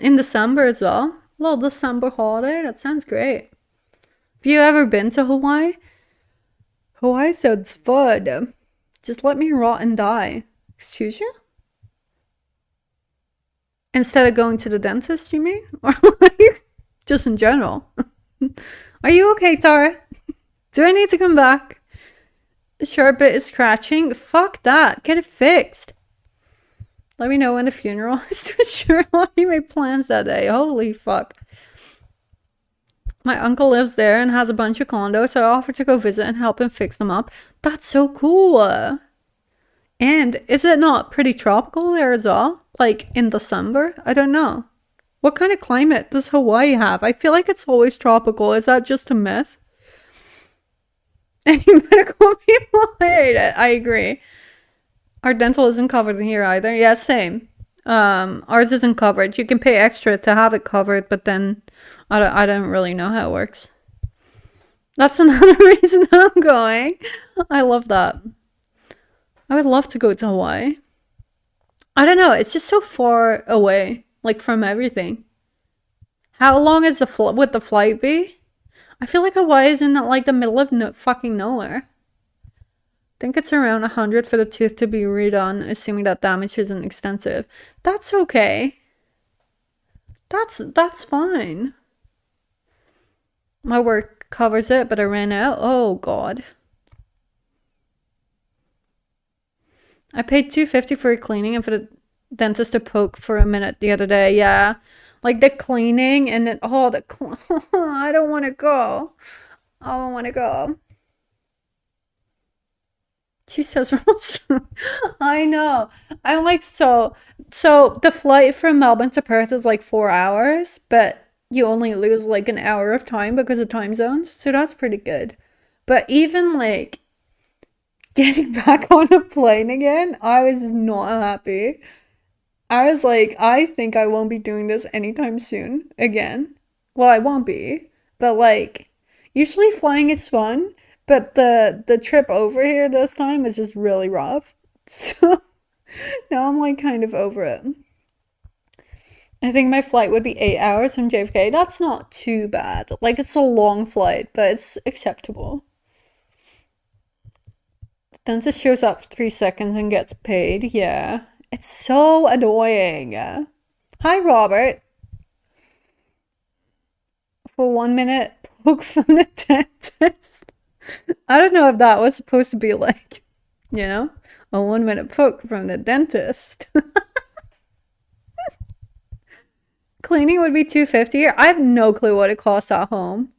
In December as well? A little December holiday? That sounds great. Have you ever been to Hawaii? Hawaii sounds fun. Just let me rot and die. Excuse you? Instead of going to the dentist, you mean? Or like, just in general? Are you okay, Tara? Do I need to come back? The sharp bit is scratching. Fuck that. Get it fixed. Let me know when the funeral is to sure you made plans that day. Holy fuck. My uncle lives there and has a bunch of condos, so I offered to go visit and help him fix them up. That's so cool. And is it not pretty tropical there as well? Like in December? I don't know. What kind of climate does Hawaii have? I feel like it's always tropical. Is that just a myth? Any medical people hate it. I agree. Our dental isn't covered in here either. Yeah, same. Ours isn't covered. You can pay extra to have it covered, but then I don't really know how it works. That's another reason I'm going. I love that. I would love to go to Hawaii. I don't know. It's just so far away, like from everything. How long is would the flight be? I feel like Hawaii is in like the middle of fucking nowhere. I think it's around 100 for the tooth to be redone, assuming that damage isn't extensive. That's okay. That's fine. My work covers it, but I ran out. Oh god. I paid $250 for a cleaning and for the dentist to poke for a minute the other day. Yeah. Like the cleaning and then, I don't want to go. I don't want to go. She says, I know. I'm like, so the flight from Melbourne to Perth is like 4 hours, but you only lose like an hour of time because of time zones. So that's pretty good. But even like, getting back on a plane again, I was not happy. I was like, I think I won't be doing this anytime soon again. Well, I won't be, but like, usually flying is fun, but the trip over here this time was just really rough. So now I'm like kind of over it. I think my flight would be 8 hours from JFK. That's not too bad. Like, it's a long flight, but it's acceptable. Dentist shows up for 3 seconds and gets paid. Yeah. It's so annoying. Hi, Robert. For 1 minute poke from the dentist. I don't know if that was supposed to be like, a 1 minute poke from the dentist. Cleaning would be $250. I have no clue what it costs at home.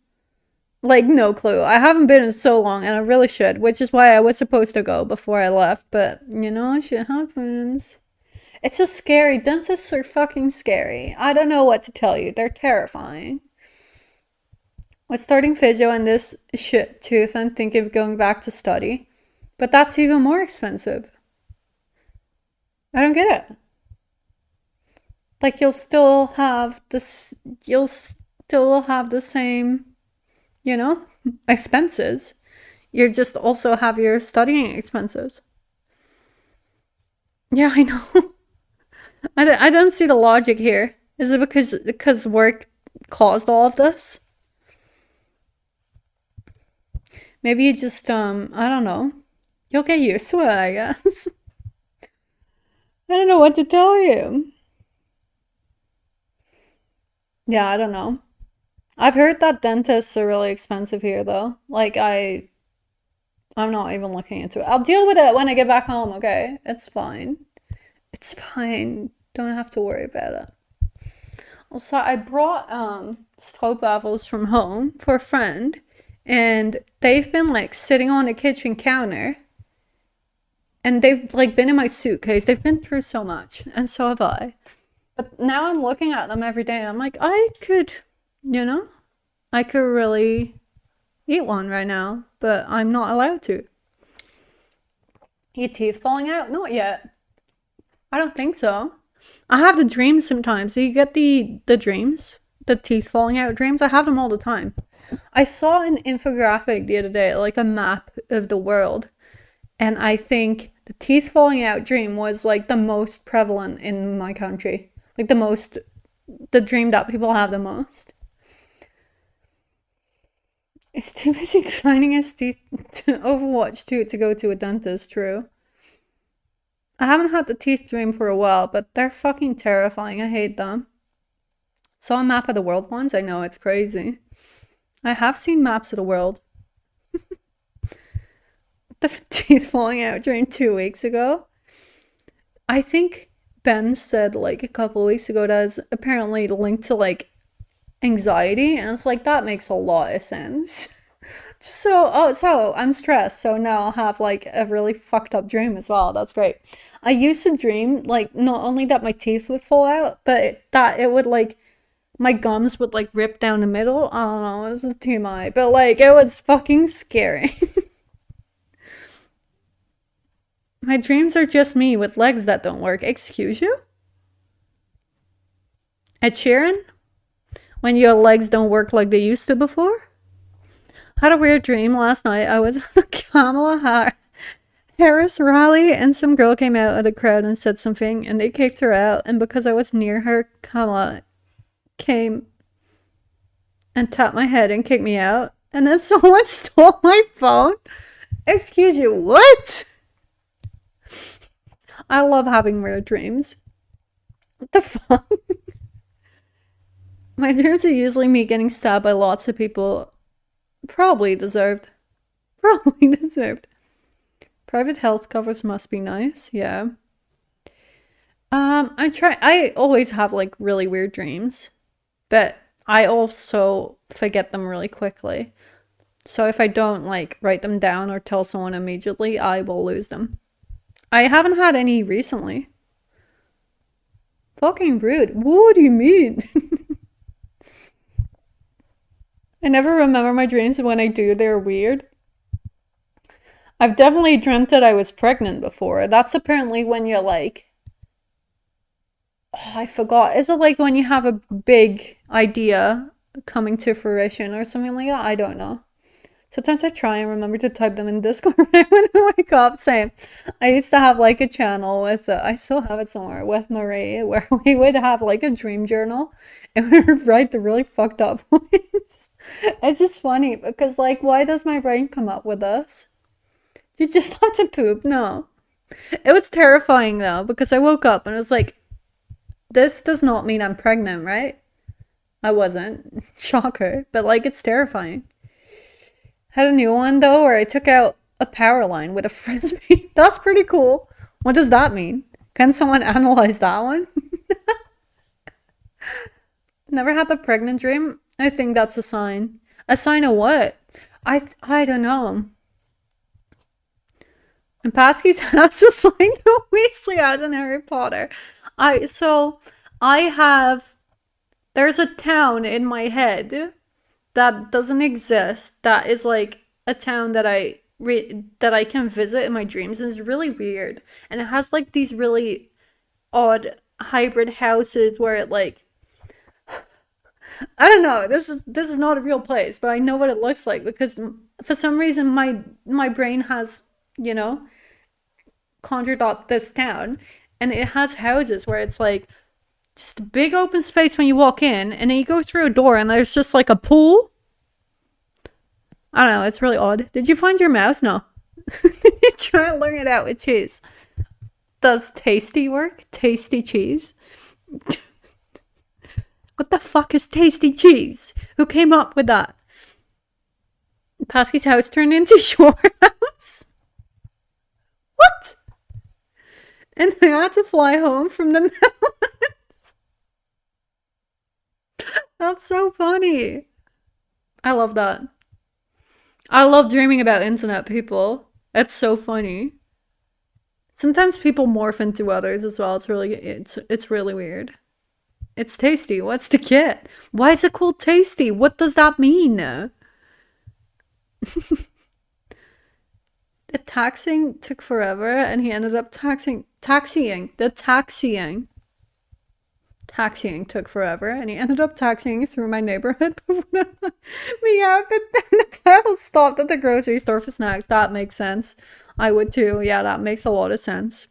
Like, no clue. I haven't been in so long, and I really should, which is why I was supposed to go before I left. But, shit happens. It's just scary. Dentists are fucking scary. I don't know what to tell you. They're terrifying. With starting physio and this shit tooth, I'm thinking of going back to study. But that's even more expensive. I don't get it. Like, you'll still have the same, expenses. You just also have your studying expenses. Yeah, I know. I don't see the logic here. Is it because work caused all of this? Maybe you just I don't know. You'll get used to it, I guess. I don't know what to tell you. Yeah, I don't know. I've heard that dentists are really expensive here though. Like I'm not even looking into it. I'll deal with it when I get back home, okay? It's fine. It's fine. Don't have to worry about it. Also, I brought stroopwafels from home for a friend, and they've been like sitting on the kitchen counter, and they've like been in my suitcase. They've been through so much, and so have I. But now I'm looking at them every day, and I'm like, I could really eat one right now, but I'm not allowed to. Your teeth falling out? Not yet. I don't think so. I have the dreams sometimes. Do you get the dreams? The teeth falling out dreams? I have them all the time. I saw an infographic the other day, like a map of the world, and I think the teeth falling out dream was like the most prevalent in my country. Like the dream that people have the most. It's too busy grinding his teeth to Overwatch 2 to go to a dentist, true. I haven't had the teeth dream for a while, but they're fucking terrifying. I hate them. Saw a map of the world once. I know, it's crazy. I have seen maps of the world. The teeth falling out during 2 weeks ago. I think Ben said like a couple of weeks ago that is apparently linked to like anxiety, and it's like that makes a lot of sense. So I'm stressed, so now I'll have like a really fucked up dream as well. That's great. I used to dream like not only that my teeth would fall out, but that it would like my gums would like rip down the middle. I don't know, this is TMI, but like it was fucking scary. My dreams are just me with legs that don't work. Excuse you? Ed Sheeran? When your legs don't work like they used to before? Had a weird dream last night. I was at Kamala Harris rally, and some girl came out of the crowd and said something, and they kicked her out. And because I was near her, Kamala came and tapped my head and kicked me out. And then someone stole my phone. Excuse you, what? I love having weird dreams. What the fuck? My dreams are usually me getting stabbed by lots of people. Probably deserved. Probably deserved. Private health covers must be nice. Yeah. I always have like really weird dreams, but I also forget them really quickly. So if I don't like write them down or tell someone immediately, I will lose them. I haven't had any recently. Fucking rude. What do you mean? I never remember my dreams, and when I do, they're weird. I've definitely dreamt that I was pregnant before. That's apparently when you're like, oh, I forgot. Is it like when you have a big idea coming to fruition or something like that? I don't know. Sometimes I try and remember to type them in Discord right when I wake up. Same. I used to have like a channel with, I still have it somewhere, with Marie, where we would have like a dream journal and we would write the really fucked up ones. It's just funny because, like, why does my brain come up with this? You just have to poop? No. It was terrifying though because I woke up and it was like this does not mean I'm pregnant, right? I wasn't. Shocker. But like, it's terrifying. Had a new one though, where I took out a power line with a frisbee. That's pretty cool. What does that mean? Can someone analyze that one? Never had the pregnant dream. I think that's a sign. A sign of what? I don't know. And Pasky's house is like the Weasley house in Harry Potter. I have, there's a town in my head that doesn't exist. That is like a town that that I can visit in my dreams, and it's really weird. And it has like these really odd hybrid houses where it like, I don't know. This is not a real place, but I know what it looks like because for some reason my brain has, you know, conjured up this town, and it has houses where it's like just a big open space when you walk in, and then you go through a door and there's just like a pool. I don't know, it's really odd. Did you find your mouse? No. Try to learn it out with cheese. Does tasty work? Tasty cheese? What the fuck is tasty cheese? Who came up with that? Pasky's house turned into your house? What? And I had to fly home from the mountains. That's so funny. I love that. I love dreaming about internet people. It's so funny. Sometimes people morph into others as well. It's really weird. It's tasty. What's the kit? Why is it called tasty? What does that mean? The taxing took forever, and he ended up taxiing. The taxiing took forever, and he ended up taxiing through my neighborhood. Yeah, but then the girl stopped at the grocery store for snacks. That makes sense. I would too. Yeah, that makes a lot of sense.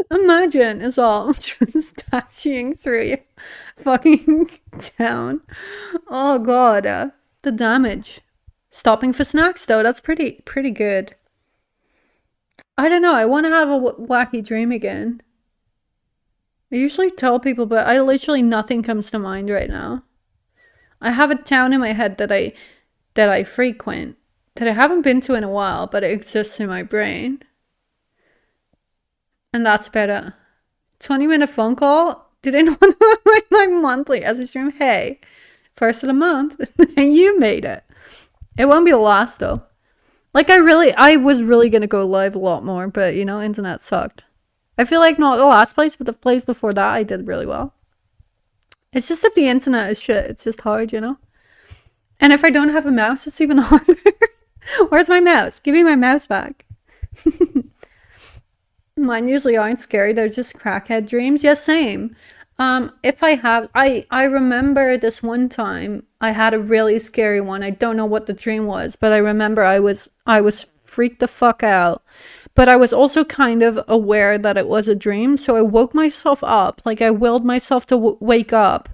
Imagine as well, just taxiing through your fucking town. Oh god, the damage. Stopping for snacks though, that's pretty good. I don't know, I want to have a wacky dream again. I usually tell people, but I literally nothing comes to mind right now. I have a town in my head that I frequent, that I haven't been to in a while, but it exists in my brain. And that's better. 20-minute phone call? Did anyone know my monthly as a stream? Hey, first of the month. And you made it. It won't be the last though. Like I was really gonna go live a lot more, but you know, internet sucked. I feel like not the last place, but the place before that I did really well. It's just if the internet is shit, it's just hard, you know? And if I don't have a mouse, it's even harder. Where's my mouse? Give me my mouse back. Mine usually aren't scary, they're just crackhead dreams. Yeah, same. If I have, I remember this one time I had a really scary one. I don't know what the dream was, but I remember I was freaked the fuck out. But I was also kind of aware that it was a dream, so I woke myself up. Like I willed myself to wake up,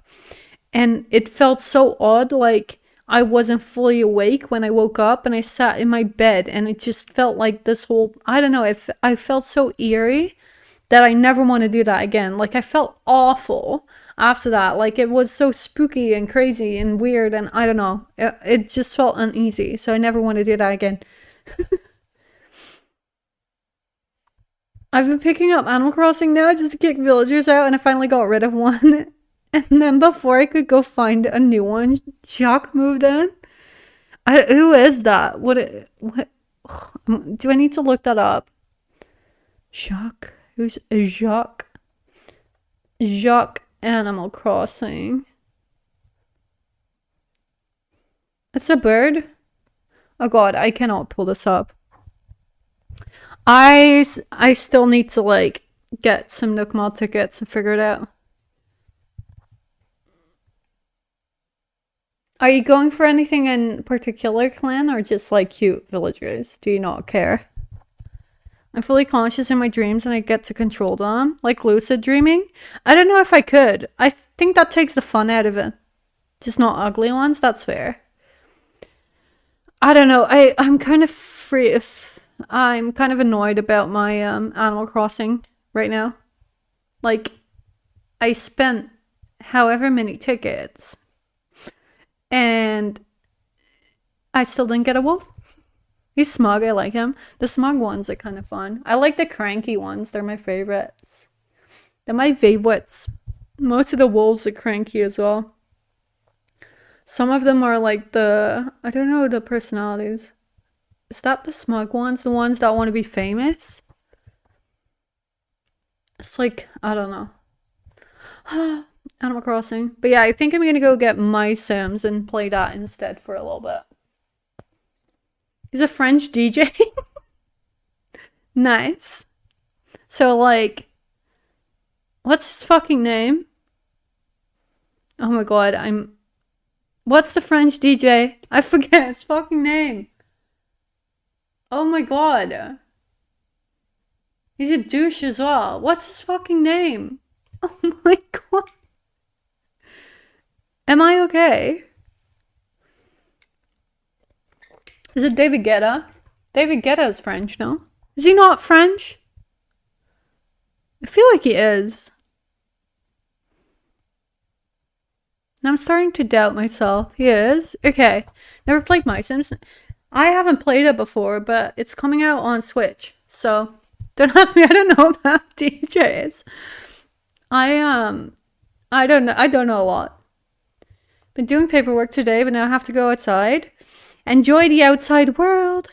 and it felt so odd. Like I wasn't fully awake when I woke up, and I sat in my bed, and it just felt like this whole, I don't know, I felt so eerie that I never want to do that again. Like I felt awful after that. Like it was so spooky and crazy and weird, and I don't know, it just felt uneasy, so I never want to do that again. I've been picking up Animal Crossing now just to kick villagers out, and I finally got rid of one. And then before I could go find a new one, Jacques moved in. Who is that? What? Do I need to look that up? Jacques? Who's Jacques? Jacques Animal Crossing. It's a bird? Oh god, I cannot pull this up. I still need to like get some Nook Mall tickets and figure it out. Are you going for anything in particular, clan, or just like cute villagers? Do you not care? I'm fully conscious in my dreams and I get to control them, like lucid dreaming. I don't know if I could. I think that takes the fun out of it. Just not ugly ones, that's fair. I don't know, I'm kind of free if I'm kind of annoyed about my Animal Crossing right now. Like, I spent however many tickets and I still didn't get a wolf. He's smug, I like him. The smug ones are kind of fun. I like the cranky ones, they're my favorites. They're my favorites. Most of the wolves are cranky as well. Some of them are like I don't know the personalities. Is that the smug ones? The ones that want to be famous? It's like, I don't know. Animal Crossing. But yeah, I think I'm gonna go get My Sims and play that instead for a little bit. He's a French DJ. Nice. So, like, what's his fucking name? Oh my god, What's the French DJ? I forget his fucking name. Oh my god. He's a douche as well. What's his fucking name? Oh my god. Am I okay? Is it David Guetta? David Guetta is French, no? Is he not French? I feel like he is. And I'm starting to doubt myself. He is? Okay. Never played My Sims. I haven't played it before, but it's coming out on Switch. So, don't ask me, I don't know about DJs. I don't know a lot. Been doing paperwork today, but now I have to go outside. Enjoy the outside world.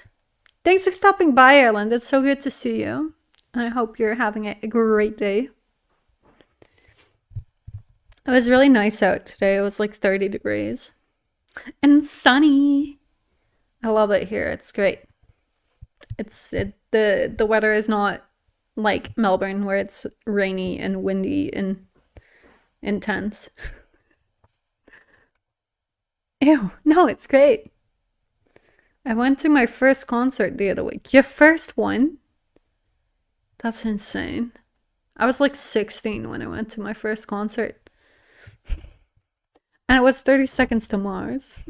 Thanks for stopping by, Ireland. It's so good to see you. And I hope you're having a great day. It was really nice out today. It was like 30 degrees. And sunny. I love it here. It's great. The weather is not like Melbourne where it's rainy and windy and intense. Ew, no, it's great. I went to my first concert the other week. Your first one? That's insane. I was like 16 when I went to my first concert. And it was 30 Seconds to Mars.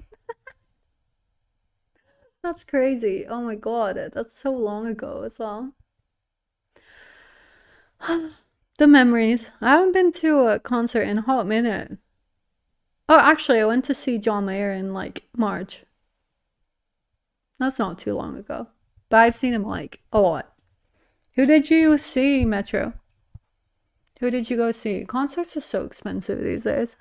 That's crazy. Oh my god, that's so long ago as well. The memories. I haven't been to a concert in a hot minute. Oh, actually, I went to see John Mayer in like March. That's not too long ago. But I've seen him like a lot. Who did you see, Metro? Who did you go see? Concerts are so expensive these days.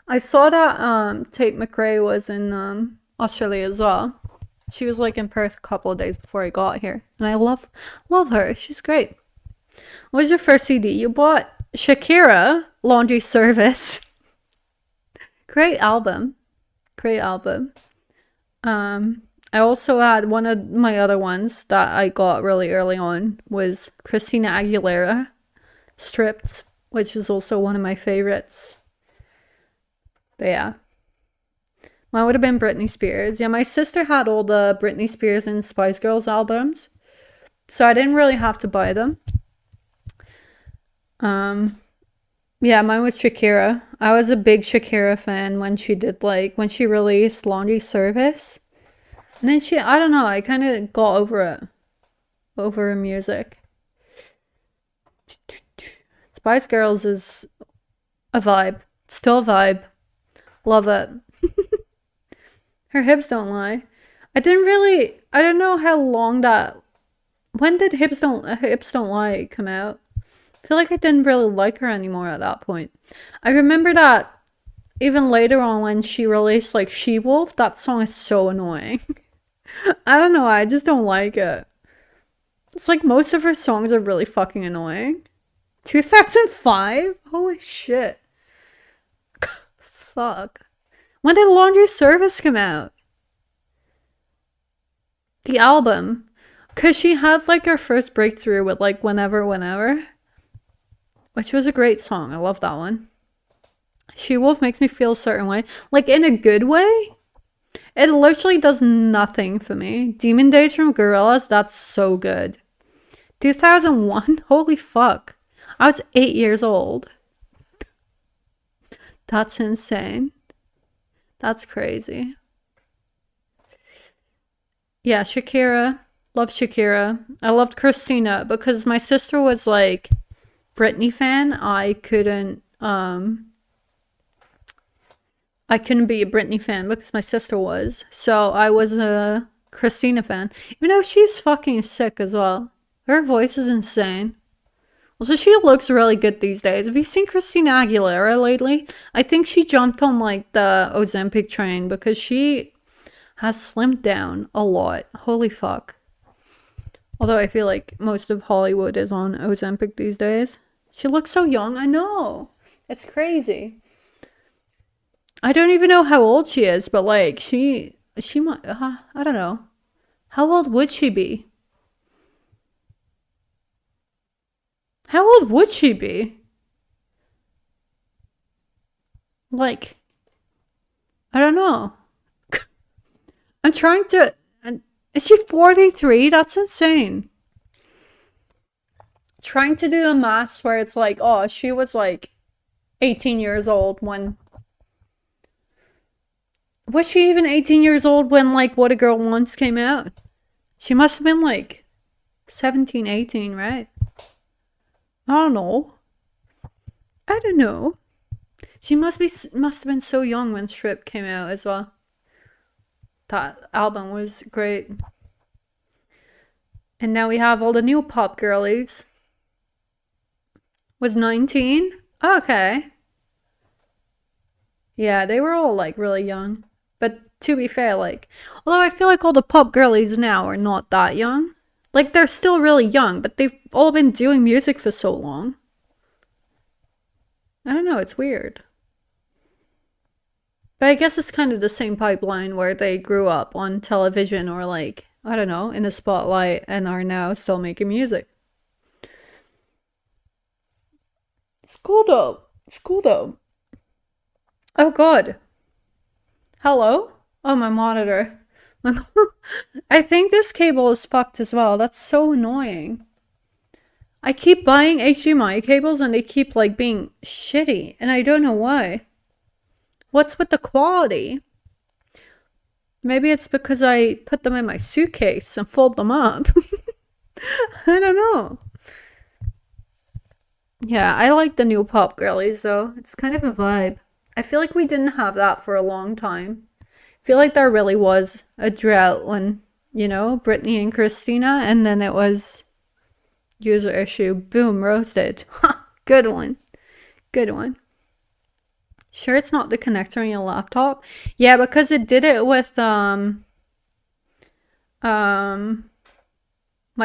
I saw that Tate McRae was in Australia as well. She was like in Perth a couple of days before I got here. And I love her. She's great. What was your first CD? You bought Shakira, Laundry Service. Great album. Great album. I also had one of my other ones that I got really early on was Christina Aguilera, Stripped, which was also one of my favorites. But yeah. Mine would have been Britney Spears. Yeah, my sister had all the Britney Spears and Spice Girls albums. So I didn't really have to buy them. Yeah, mine was Shakira. I was a big Shakira fan when she released Laundry Service. And then I don't know, I kind of got over it. Over her music. Spice Girls is a vibe. Still a vibe. Love it. Her hips don't lie. I don't know how long when did Hips Don't Lie come out? I feel like I didn't really like her anymore at that point. I remember that even later on when she released like She-Wolf, that song is so annoying. I don't know, I just don't like it. It's like most of her songs are really fucking annoying. 2005? Holy shit. Fuck. When did Laundry Service come out? The album. Because she had like her first breakthrough with like Whenever, which was a great song. I love that one. She-Wolf makes me feel a certain way. Like in a good way. It literally does nothing for me. Demon Days from Gorillaz, that's so good. 2001? Holy fuck. I was 8 years old. That's insane. That's crazy. Yeah, Shakira. Love Shakira. I loved Christina because my sister was like Britney fan. I couldn't be a Britney fan because my sister was. So I was a Christina fan. Even though she's fucking sick as well. Her voice is insane. Also, she looks really good these days. Have you seen Christina Aguilera lately? I think she jumped on like the Ozempic train because she has slimmed down a lot. Holy fuck. Although I feel like most of Hollywood is on Ozempic these days. She looks so young. I know. It's crazy. I don't even know how old she is, but like she might, I don't know. How old would she be? How old would she be? Like, I don't know. I'm trying to. Is she 43? That's insane. Trying to do the maths where it's like, oh, she was like 18 years old when. Was she even 18 years old when, like, What a Girl Wants came out? She must have been like 17, 18, right? I don't know. I don't know. She must have been so young when Strip came out as well. That album was great. And now we have all the new pop girlies. Was 19? Okay. Yeah, they were all like really young. But to be fair, like, although I feel like all the pop girlies now are not that young. Like, they're still really young, but they've all been doing music for so long. I don't know, it's weird. But I guess it's kind of the same pipeline where they grew up on television or like, I don't know, in the spotlight and are now still making music. It's cool though. It's cool though. Oh god. Hello? Oh, my monitor. I think this cable is fucked as well. That's so annoying. I keep buying HDMI cables and they keep like being shitty and I don't know why. What's with the quality? Maybe it's because I put them in my suitcase and fold them up. I don't know. Yeah, I like the new pop girlies though. It's kind of a vibe. I feel like we didn't have that for a long time. I feel like there really was a drought when, Britney and Christina, and then it was user issue. Boom, roasted. Good one. Good one. Sure it's not the connector on your laptop? Yeah, because it did it with my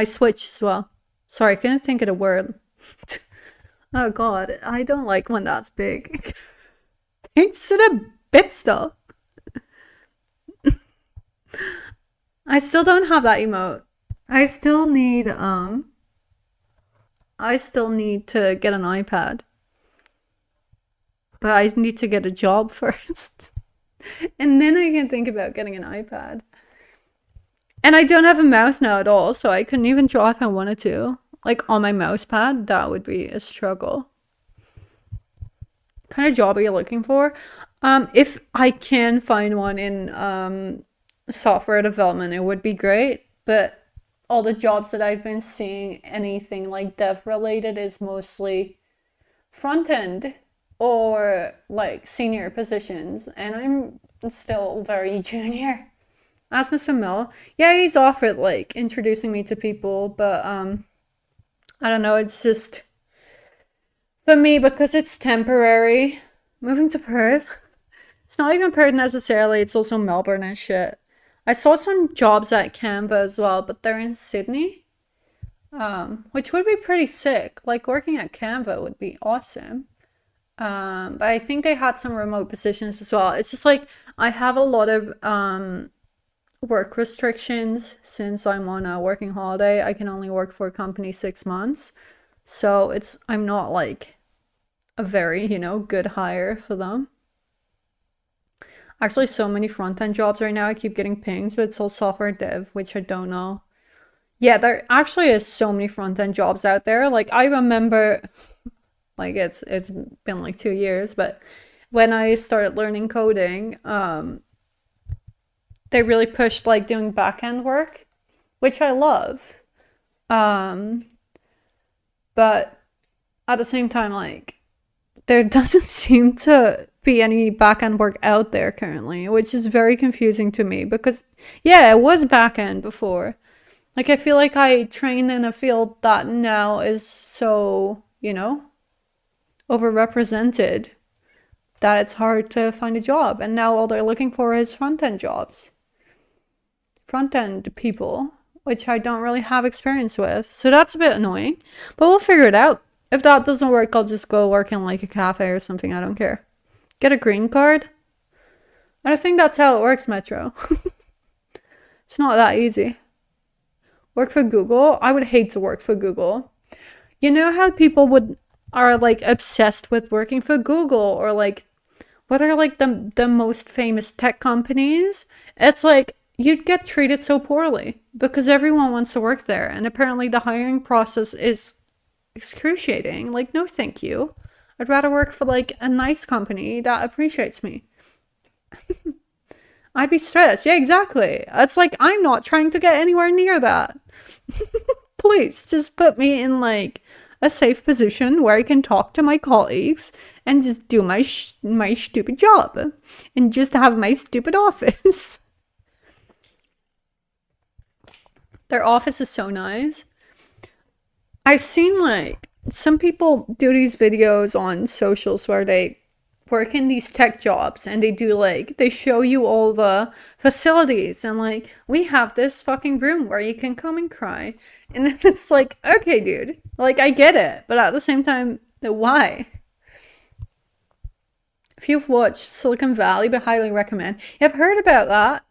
Switch as well. Sorry, I couldn't think of the word. Oh god, I don't like when that's big. Thanks to the bit stuff. I still don't have that emote. I still need to get an iPad. But I need to get a job first. And then I can think about getting an iPad. And I don't have a mouse now at all, so I couldn't even draw if I wanted to. Like on my mouse pad, that would be a struggle. What kind of job are you looking for? If I can find one in software development, it would be great. But all the jobs that I've been seeing, anything like dev related, is mostly front end or like senior positions, and I'm still very junior. Ask Mr. Mill. Yeah, he's offered like introducing me to people, but I don't know, it's just for me because it's temporary. Moving to Perth. It's not even Perth necessarily, it's also Melbourne and shit. I saw some jobs at Canva as well, but they're in Sydney. Which would be pretty sick. Like working at Canva would be awesome. But I think they had some remote positions as well. It's just like I have a lot of work restrictions since I'm on a working holiday. I can only work for a company 6 months. So I'm not like a very, good hire for them. Actually, so many front-end jobs right now. I keep getting pings, but it's all software dev, which I don't know. Yeah, there actually is so many front-end jobs out there. Like I remember like it's been like 2 years, but when I started learning coding, they really pushed like doing back-end work. which I love. Um, but at the same time, like, there doesn't seem to be any back-end work out there currently, which is very confusing to me because, yeah, it was back-end before. Like, I feel like I trained in a field that now is so, overrepresented that it's hard to find a job. And now all they're looking for is front-end jobs, front-end people, which I don't really have experience with. So that's a bit annoying, but we'll figure it out. If that doesn't work, I'll just go work in like a cafe or something. I don't care. Get a green card? I don't think that's how it works, Metro. It's not that easy. Work for Google? I would hate to work for Google. You know how people are like obsessed with working for Google, or like what are like the most famous tech companies? It's like you'd get treated so poorly because everyone wants to work there, and apparently the hiring process is excruciating. Like, no thank you. I'd rather work for like a nice company that appreciates me. I'd be stressed. Yeah, exactly. It's like I'm not trying to get anywhere near that. Please just put me in like a safe position where I can talk to my colleagues and just do my stupid job and just have my stupid office. Their office is so nice. I've seen like some people do these videos on socials where they work in these tech jobs and they show you all the facilities and like, we have this fucking room where you can come and cry. And then it's like, okay, dude, like I get it, but at the same time, why? If you've watched Silicon Valley, but highly recommend. I've heard about that.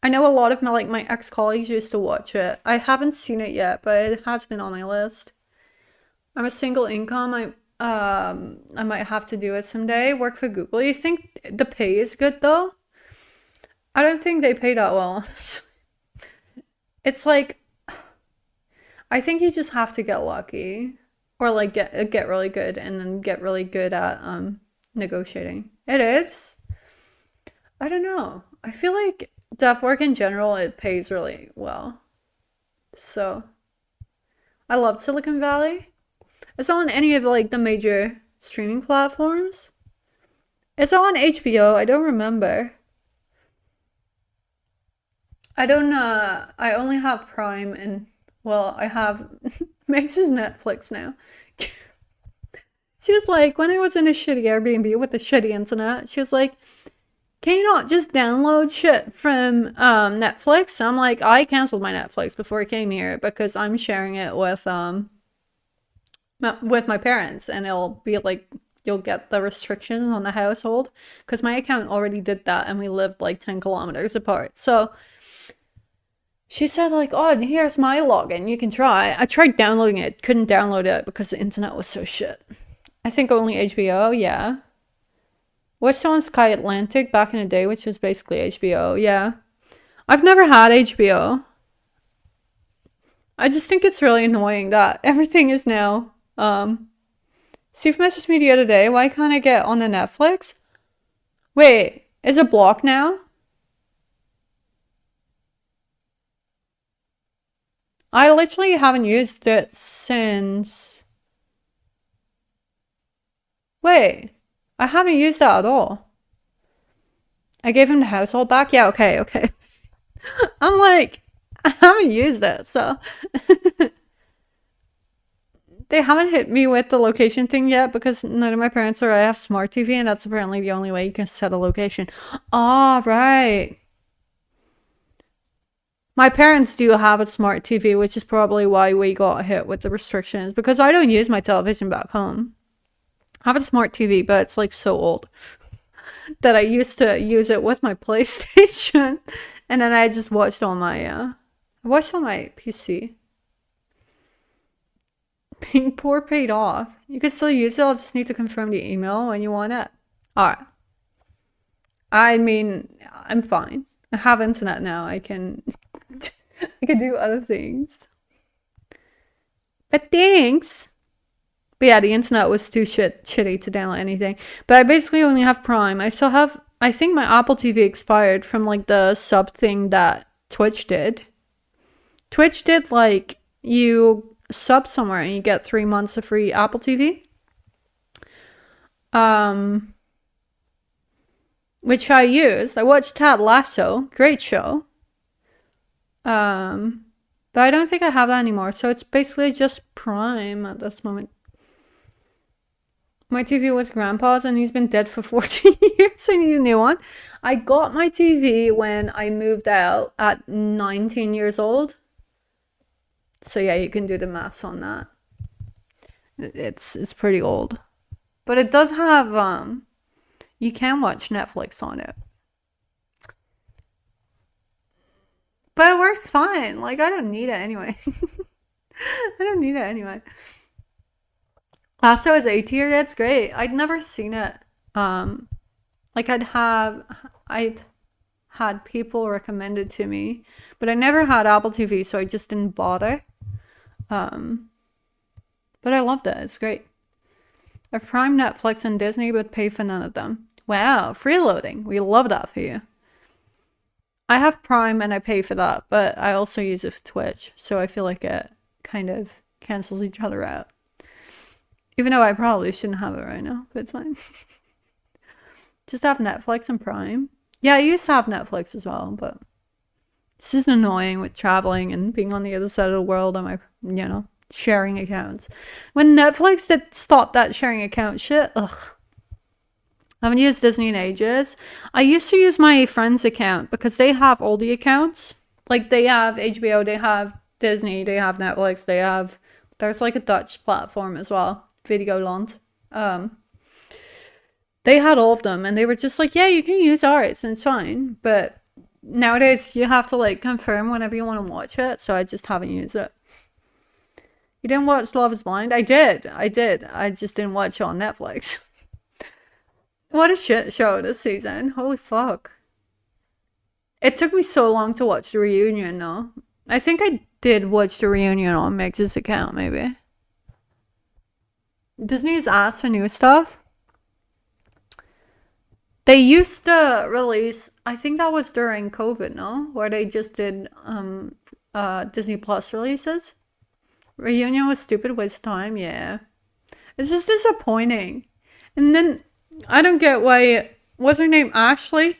I know a lot of my ex-colleagues used to watch it. I haven't seen it yet, but it has been on my list. I'm a single income. I might have to do it someday. Work for Google. You think the pay is good though? I don't think they pay that well. It's like, I think you just have to get lucky, or like get really good and then get really good at negotiating. It is. I don't know. I feel like dev work in general, it pays really well. So I loved Silicon Valley. It's on any of like the major streaming platforms. It's on HBO. I don't remember. I don't I only have Prime, and well, I have Max is Netflix now. She was like, when I was in a shitty Airbnb with the shitty internet, she was like, can you not just download shit from Netflix? I'm like, I canceled my Netflix before I came here because I'm sharing it with my parents, and it'll be like, you'll get the restrictions on the household because my account already did that and we lived like 10 kilometers apart. So she said like, oh, here's my login, you can try. I tried downloading it, couldn't download it because the internet was so shit. I think only HBO, yeah. Watched on Sky Atlantic back in the day, which was basically HBO, yeah. I've never had HBO. I just think it's really annoying that everything is now, Steve messaged me the other day, why can't I get on the Netflix? Wait, is it blocked now? I literally haven't used it since... Wait, I haven't used that at all. I gave him the household back? Yeah, okay. I'm like, I haven't used it, so... They haven't hit me with the location thing yet because none of my parents or I have smart TV, and that's apparently the only way you can set a location. Ah, right. My parents do have a smart TV, which is probably why we got hit with the restrictions, because I don't use my television back home. I have a smart TV, but it's like so old that I used to use it with my PlayStation, and then I just watched on my PC. Being poor paid off. You can still use it. I'll just need to confirm the email when you want it. Alright. I mean, I'm fine. I have internet now. I can do other things. But thanks. But yeah, the internet was too shitty to download anything. But I basically only have Prime. I still have, I think my Apple TV expired from like the sub thing that Twitch did. Twitch did like you sub somewhere and you get 3 months of free Apple TV. Which I used. I watched Ted Lasso, great show. But I don't think I have that anymore. So it's basically just Prime at this moment. My TV was grandpa's and he's been dead for 14 years. I need a new one. I got my TV when I moved out at 19 years old. So yeah, you can do the maths on that. It's pretty old. But it does have you can watch Netflix on it. But it works fine. Like I don't need it anyway. I don't need it anyway. Lasso is A tier, yeah, it's great. I'd never seen it. Like I'd had people recommended to me, but I never had Apple TV, so I just didn't bother. But I loved it. It's great. I have Prime, Netflix, and Disney, but pay for none of them. Wow, freeloading. We love that for you. I have Prime and I pay for that, but I also use it for Twitch, so I feel like it kind of cancels each other out. Even though I probably shouldn't have it right now, but it's fine. Just have Netflix and Prime. Yeah, I used to have Netflix as well, but it's just annoying with traveling and being on the other side of the world and my, sharing accounts. When Netflix did stop that sharing account shit, ugh. I haven't used Disney in ages. I used to use my friend's account because they have all the accounts. Like they have HBO, they have Disney, they have Netflix, there's like a Dutch platform as well. Videoland. They had all of them and they were just like, yeah, you can use ours and it's fine. But nowadays you have to like confirm whenever you want to watch it. So I just haven't used it. You didn't watch Love is Blind? I did. I just didn't watch it on Netflix. What a shit show this season. Holy fuck. It took me so long to watch the reunion though. I think I did watch the reunion on Mix's account maybe. Disney has asked for new stuff. They used to release, I think that was during COVID, no? Where they just did Disney Plus releases. Reunion was stupid waste of time, yeah. It's just disappointing. And then, I don't get why, what's her name, Ashley?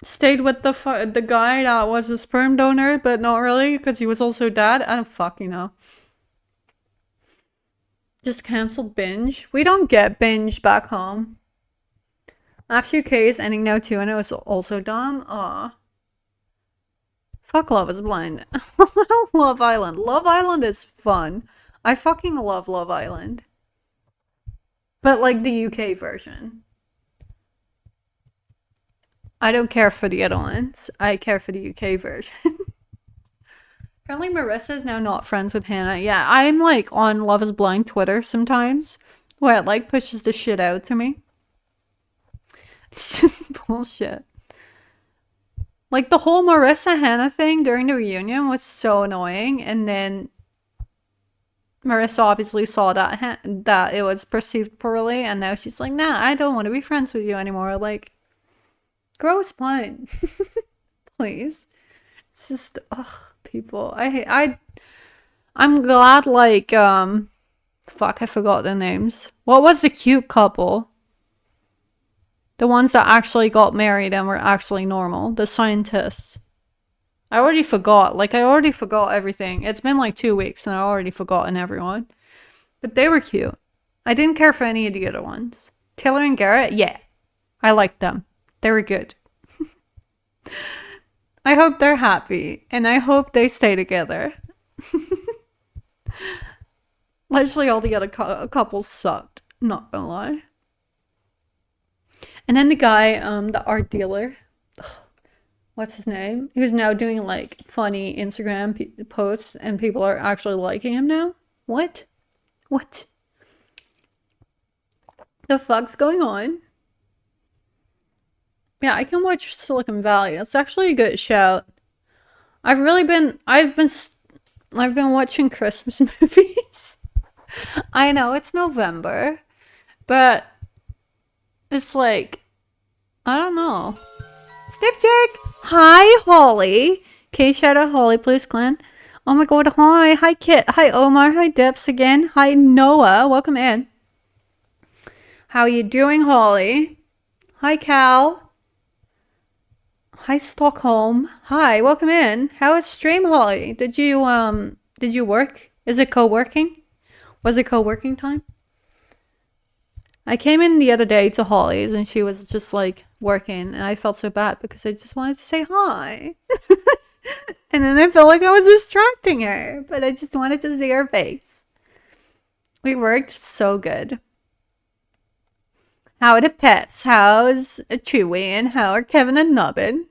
Stayed with the guy that was a sperm donor, but not really, because he was also dad. I don't fucking know. Just canceled Binge. We don't get Binge back home. After UK is ending now too, and it was also dumb. Aw. Fuck Love is Blind. Love Island. Love Island is fun. I fucking love Love Island. But like the UK version. I don't care for the other ones. I care for the UK version. Apparently Marissa is now not friends with Hannah. Yeah, I'm like on Love is Blind Twitter sometimes. Where it like pushes the shit out to me. It's just bullshit. Like the whole Marissa Hannah thing during the reunion was so annoying. And then Marissa obviously saw that it was perceived poorly. And now she's like, nah, I don't want to be friends with you anymore. Like, grow a spine. Please. It's just, ugh, people. I'm glad, like, fuck, I forgot their names. What was the cute couple? The ones that actually got married and were actually normal. The scientists. I already forgot. Like, I already forgot everything. It's been like 2 weeks and I've already forgotten everyone. But they were cute. I didn't care for any of the other ones. Taylor and Garrett, yeah. I liked them. They were good. I hope they're happy. And I hope they stay together. Literally all the other couples sucked. Not gonna lie. And then the guy, the art dealer, what's his name? Who's now doing like funny Instagram posts and people are actually liking him now? What? What? The fuck's going on? Yeah, I can watch Silicon Valley. That's actually a good shout. I've been watching Christmas movies. I know it's November, but it's like, I don't know. Sniff check. Hi, Holly. Okay, shout out Holly, please, clan. Oh my god, hi. Hi, Kit. Hi, Omar. Hi, Dips again. Hi, Noah. Welcome in. How you doing, Holly? Hi, Cal. Hi, Stockholm. Hi, welcome in. How is stream, Holly? Did you work? Is it co-working? Was it co-working time? I came in the other day to Holly's and she was just like working and I felt so bad because I just wanted to say hi. And then I felt like I was distracting her, but I just wanted to see her face. We worked so good. How are the pets? How's Chewy and how are Kevin and Nubbin?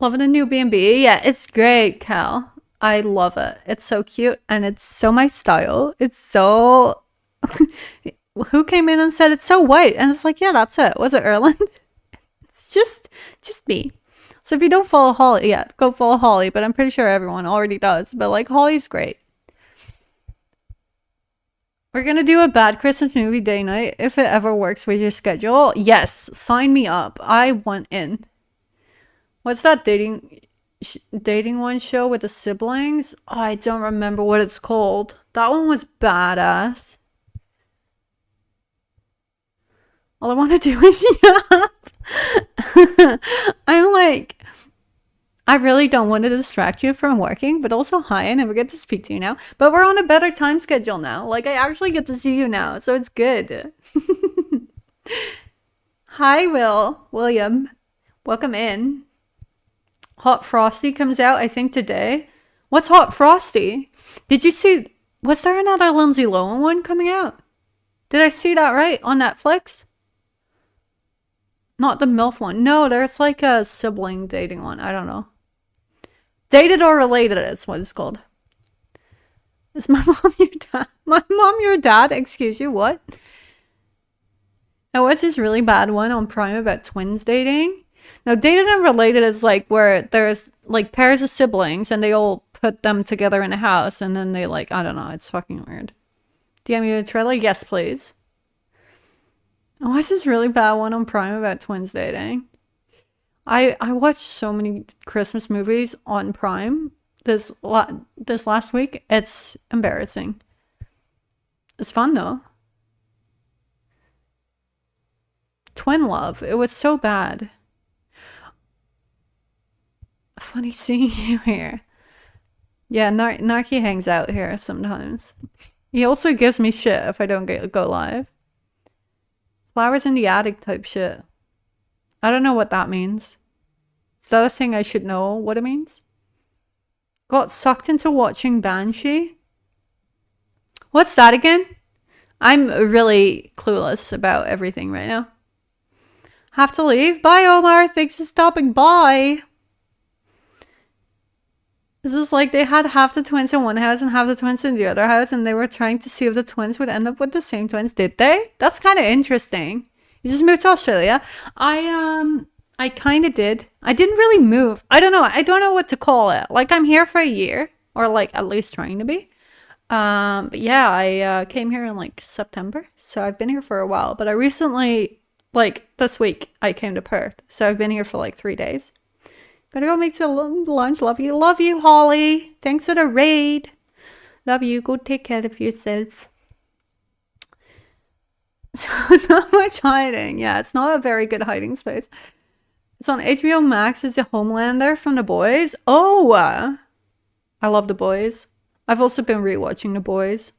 Loving the new B&B? Yeah, it's great, Cal. I love it. It's so cute and it's so my style. It's so... Who came in and said it's so white? And it's like, yeah, that's it. Was it Erland? It's just me. So if you don't follow Holly, yeah, go follow Holly. But I'm pretty sure everyone already does. But like, Holly's great. We're gonna do a bad Christmas movie day night if it ever works with your schedule. Yes, sign me up. I want in. What's that dating one show with the siblings? Oh, I don't remember what it's called. That one was badass. All I want to do is yap. I'm like, I really don't want to distract you from working, but also hi, I never get to speak to you now. But we're on a better time schedule now. Like, I actually get to see you now, so it's good. Hi, William. Welcome in. Hot Frosty comes out, I think, today. What's Hot Frosty? Did you see, was there another Lindsay Lohan one coming out? Did I see that right on Netflix? Not the MILF one. No, there's like a sibling dating one. I don't know. Dated or related is what it's called. Is my mom your dad? My mom your dad? Excuse you, what? And what's this really bad one on Prime about twins dating? Now, dated and related is like where there's like pairs of siblings and they all put them together in a house and then they like, I don't know, it's fucking weird. DM you a trailer? Yes, please. Oh, what's this really bad one on Prime about twins dating? I watched so many Christmas movies on Prime this last week. It's embarrassing. It's fun though. Twin Love. It was so bad. Funny seeing you here. Yeah, Narky hangs out here sometimes. He also gives me shit if I don't go live. Flowers in the attic type shit. I don't know what that means. Is that a thing I should know what it means? Got sucked into watching Banshee? What's that again? I'm really clueless about everything right now. Have to leave? Bye, Omar. Thanks for stopping by. This is like they had half the twins in one house and half the twins in the other house, and they were trying to see if the twins would end up with the same twins. Did they? That's kind of interesting. You just moved to Australia. I kind of did. I didn't really move. I don't know. I don't know what to call it. Like, I'm here for a year, or like at least trying to be. But yeah, I came here in like September, so I've been here for a while. But I recently, like this week, I came to Perth, so I've been here for like 3 days. Gotta go make some lunch. Love you, Holly. Thanks for the raid. Love you. Go take care of yourself. So not much hiding. Yeah, it's not a very good hiding space. It's on HBO Max. It's a Homelander from The Boys. Oh, I love The Boys. I've also been rewatching The Boys.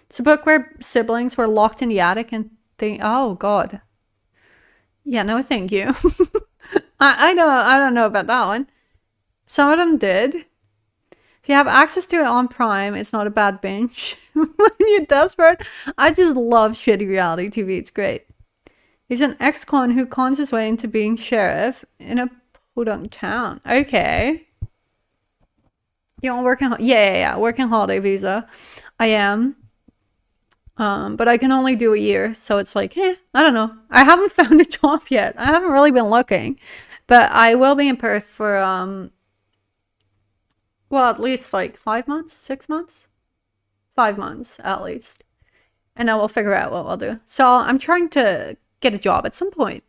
It's a book where siblings were locked in the attic and they... Oh, God. Yeah, no, thank you. I don't know about that one. Some of them did. If you have access to it on Prime, it's not a bad binge. When you're desperate, I just love shitty reality TV. It's great. He's an ex-con who cons his way into being sheriff in a podunk town. Okay. You want working? Yeah. Working holiday visa. I am. But I can only do a year, so it's like, I don't know. I haven't found a job yet. I haven't really been looking, but I will be in Perth for well, at least like 5 months, 6 months, 5 months at least, and then we'll figure out what we'll do. So I'm trying to get a job at some point.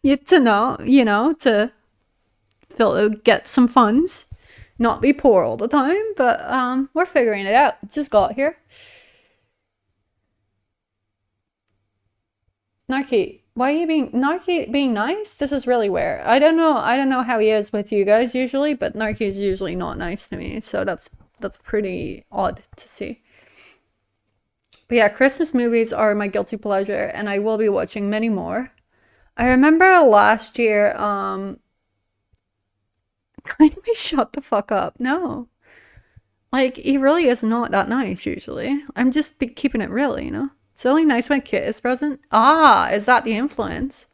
To get some funds, not be poor all the time, but we're figuring it out. Just got here. Narky, why are you being Narky being nice? This is really weird. I don't know how he is with you guys usually, but Narky is usually not nice to me, so that's pretty odd to see. But yeah, Christmas movies are my guilty pleasure, and I will be watching many more. I remember last year, kindly shut the fuck up. No. Like, he really is not that nice, usually. I'm just keeping it real, you know? It's only nice when Kit is present. Ah, is that the influence?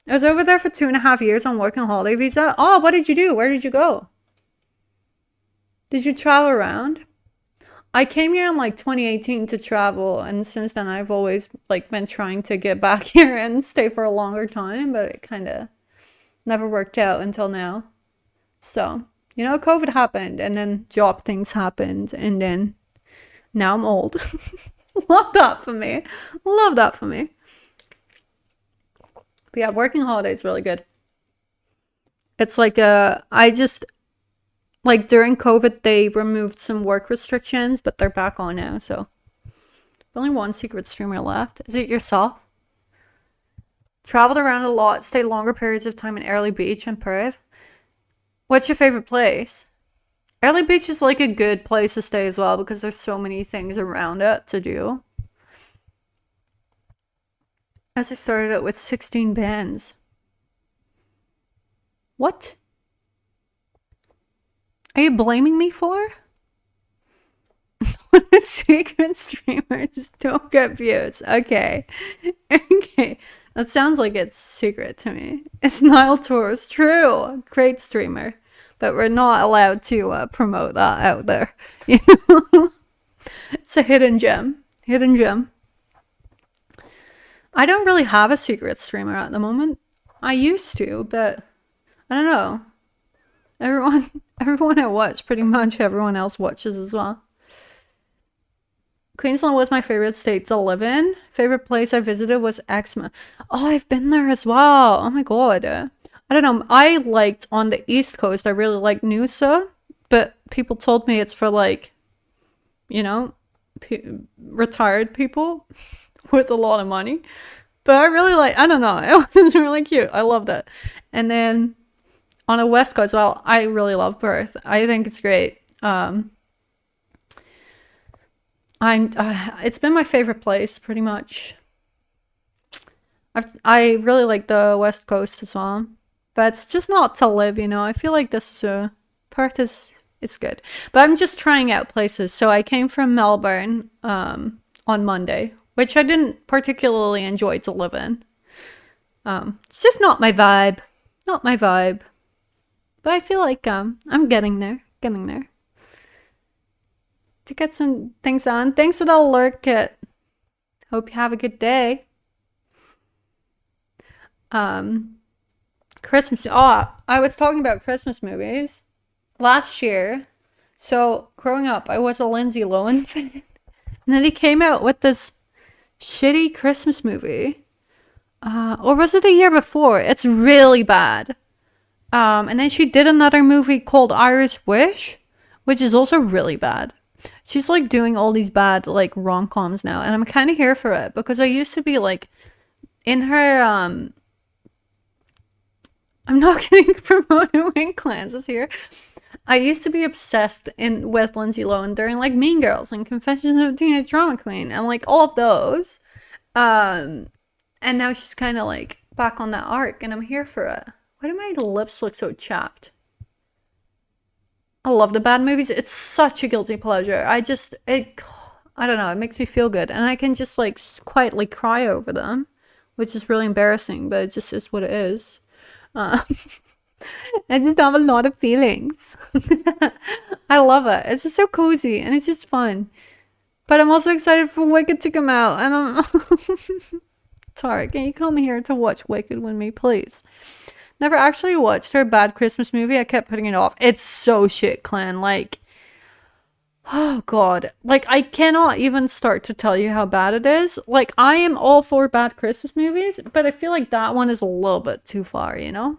I was over there for 2.5 years on working holiday visa. Oh, what did you do? Where did you go? Did you travel around? I came here in like 2018 to travel, and since then I've always like been trying to get back here and stay for a longer time, but it kind of never worked out until now. So, you know, COVID happened, and then job things happened, and then now I'm old. Love that for me. Love that for me. But yeah, working holiday is really good. It's like like during COVID, they removed some work restrictions, but they're back on now. So only one secret streamer left. Is it yourself? Traveled around a lot, stayed longer periods of time in Early Beach and Perth. What's your favorite place? Early Beach is like a good place to stay as well because there's so many things around it to do. As I started out with 16 bands. What? Are you blaming me for? Secret streamers don't get views. Okay. Okay. That sounds like it's secret to me. It's Nile Tours. True. Great streamer. But we're not allowed to promote that out there. You know? It's a hidden gem. Hidden gem. I don't really have a secret streamer at the moment. I used to, but I don't know. Everyone I watch, pretty much everyone else watches as well. Queensland was my favorite state to live in. Favorite place I visited was Exmouth. Oh, I've been there as well. Oh my god. I don't know. I liked on the East Coast, I really liked Noosa, but people told me it's for like, you know, retired people with a lot of money. But I really like, I don't know. It was really cute. I loved it. And then on the West Coast, well, I really love Perth. I think it's great. It's been my favorite place pretty much. I really like the West Coast as well, but it's just not to live, you know. I feel like Perth it's good, but I'm just trying out places. So I came from Melbourne on Monday, which I didn't particularly enjoy to live in. It's just not my vibe, But I feel like I'm getting there. To get some things done. Thanks for the alert, Kit. Hope you have a good day. Christmas. Oh, I was talking about Christmas movies last year. So growing up, I was a Lindsay Lohan fan, and then he came out with this shitty Christmas movie. Or was it the year before? It's really bad. And then she did another movie called Irish Wish, which is also really bad. She's like doing all these bad like rom-coms now, and I'm kind of here for it because I used to be like in her I'm not getting promoted when Clans is here. I used to be obsessed with Lindsay Lohan during like Mean Girls and Confessions of a Teenage Drama Queen and like all of those. And now she's kind of like back on that arc, and I'm here for it. Why do my lips look so chapped? I love the bad movies. It's such a guilty pleasure. I don't know. It makes me feel good. And I can just like quietly cry over them, which is really embarrassing, but it just is what it is. I just have a lot of feelings. I love it. It's just so cozy and it's just fun. But I'm also excited for Wicked to come out. And I'm... Tarek, can you come here to watch Wicked with me, please? Never actually watched her bad Christmas movie. I kept putting it off. It's so shit, Clan. Like, oh god. Like, I cannot even start to tell you how bad it is. Like, I am all for bad Christmas movies, but I feel like that one is a little bit too far, you know?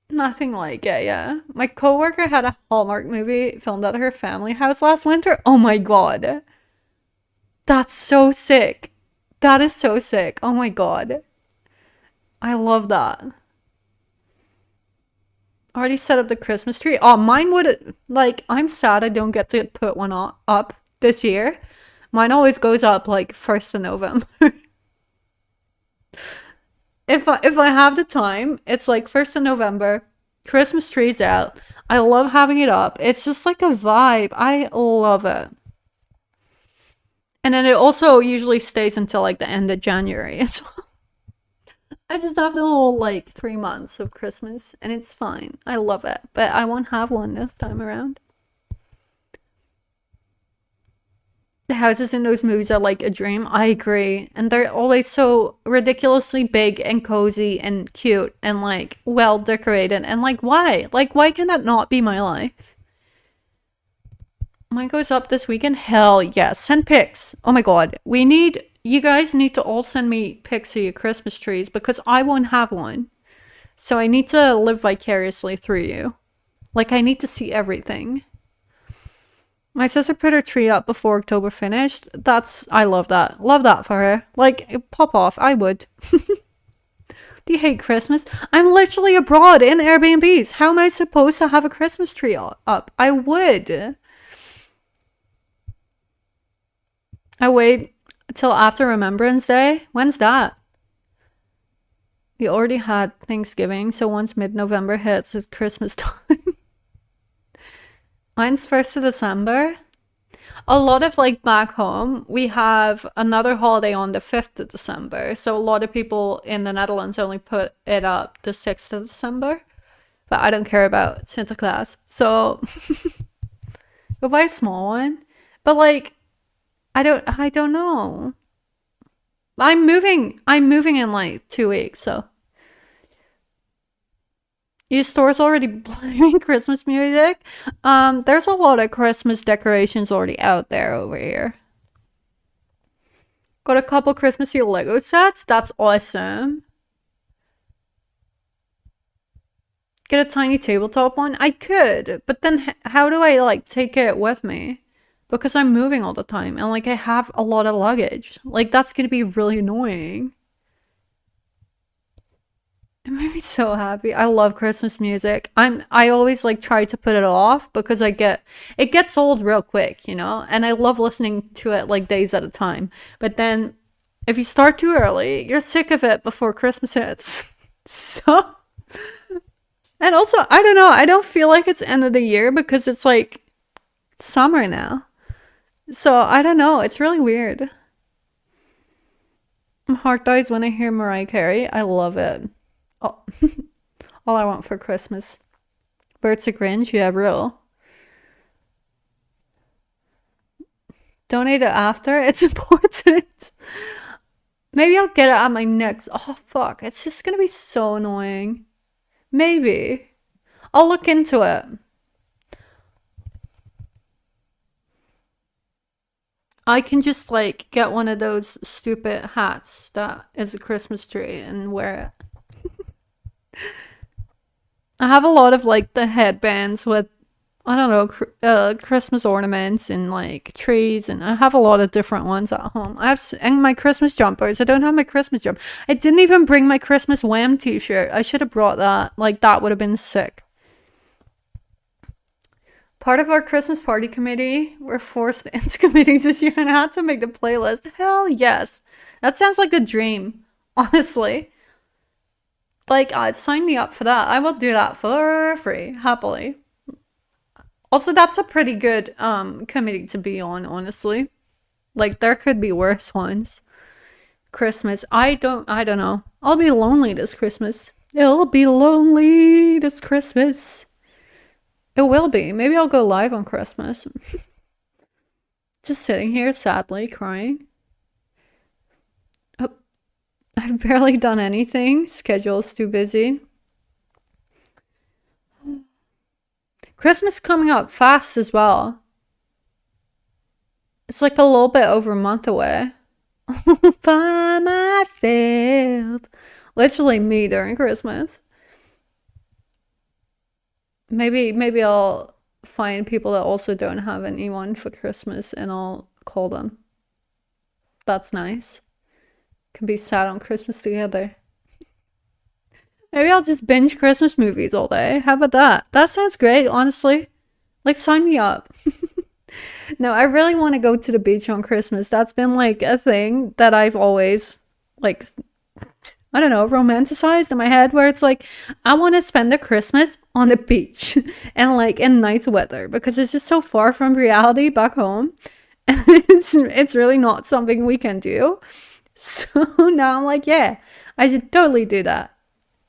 Nothing like it, yeah. My coworker had a Hallmark movie filmed at her family house last winter. Oh my god. That's so sick. That is so sick. Oh my god. I love that. Already set up the Christmas tree. Oh, mine would, like, I'm sad I don't get to put one up this year. Mine always goes up like 1st of November. If I have the time, it's like 1st of November, Christmas tree's out. I love having it up. It's just like a vibe. I love it. And then it also usually stays until like the end of January as well. I just have the whole like 3 months of Christmas and it's fine. I love it. But I won't have one this time around. The houses in those movies are like a dream. I agree. And they're always so ridiculously big and cozy and cute and like well decorated. And like, why? Like, why can that not be my life? Mine goes up this weekend. Hell yes. Send pics. Oh my god. You guys need to all send me pics of your Christmas trees because I won't have one. So I need to live vicariously through you. Like, I need to see everything. My sister put her tree up before October finished. I love that. Love that for her. Like, pop off. I would. Do you hate Christmas? I'm literally abroad in Airbnbs. How am I supposed to have a Christmas tree up? I would. I wait till after Remembrance Day. When's that? We already had Thanksgiving, so once mid-November hits, it's Christmas time. Mine's 1st of December. A lot of like back home, we have another holiday on the 5th of December. So a lot of people in the Netherlands only put it up the 6th of December. But I don't care about Santa Claus. So we'll buy a small one. But like, I don't know. I'm moving in like 2 weeks, so. Your store's already playing Christmas music. There's a lot of Christmas decorations already out there over here. Got a couple Christmassy Lego sets. That's awesome. Get a tiny tabletop one. I could, but then how do I like take it with me? Because I'm moving all the time and like I have a lot of luggage. Like that's gonna be really annoying. It made me so happy. I love Christmas music. I always like try to put it off because it gets old real quick, you know? And I love listening to it like days at a time. But then if you start too early, you're sick of it before Christmas hits. So and also, I don't know, I don't feel like it's end of the year because it's like summer now. So I don't know, it's really weird. My heart dies when I hear Mariah Carey. I love it. Oh, all I want for Christmas. Birds of Grinch, yeah, real. Donate it after. It's important. Maybe I'll get it at my next. Oh, fuck. It's just gonna be so annoying. Maybe. I'll look into it. I can just like get one of those stupid hats that is a Christmas tree and wear it. I have a lot of like the headbands with, I don't know, Christmas ornaments and like trees, and I have a lot of different ones at home. And my Christmas jumpers. I don't have my Christmas jumper. I didn't even bring my Christmas Wham t-shirt. I should have brought that. Like that would have been sick. Part of our Christmas party committee, we're forced into committees this year and I had to make the playlist. Hell yes. That sounds like a dream, honestly. Like, sign me up for that. I will do that for free, happily. Also, that's a pretty good committee to be on, honestly. Like, there could be worse ones. Christmas. I don't know. I'll be lonely this Christmas. It'll be lonely this Christmas. It will be. Maybe I'll go live on Christmas. Just sitting here sadly crying. Oh, I've barely done anything. Schedule's too busy. Christmas coming up fast as well. It's like a little bit over a month away. By myself Literally me during Christmas. Maybe I'll find people that also don't have anyone for Christmas and I'll call them. That's nice. Can be sad on Christmas together. Maybe I'll just binge Christmas movies all day. How about that? That sounds great, honestly. Like, sign me up. No, I really want to go to the beach on Christmas. That's been like a thing that I've always, like, I don't know, romanticized in my head, where it's like, I want to spend the Christmas on the beach and like in nice weather, because it's just so far from reality back home. And it's really not something we can do. So now I'm like, yeah, I should totally do that.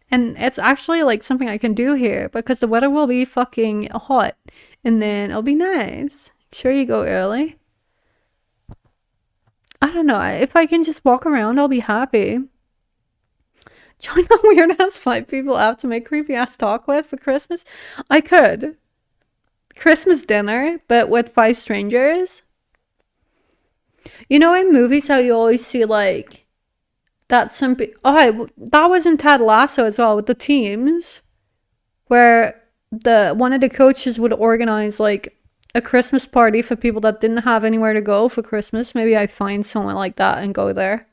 And it's actually like something I can do here because the weather will be fucking hot and then it'll be nice. Sure, you go early. I don't know. If I can just walk around, I'll be happy. Join the weird ass 5 people app to make creepy ass talk with for Christmas. I could. Christmas dinner, but with 5 strangers. You know, in movies, how you always see like that that was in Ted Lasso as well with the teams, where one of the coaches would organize like a Christmas party for people that didn't have anywhere to go for Christmas. Maybe I find someone like that and go there.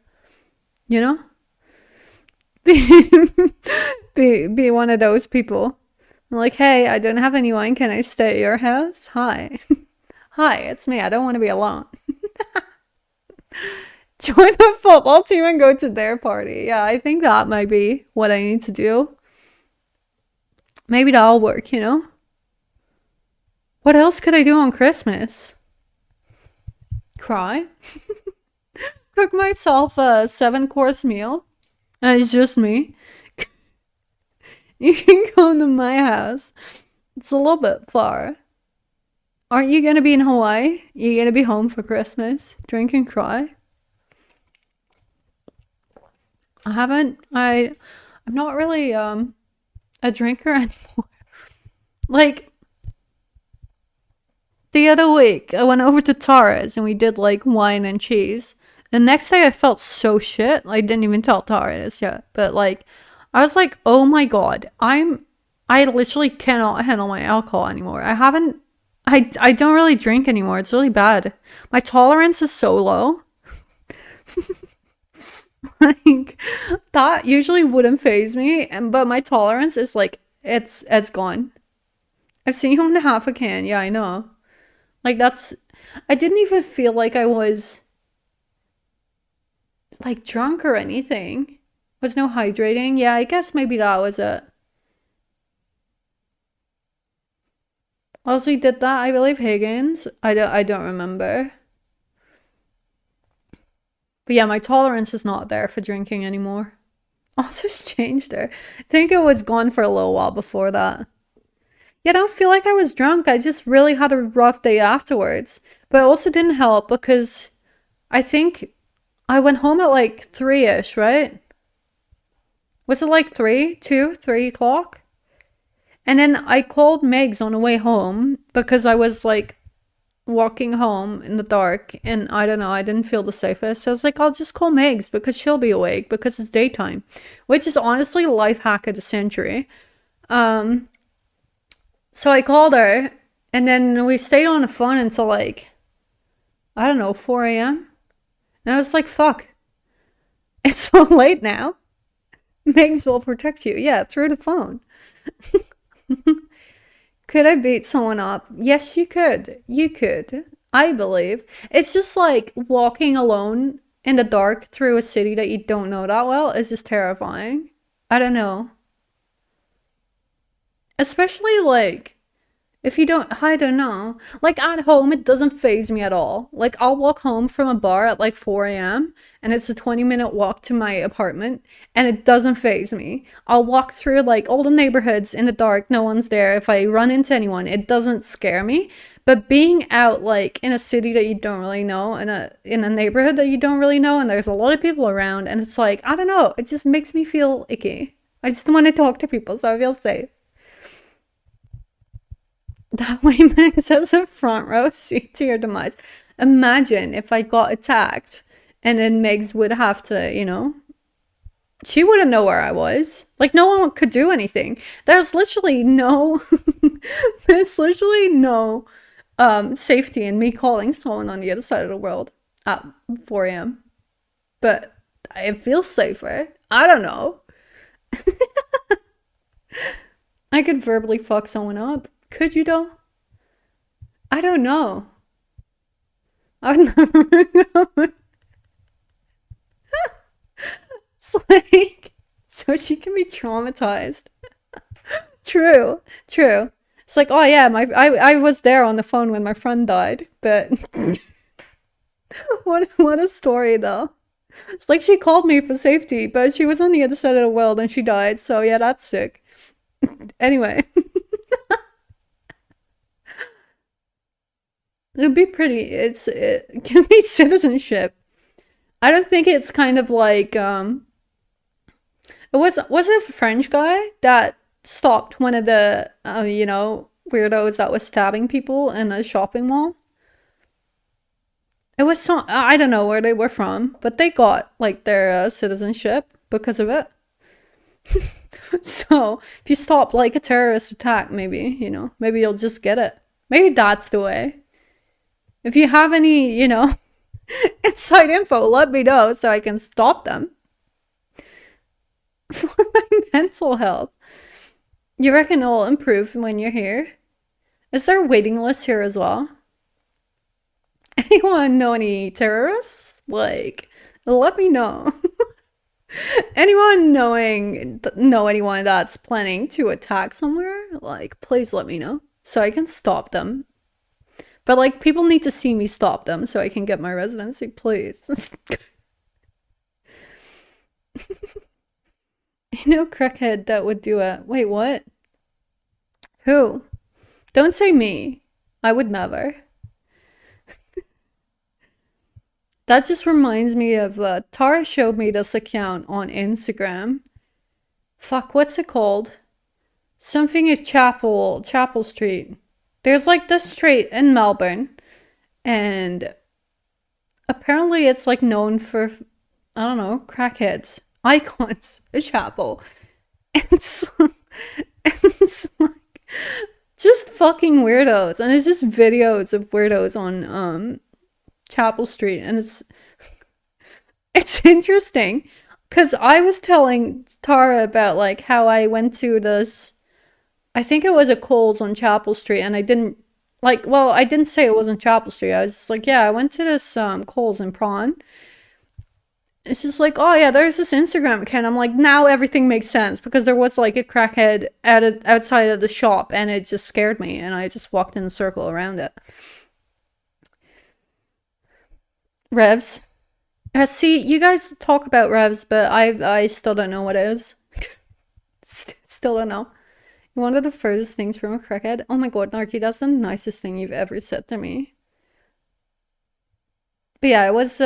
You know? Be one of those people. I'm like, hey, I don't have anyone. Can I stay at your house? Hi. Hi, it's me. I don't want to be alone. Join a football team and go to their party. Yeah, I think that might be what I need to do. Maybe that'll work, you know? What else could I do on Christmas? Cry? Cook myself a 7-course meal? And it's just me. You can come to my house. It's a little bit far. Aren't you gonna be in Hawaii? You gonna be home for Christmas? Drink and cry? I'm not really a drinker anymore. Like the other week I went over to Tara's and we did like wine and cheese. The next day I felt so shit. I didn't even tell Tara this yet, but like I was like, oh my god, I literally cannot handle my alcohol anymore. I don't really drink anymore. It's really bad. My tolerance is so low. Like that usually wouldn't faze me, but my tolerance is like it's gone. I've seen him in half a can. Yeah, I know. Like I didn't even feel like I was like drunk or anything. Was no hydrating. Yeah, I guess maybe that was it. Leslie did that, I believe. Higgins. I don't remember. But yeah, my tolerance is not there for drinking anymore. Also, it's changed there. I think it was gone for a little while before that. Yeah, I don't feel like I was drunk. I just really had a rough day afterwards. But it also didn't help because I think I went home at like 3-ish, right? Was it like 3 o'clock? And then I called Megs on the way home because I was like walking home in the dark and I don't know, I didn't feel the safest. So I was like, I'll just call Megs because she'll be awake because it's daytime, which is honestly life hack of the century. So I called her and then we stayed on the phone until like, I don't know, 4 a.m. And I was like, fuck, it's so late now. Megs will protect you. Yeah, through the phone. Could I beat someone up? Yes, you could. You could. I believe. It's just like walking alone in the dark through a city that you don't know that well is just terrifying. I don't know. Especially like if you don't, I don't know. Like at home, it doesn't faze me at all. Like I'll walk home from a bar at like 4 a.m. and it's a 20-minute walk to my apartment and it doesn't faze me. I'll walk through like all the neighborhoods in the dark. No one's there. If I run into anyone, it doesn't scare me. But being out like in a city that you don't really know, in a neighborhood that you don't really know, and there's a lot of people around, and it's like, I don't know, it just makes me feel icky. I just want to talk to people so I feel safe. That way Max has a front row seat to your demise. Imagine if I got attacked and then Megs would have to, you know, She wouldn't know where I was. Like, no one could do anything. There's literally no, there's literally no safety in me calling someone on the other side of the world at 4 a.m. But it feels safer. I don't know. I could verbally fuck someone up. Could you though? I don't know. I've never known. It's like, so she can be traumatized. True, true. It's like, oh yeah, I was there on the phone when my friend died, but what a story though. It's like she called me for safety, but she was on the other side of the world and she died. So yeah, that's sick. Anyway, it'd be pretty. It can be citizenship. I don't think it's kind of like was it a French guy that stopped one of the weirdos that was stabbing people in a shopping mall? It was some, I don't know where they were from, but they got like their citizenship because of it. So if you stop like a terrorist attack, maybe, maybe you'll just get it. Maybe that's the way. If you have any, inside info, let me know so I can stop them. For my mental health. You reckon it'll improve when you're here? Is there a waiting list here as well? Anyone know any terrorists? Like, let me know. Anyone know anyone that's planning to attack somewhere? Like, please let me know so I can stop them. But like, people need to see me stop them so I can get my residency, please. Crackhead that would do it. Wait, what? Who? Don't say me. I would never. That just reminds me of Tara showed me this account on Instagram. Fuck, what's it called? Something at Chapel Street. There's like this street in Melbourne, and apparently it's like known for, I don't know, crackheads, icons, a chapel. It's it's like just fucking weirdos, and it's just videos of weirdos on Chapel Street, and it's interesting because I was telling Tara about like how I went to this, I think it was a Coles on Chapel Street, and I didn't I didn't say it wasn't Chapel Street. I was just like, yeah, I went to this Coles in Prawn. It's just like, oh yeah, there's this Instagram account. I'm like, now everything makes sense because there was like a crackhead outside of the shop, and it just scared me, and I just walked in a circle around it. Revs. See, you guys talk about revs, but I still don't know what it is. Still don't know. One of the furthest things from a crackhead. Oh my god, Narky, that's the nicest thing you've ever said to me. But yeah, it was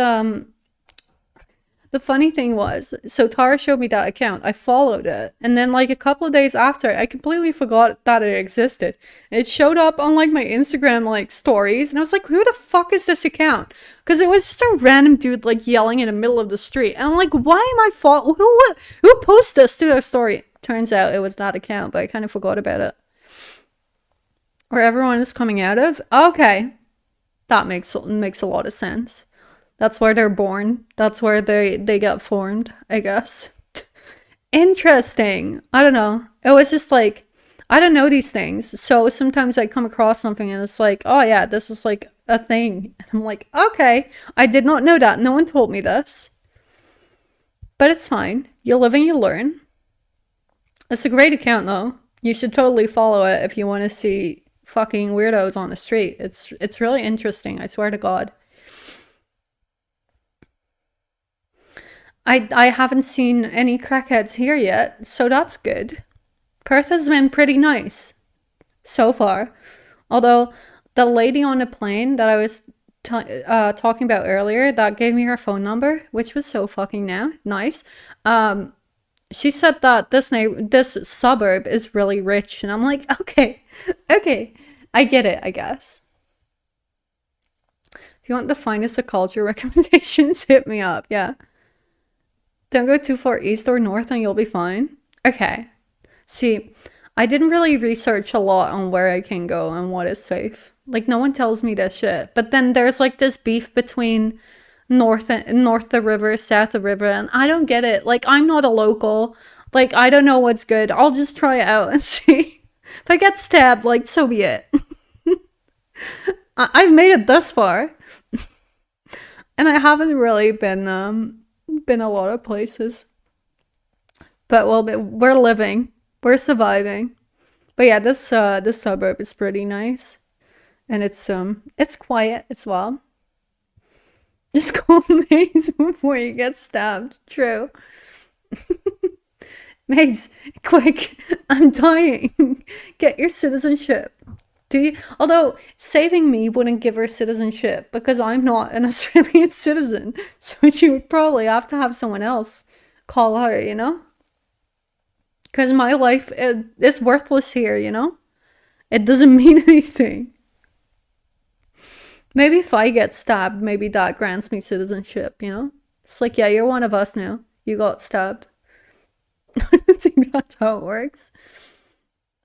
the funny thing was, so Tara showed me that account. I followed it, and then like a couple of days after, I completely forgot that it existed. It showed up on like my Instagram like stories, and I was like, who the fuck is this account? Because it was just a random dude like yelling in the middle of the street, and I'm like, why am I who posted this to their story? Turns out it was that account, but I kind of forgot about it. Where everyone is coming out of? Okay, that makes a lot of sense. That's where they're born. That's where they get formed, I guess. Interesting. I don't know. It was just like, I don't know these things. So sometimes I come across something and it's like, oh yeah, this is like a thing. And I'm like, okay, I did not know that. No one told me this. But it's fine. You live and you learn. It's a great account though. You should totally follow it if you want to see fucking weirdos on the street. It's really interesting, I swear to God. I haven't seen any crackheads here yet, so that's good. Perth has been pretty nice so far. Although the lady on the plane that I was talking about earlier that gave me her phone number, which was so fucking nice. She said that this suburb is really rich, and I'm like, okay, I get it, I guess. If you want the finest of culture recommendations, hit me up. Yeah. Don't go too far east or north and you'll be fine. Okay. See, I didn't really research a lot on where I can go and what is safe. Like, no one tells me this shit. But then there's like this beef between north the river, south the river, and I don't get it. Like, I'm not a local. Like, I don't know what's good. I'll just try it out and see. If I get stabbed, like, so be it. I've made it thus far. And I haven't really been a lot of places. But well, we're living. We're surviving. But yeah, this suburb is pretty nice. And it's quiet as well. Just call Maze before you get stabbed. True. Maze, quick, I'm dying. Get your citizenship. Do you? Although saving me wouldn't give her citizenship because I'm not an Australian citizen. So she would probably have to have someone else call her, you know? Because my life is worthless here, you know? It doesn't mean anything. Maybe if I get stabbed, maybe that grants me citizenship, you know? It's like, yeah, you're one of us now. You got stabbed. I don't think that's how it works.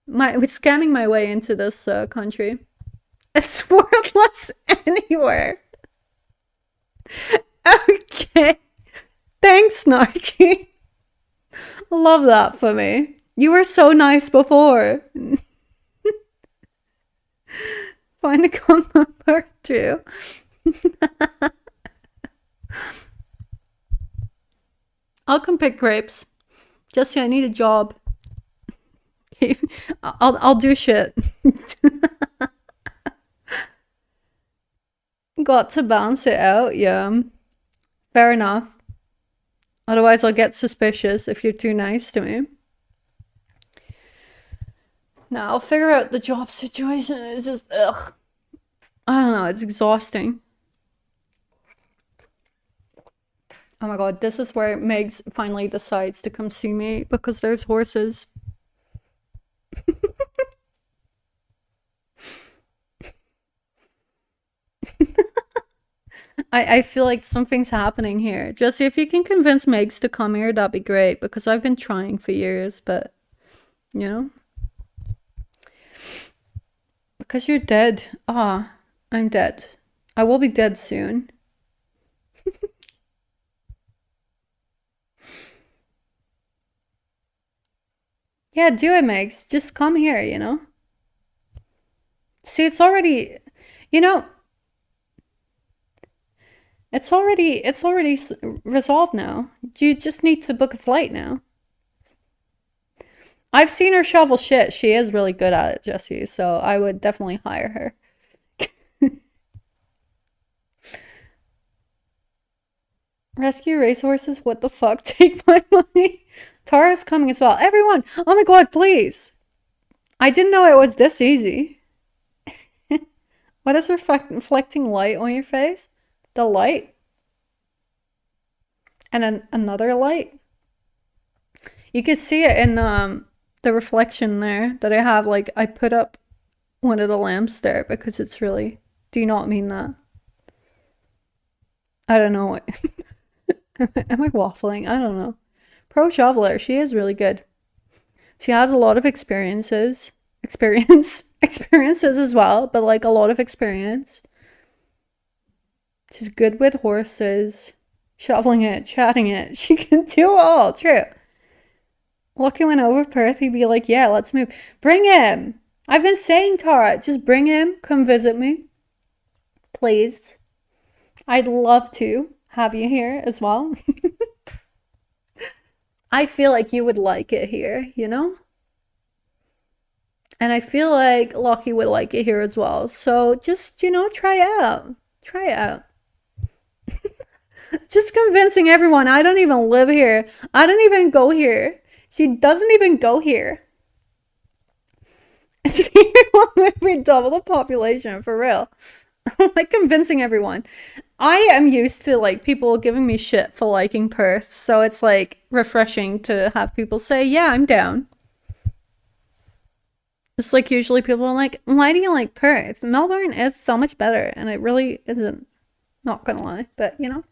With scamming my way into this country. It's worthless anywhere. Okay. Thanks, Snarky. Love that for me. You were so nice before. Find a common part too. I'll come pick grapes. Jesse, I need a job. I'll do shit. Got to balance it out, yeah. Fair enough. Otherwise, I'll get suspicious if you're too nice to me. Now, I'll figure out the job situation. It's just, ugh. I don't know, it's exhausting. Oh my god, this is where Megs finally decides to come see me because there's horses. I feel like something's happening here. Jesse, if you can convince Megs to come here, that'd be great because I've been trying for years, but, you know? Because you're dead. Ah, I'm dead. I will be dead soon. Yeah, do it, Megs. Just come here, you know? See, it's already, you know, it's already resolved now. You just need to book a flight now. I've seen her shovel shit. She is really good at it, Jessie, so I would definitely hire her. Rescue racehorses? What the fuck? Take my money. Tara's coming as well. Everyone! Oh my god, please! I didn't know it was this easy. What is reflecting light on your face? The light? And then another light? You can see it in the reflection there that I have. Like, I put up one of the lamps there because it's really... Do you not mean that? I don't know. Am I waffling? I don't know. Pro shoveler, she is really good. She has a lot of experiences as well, but like a lot of experience. She's good with horses, shoveling it, chatting it. She can do it all, true. Lucky went over Perth, he'd be like, yeah, let's move. Bring him! I've been saying, Tara, just bring him, come visit me. Please. I'd love to have you here as well. I feel like you would like it here, you know? And I feel like Lockie would like it here as well. So just, you know, try it out. Try it out. Just convincing everyone. I don't even live here. I don't even go here. She doesn't even go here. We double the population, for real. Like convincing everyone. I am used to like people giving me shit for liking Perth, so it's like refreshing to have people say, yeah, I'm down. It's like usually people are like, why do you like Perth? Melbourne is so much better, and it really isn't. Not gonna lie, but you know.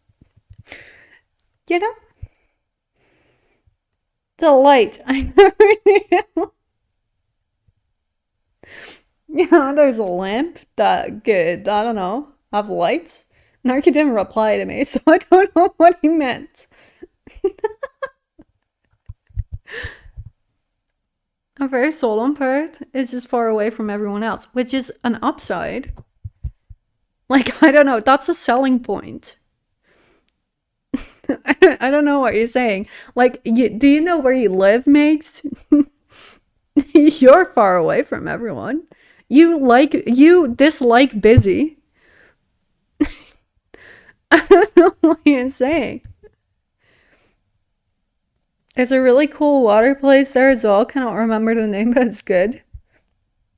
You know? The light. I never knew. Yeah, there's a lamp that could, I don't know, have lights. Narky didn't reply to me, so I don't know what he meant. A very solemn Perth is just far away from everyone else, which is an upside. Like, I don't know, that's a selling point. I don't know what you're saying. Like, do you know where you live, Megs? You're far away from everyone. You dislike busy. I don't know what you're saying. It's a really cool water place there as well. Cannot remember the name, but it's good.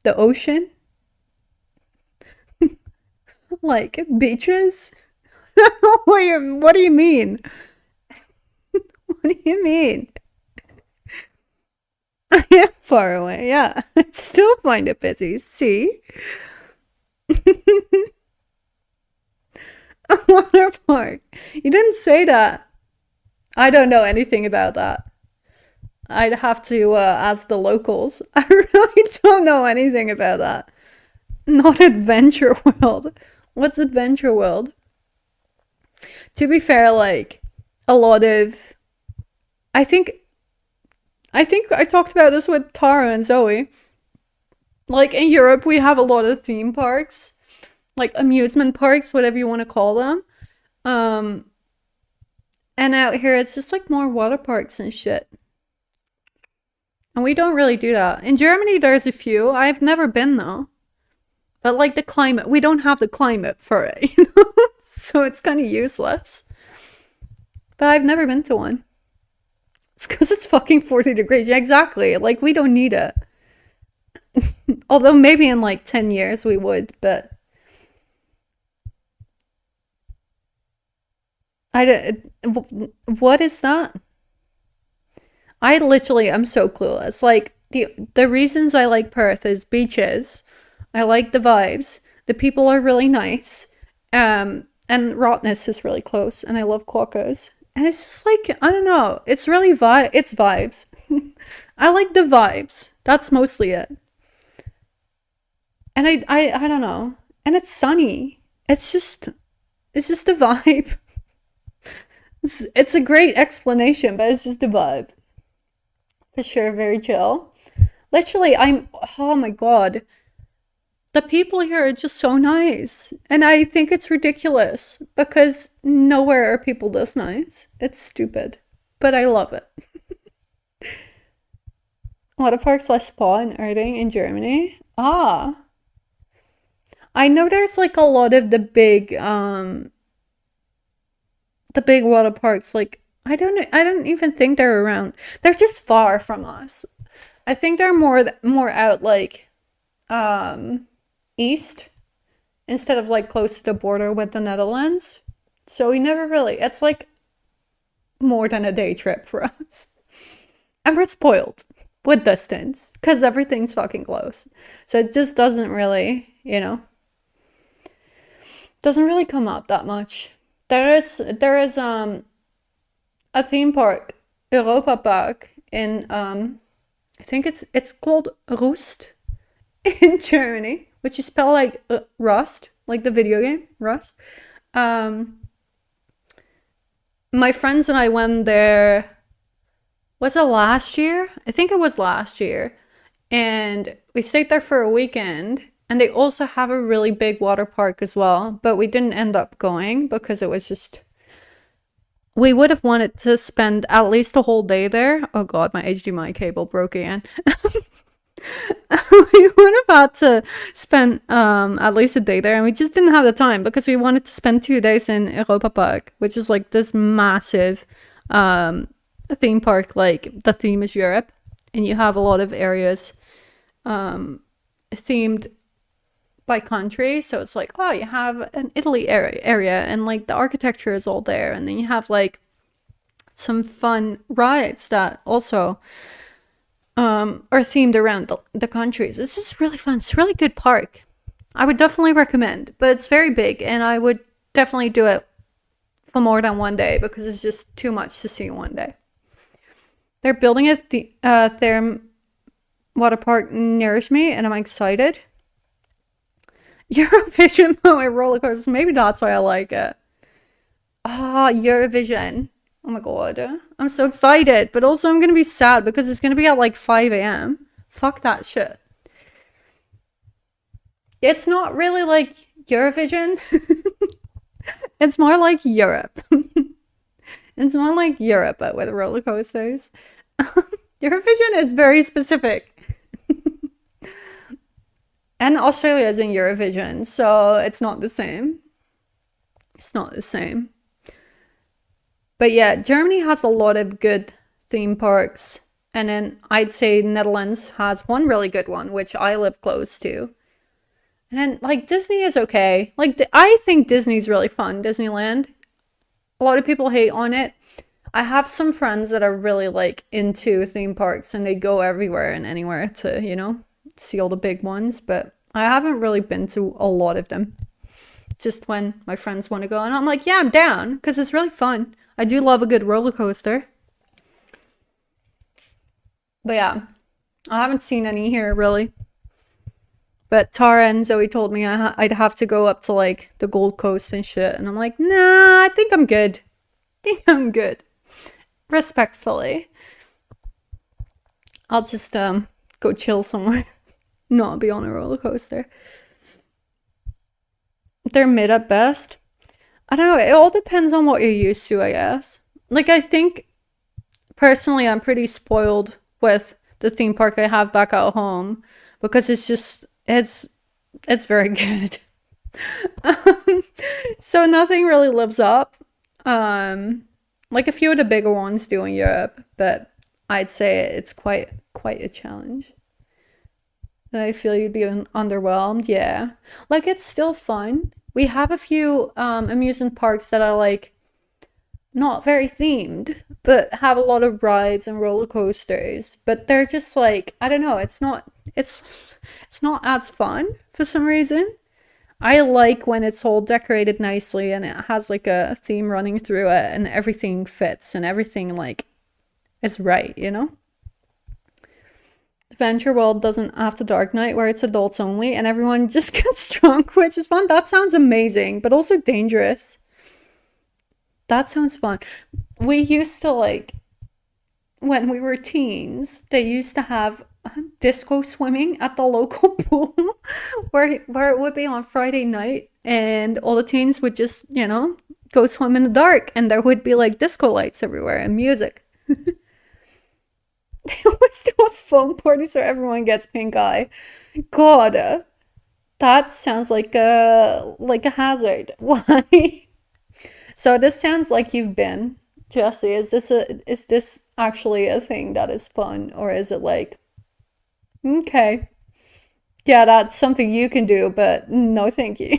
The ocean? Like beaches? What do you mean? What do you mean? I am far away, yeah. I still find it busy. See? A water park. You didn't say that. I don't know anything about that. I'd have to ask the locals. I really don't know anything about that. Not Adventure World. What's Adventure World? To be fair, like, a lot of... I think I talked about this with Tara and Zoe. Like, in Europe, we have a lot of theme parks. Like, amusement parks, whatever you want to call them. And out here, it's just, like, more water parks and shit. And we don't really do that. In Germany, there's a few. I've never been, though. But, like, the climate, we don't have the climate for it, you know? So it's kind of useless. But I've never been to one. It's because it's fucking 40 degrees. Yeah, exactly. Like, we don't need it. Although maybe in, like, 10 years we would, but... What is that? I literally am so clueless. Like, the reasons I like Perth is beaches. I like the vibes. The people are really nice. And Rottnest is really close. And I love quokkas. And it's just like, I don't know. It's really it's vibes. I like the vibes. That's mostly it. And I don't know. And it's sunny. It's just a vibe. It's a great explanation, but it's just a vibe. For sure, very chill. Literally, oh my god. The people here are just so nice. And I think it's ridiculous because nowhere are people this nice. It's stupid. But I love it. Water parks slash spa in Erding in Germany. Ah. I know there's like a lot of the big water parks, like I don't even think they're around. They're just far from us. I think they're more out like east instead of like close to the border with the Netherlands. So we never really, it's like more than a day trip for us. And we're spoiled with distance because everything's fucking close. So it just doesn't really, doesn't really come up that much. There is a theme park, Europa Park in I think it's called Rust in Germany, which is spelled like Rust, like the video game Rust. My friends and I went there. Was it last year? I think it was last year, and we stayed there for a weekend. And they also have a really big water park as well, but we didn't end up going because it was just... We would have wanted to spend at least a whole day there. Oh god, my HDMI cable broke again. We would have had to spend at least a day there, and we just didn't have the time because we wanted to spend 2 days in Europa Park, which is like this massive theme park. Like, the theme is Europe, and you have a lot of areas themed by country. So it's like, oh, you have an Italy area and like the architecture is all there, and then you have like some fun rides that also are themed around the countries. It's just really fun. It's a really good park. I would definitely recommend, but it's very big, and I would definitely do it for more than one day because it's just too much to see in one day. They're building a therm water park near me, and I'm excited. Eurovision moment roller coasters. Maybe that's why I like it. Ah, Eurovision. Oh my god. I'm so excited. But also I'm gonna be sad because it's gonna be at like 5 a.m. Fuck that shit. It's not really like Eurovision. It's more like Europe. It's more like Europe, but with roller coasters. Eurovision is very specific. And Australia is in Eurovision, so it's not the same. It's not the same. But yeah, Germany has a lot of good theme parks. And then I'd say Netherlands has one really good one, which I live close to. And then, like, Disney is okay. Like, I think Disney's really fun, Disneyland. A lot of people hate on it. I have some friends that are really, like, into theme parks, and they go everywhere and anywhere to, you know, see all the big ones. But I haven't really been to a lot of them. Just when my friends want to go. And I'm like, yeah, I'm down, because it's really fun. I do love a good roller coaster. But yeah, I haven't seen any here, really. But Tara and Zoe told me I'd have to go up to like the Gold Coast and shit. And I'm like, nah, I think I'm good. I think I'm good. Respectfully. I'll just go chill somewhere. Not be on a roller coaster. They're mid at best. I don't know. It all depends on what you're used to, I guess. Like, I think personally I'm pretty spoiled with the theme park I have back at home because it's just it's very good. So nothing really lives up. Like a few of the bigger ones do in Europe, but I'd say it's quite a challenge. And I feel you'd be underwhelmed. Yeah, like it's still fun. We have a few amusement parks that are like not very themed, but have a lot of rides and roller coasters. But they're just like, I don't know, it's not as fun for some reason. I like when it's all decorated nicely and it has like a theme running through it and everything fits and everything like is right, you know? Adventure World doesn't After Dark Night where it's adults only and everyone just gets drunk, which is fun. That sounds amazing, but also dangerous. That sounds fun. We used to like, when we were teens, they used to have disco swimming at the local pool where it would be on Friday night and all the teens would just, you know, go swim in the dark and there would be like disco lights everywhere and music. They always do a foam party so everyone gets pink eye. God, that sounds like a hazard. Why? So this sounds like you've been, Jesse. Is this actually a thing that is fun, or is it like, okay, yeah, that's something you can do, but no, thank you.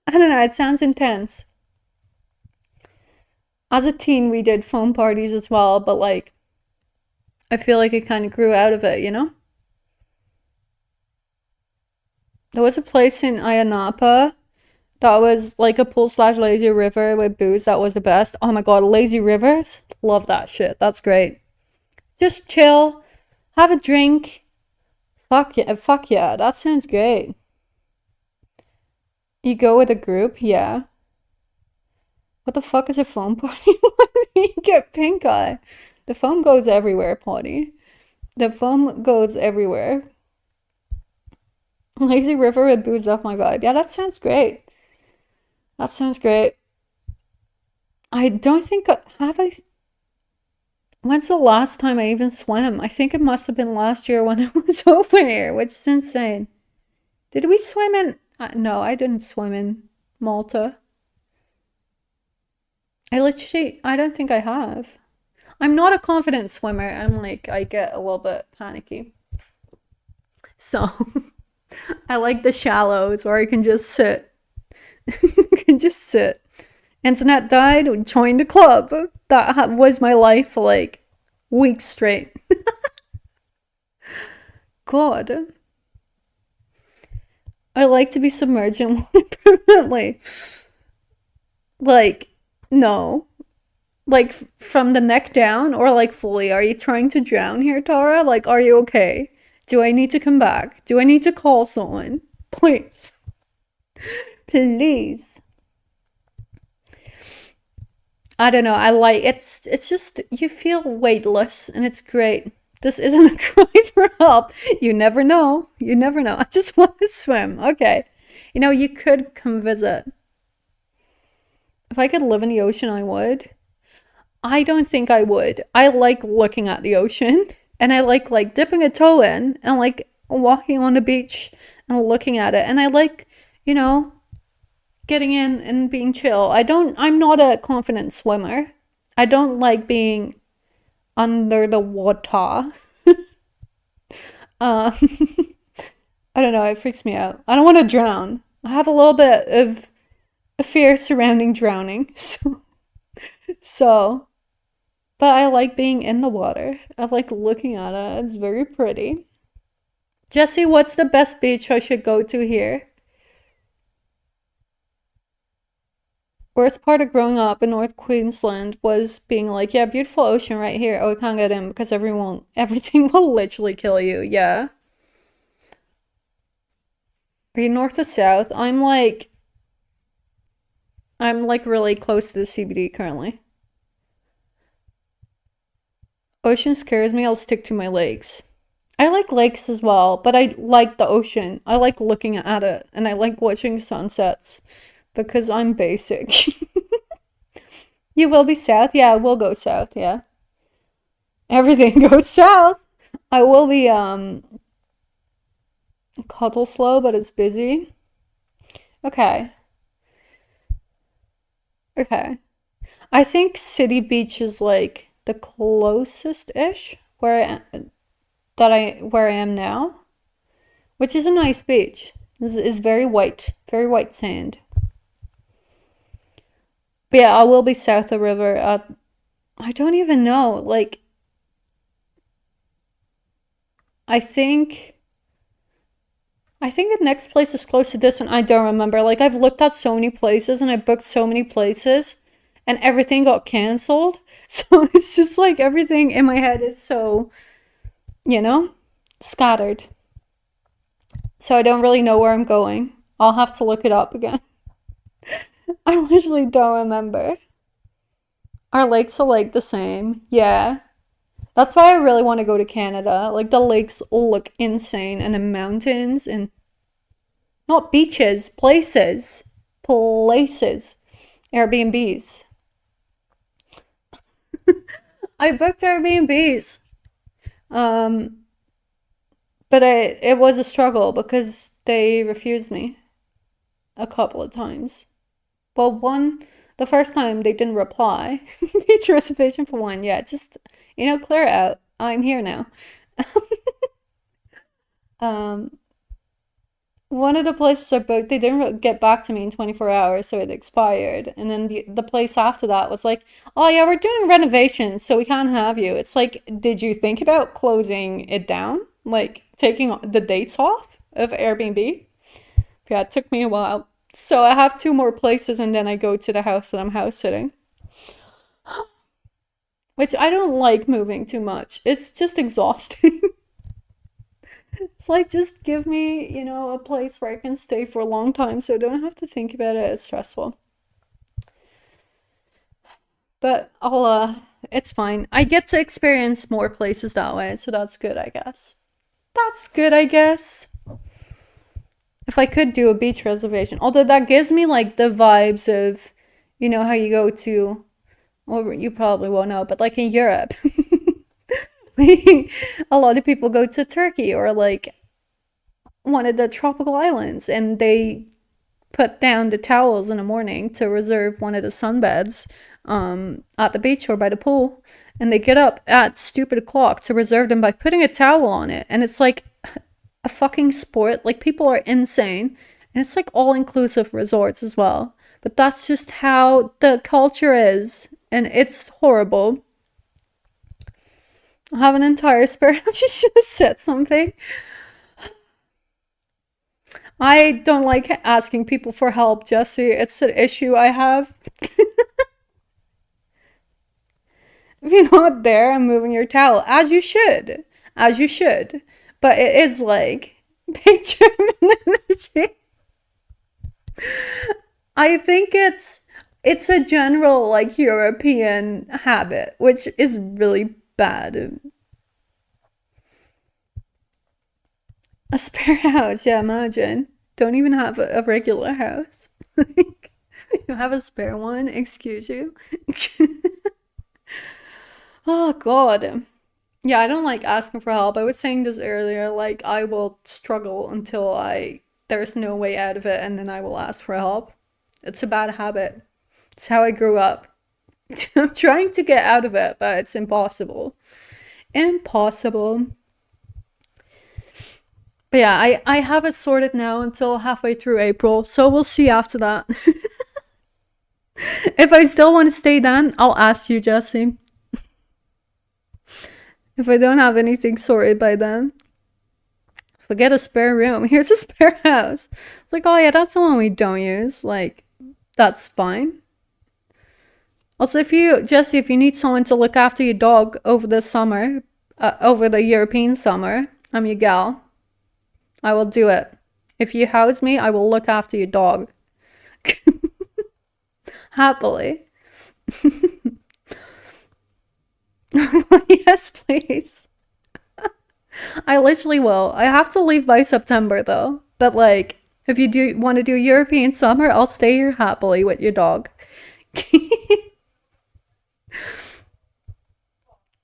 I don't know. It sounds intense. As a teen, we did foam parties as well, but like, I feel like it kind of grew out of it, you know? There was a place in Ayanapa that was like a pool / lazy river with booze that was the best. Oh my god, lazy rivers? Love that shit. That's great. Just chill, have a drink. Fuck yeah, that sounds great. You go with a group? Yeah. What the fuck is a foam party? You get pink eye. The foam goes everywhere, party. The foam goes everywhere. Lazy river with booze off my vibe. Yeah, that sounds great. That sounds great. I don't think have I. When's the last time I even swam? I think it must have been last year when I was over here, which is insane. Did we swim in? No, I didn't swim in Malta. I don't think I have. I'm not a confident swimmer. I'm like, I get a little bit panicky. So, I like the shallows where I can just sit. Internet died, joined the club. That was my life for like weeks straight. God. I like to be submerged in water permanently. Like, no. Like from the neck down or like fully? Are you trying to drown here, Tara? Like, are you okay? Do I need to come back? Do I need to call someone? Please. Please. I don't know. I like it's just you feel weightless and it's great. This isn't a cry for help. You never know. You never know. I just want to swim. Okay. You know, you could come visit. If I could live in the ocean, I would. I don't think I would. I like looking at the ocean and I like dipping a toe in and like walking on the beach and looking at it. And I like, you know, getting in and being chill. I'm not a confident swimmer. I don't like being under the water. Uh, I don't know, it freaks me out. I don't want to drown. I have a little bit of a fear surrounding drowning. So, but I like being in the water. I like looking at it. It's very pretty. Jesse, what's the best beach I should go to here? Worst part of growing up in North Queensland was being like, yeah, beautiful ocean right here. Oh, we can't get in because everything will literally kill you. Yeah. Are you north or south? I'm like really close to the CBD currently. Ocean scares me. I'll stick to my lakes. I like lakes as well, but I like the ocean. I like looking at it and I like watching sunsets because I'm basic. You will be south? Yeah, we'll go south, yeah. Everything goes south. I will be cuddle slow, but it's busy. Okay. Okay. I think City Beach is like the closest ish where I am now, which is a nice beach. This is very white sand. But yeah, I will be south of river. I don't even know. Like, I think I think the next place is close to this one. I don't remember. Like, I've looked at so many places and I booked so many places and everything got canceled. So it's just like everything in my head is so, you know, scattered. So I don't really know where I'm going. I'll have to look it up again. I literally don't remember. Our lakes are like the same. Yeah. That's why I really want to go to Canada. Like the lakes look insane and the mountains and not beaches, places. Places. Airbnbs. I booked Airbnbs. Um, but it was a struggle because they refused me a couple of times. Well, the first time they didn't reply. Beach reservation for one. Yeah, just, clear it out. I'm here now. Um, One of the places I booked, they didn't get back to me in 24 hours, so it expired. And then the place after that was like, oh yeah, we're doing renovations, so we can't have you. It's like, did you think about closing it down? Like taking the dates off of Airbnb? Yeah, it took me a while. So I have two more places and then I go to the house that I'm house sitting. Which I don't like moving too much. It's just exhausting. It's like just give me, a place where I can stay for a long time so I don't have to think about it. It's stressful. But it's fine. I get to experience more places that way, so that's good, I guess. That's good, I guess. If I could do a beach reservation. Although that gives me like the vibes of, how you go to, well, you probably won't know, but like in Europe, a lot of people go to Turkey or like one of the tropical islands and they put down the towels in the morning to reserve one of the sunbeds at the beach or by the pool. And they get up at stupid o'clock to reserve them by putting a towel on it. And it's like a fucking sport. Like people are insane. And it's like all inclusive resorts as well. But that's just how the culture is. And it's horrible. I have an entire spirit. I just should have said something. I don't like asking people for help, Jesse. It's an issue I have. If you're not there, I'm moving your towel, as you should. As you should. But it is like picture energy. I think it's a general like European habit, which is really bad. A spare house, yeah, imagine. Don't even have a regular house. Like, you have a spare one, excuse you. Oh god. Yeah, I don't like asking for help. I was saying this earlier, like I will struggle until I there's no way out of it and then I will ask for help. It's a bad habit. It's how I grew up. I'm trying to get out of it, but it's impossible. Impossible. But yeah, I have it sorted now until halfway through April, so we'll see after that. If I still want to stay then, I'll ask you, Jesse. If I don't have anything sorted by then. If I get a spare room, here's a spare house. It's like, oh yeah, that's the one we don't use. Like, that's fine. Also, Jesse, if you need someone to look after your dog over the summer, over the European summer, I'm your gal. I will do it. If you house me, I will look after your dog. Happily. Yes, please. I literally will. I have to leave by September though. But like, if you do want to do European summer, I'll stay here happily with your dog.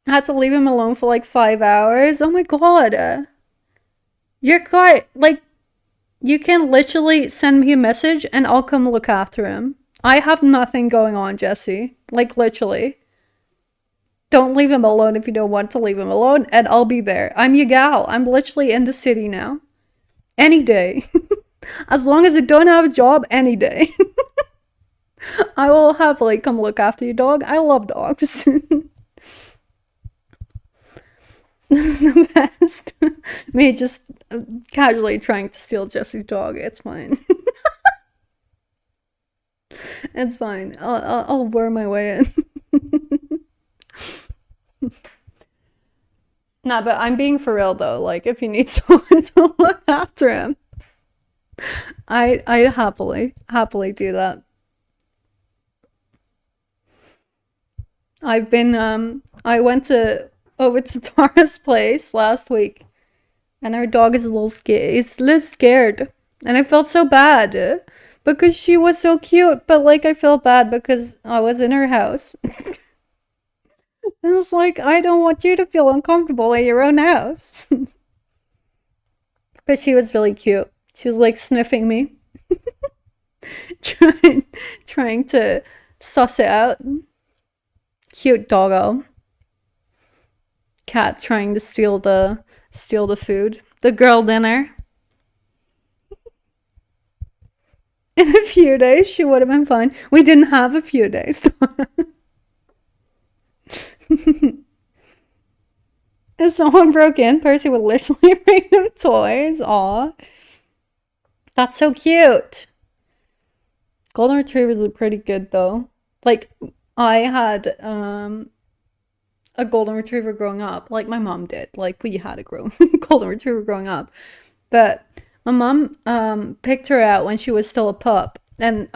I had to leave him alone for like 5 hours. Oh my god. You're quite like you can literally send me a message and I'll come look after him. I have nothing going on, Jesse. Like literally. Don't leave him alone if you don't want to leave him alone, and I'll be there. I'm your gal. I'm literally in the city now. Any day. As long as I don't have a job, any day. I will happily come look after your dog. I love dogs. This is the best. Me just casually trying to steal Jesse's dog. It's fine. It's fine. I'll worm my way in. Nah, but I'm being for real though. Like, if you need someone to look after him, I happily do that. I went over to Tara's place last week, and her dog is a little scared. It's a little scared, and I felt so bad because she was so cute. But like, I felt bad because I was in her house. And it's like, I don't want you to feel uncomfortable in your own house. But she was really cute. She was like sniffing me. trying to suss it out. Cute doggo. Cat trying to steal the food. The girl dinner. In a few days, she would have been fine. We didn't have a few days. If someone broke in, Percy would literally bring them toys. Aw. That's so cute. Golden Retrievers are pretty good though. Like, I had a Golden Retriever growing up. Like, my mom did. Like, we had a Golden Retriever growing up. But my mom picked her out when she was still a pup. And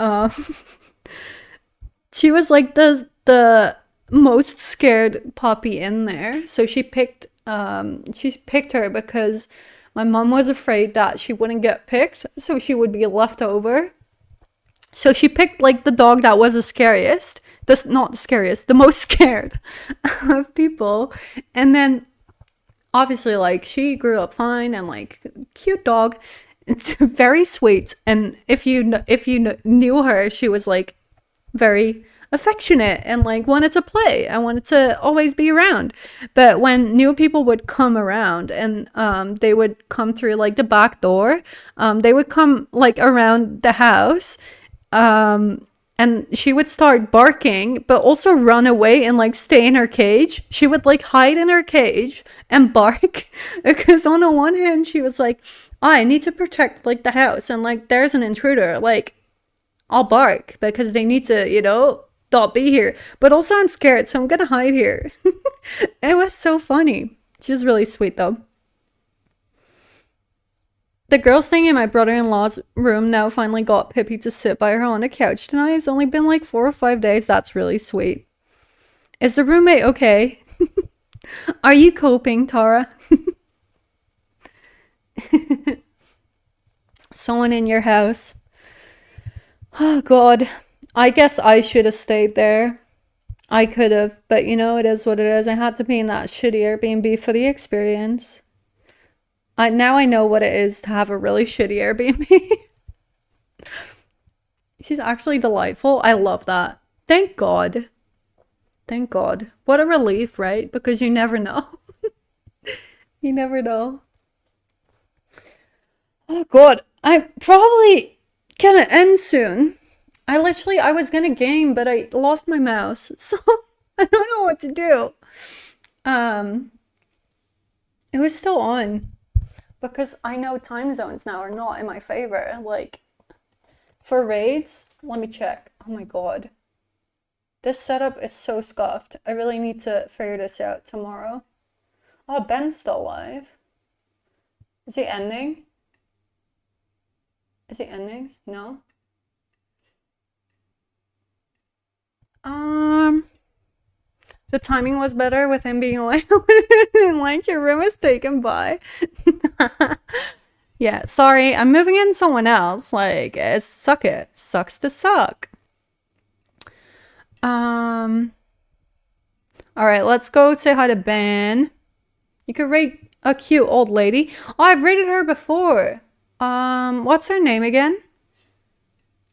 she was like the most scared puppy in there. So she picked her because my mom was afraid that she wouldn't get picked, so she would be left over. So she picked like the dog that was the scariest. Not the scariest, the most scared of people. And then obviously like she grew up fine and like cute dog. It's very sweet. And if you knew her, she was like very affectionate and like wanted to play. I wanted to always be around. But when new people would come around and they would come through like the back door, they would come like around the house, and she would start barking but also run away and like stay in her cage. She would like hide in her cage and bark because on the one hand she was like, oh, I need to protect like the house and like there's an intruder, like I'll bark because they need to, not be here. But also I'm scared, so I'm gonna hide here. It was so funny. She was really sweet though. The girl staying in my brother-in-law's room now finally got Pippi to sit by her on the couch tonight. It's only been like 4 or 5 days. That's really sweet. Is the roommate okay? Are you coping, Tara? Someone in your house. Oh god. I guess I should have stayed there. I could have, but you know, it is what it is. I had to be in that shitty Airbnb for the experience. Now I know what it is to have a really shitty Airbnb. She's actually delightful. I love that. Thank God. Thank God. What a relief, right? Because you never know. You never know. Oh God. I probably gonna end soon. I was gonna game, but I lost my mouse. So I don't know what to do. It was still on. Because I know time zones now are not in my favor. Like, for raids, let me check. Oh my god. This setup is so scuffed. I really need to figure this out tomorrow. Oh, Ben's still alive. Is he ending? Is he ending? No? The timing was better with him being away. Like, your room was taken by. Yeah, sorry, I'm moving in someone else. Like, it sucks to suck. Alright, let's go say hi to Ben. You could rate a cute old lady. Oh, I've rated her before. What's her name again?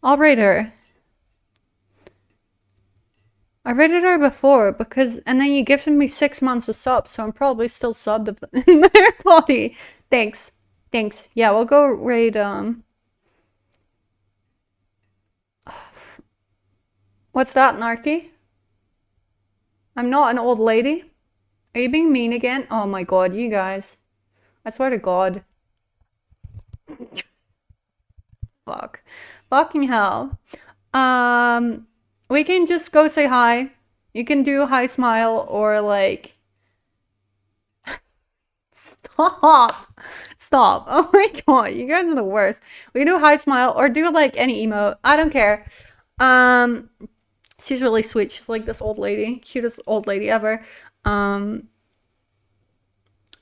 I'll rate her. I rated her before because, and then you gifted me 6 months of subs, so I'm probably still subbed in their body. Thanks. Yeah, we'll go raid, what's that, Narky? I'm not an old lady. Are you being mean again? Oh my god, you guys. I swear to God. Fuck. Fucking hell. We can just go say hi. You can do hi smile or like... Stop. Oh my god, you guys are the worst. We can do hi smile or do like any emote. I don't care. She's really sweet. She's like this old lady. Cutest old lady ever.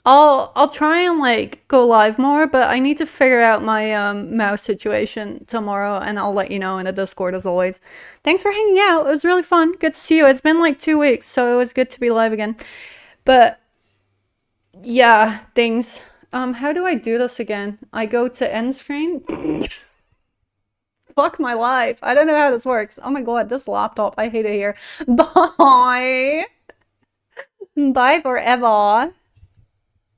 I'll try and like go live more, but I need to figure out my mouse situation tomorrow, and I'll let you know in the Discord as always. Thanks for hanging out. It was really fun. Good to see you. It's been like 2 weeks, so it was good to be live again. But yeah, things. How do I do this again? I go to end screen. Fuck my life. I don't know how this works. Oh my god, this laptop. I hate it here. Bye. Bye forever.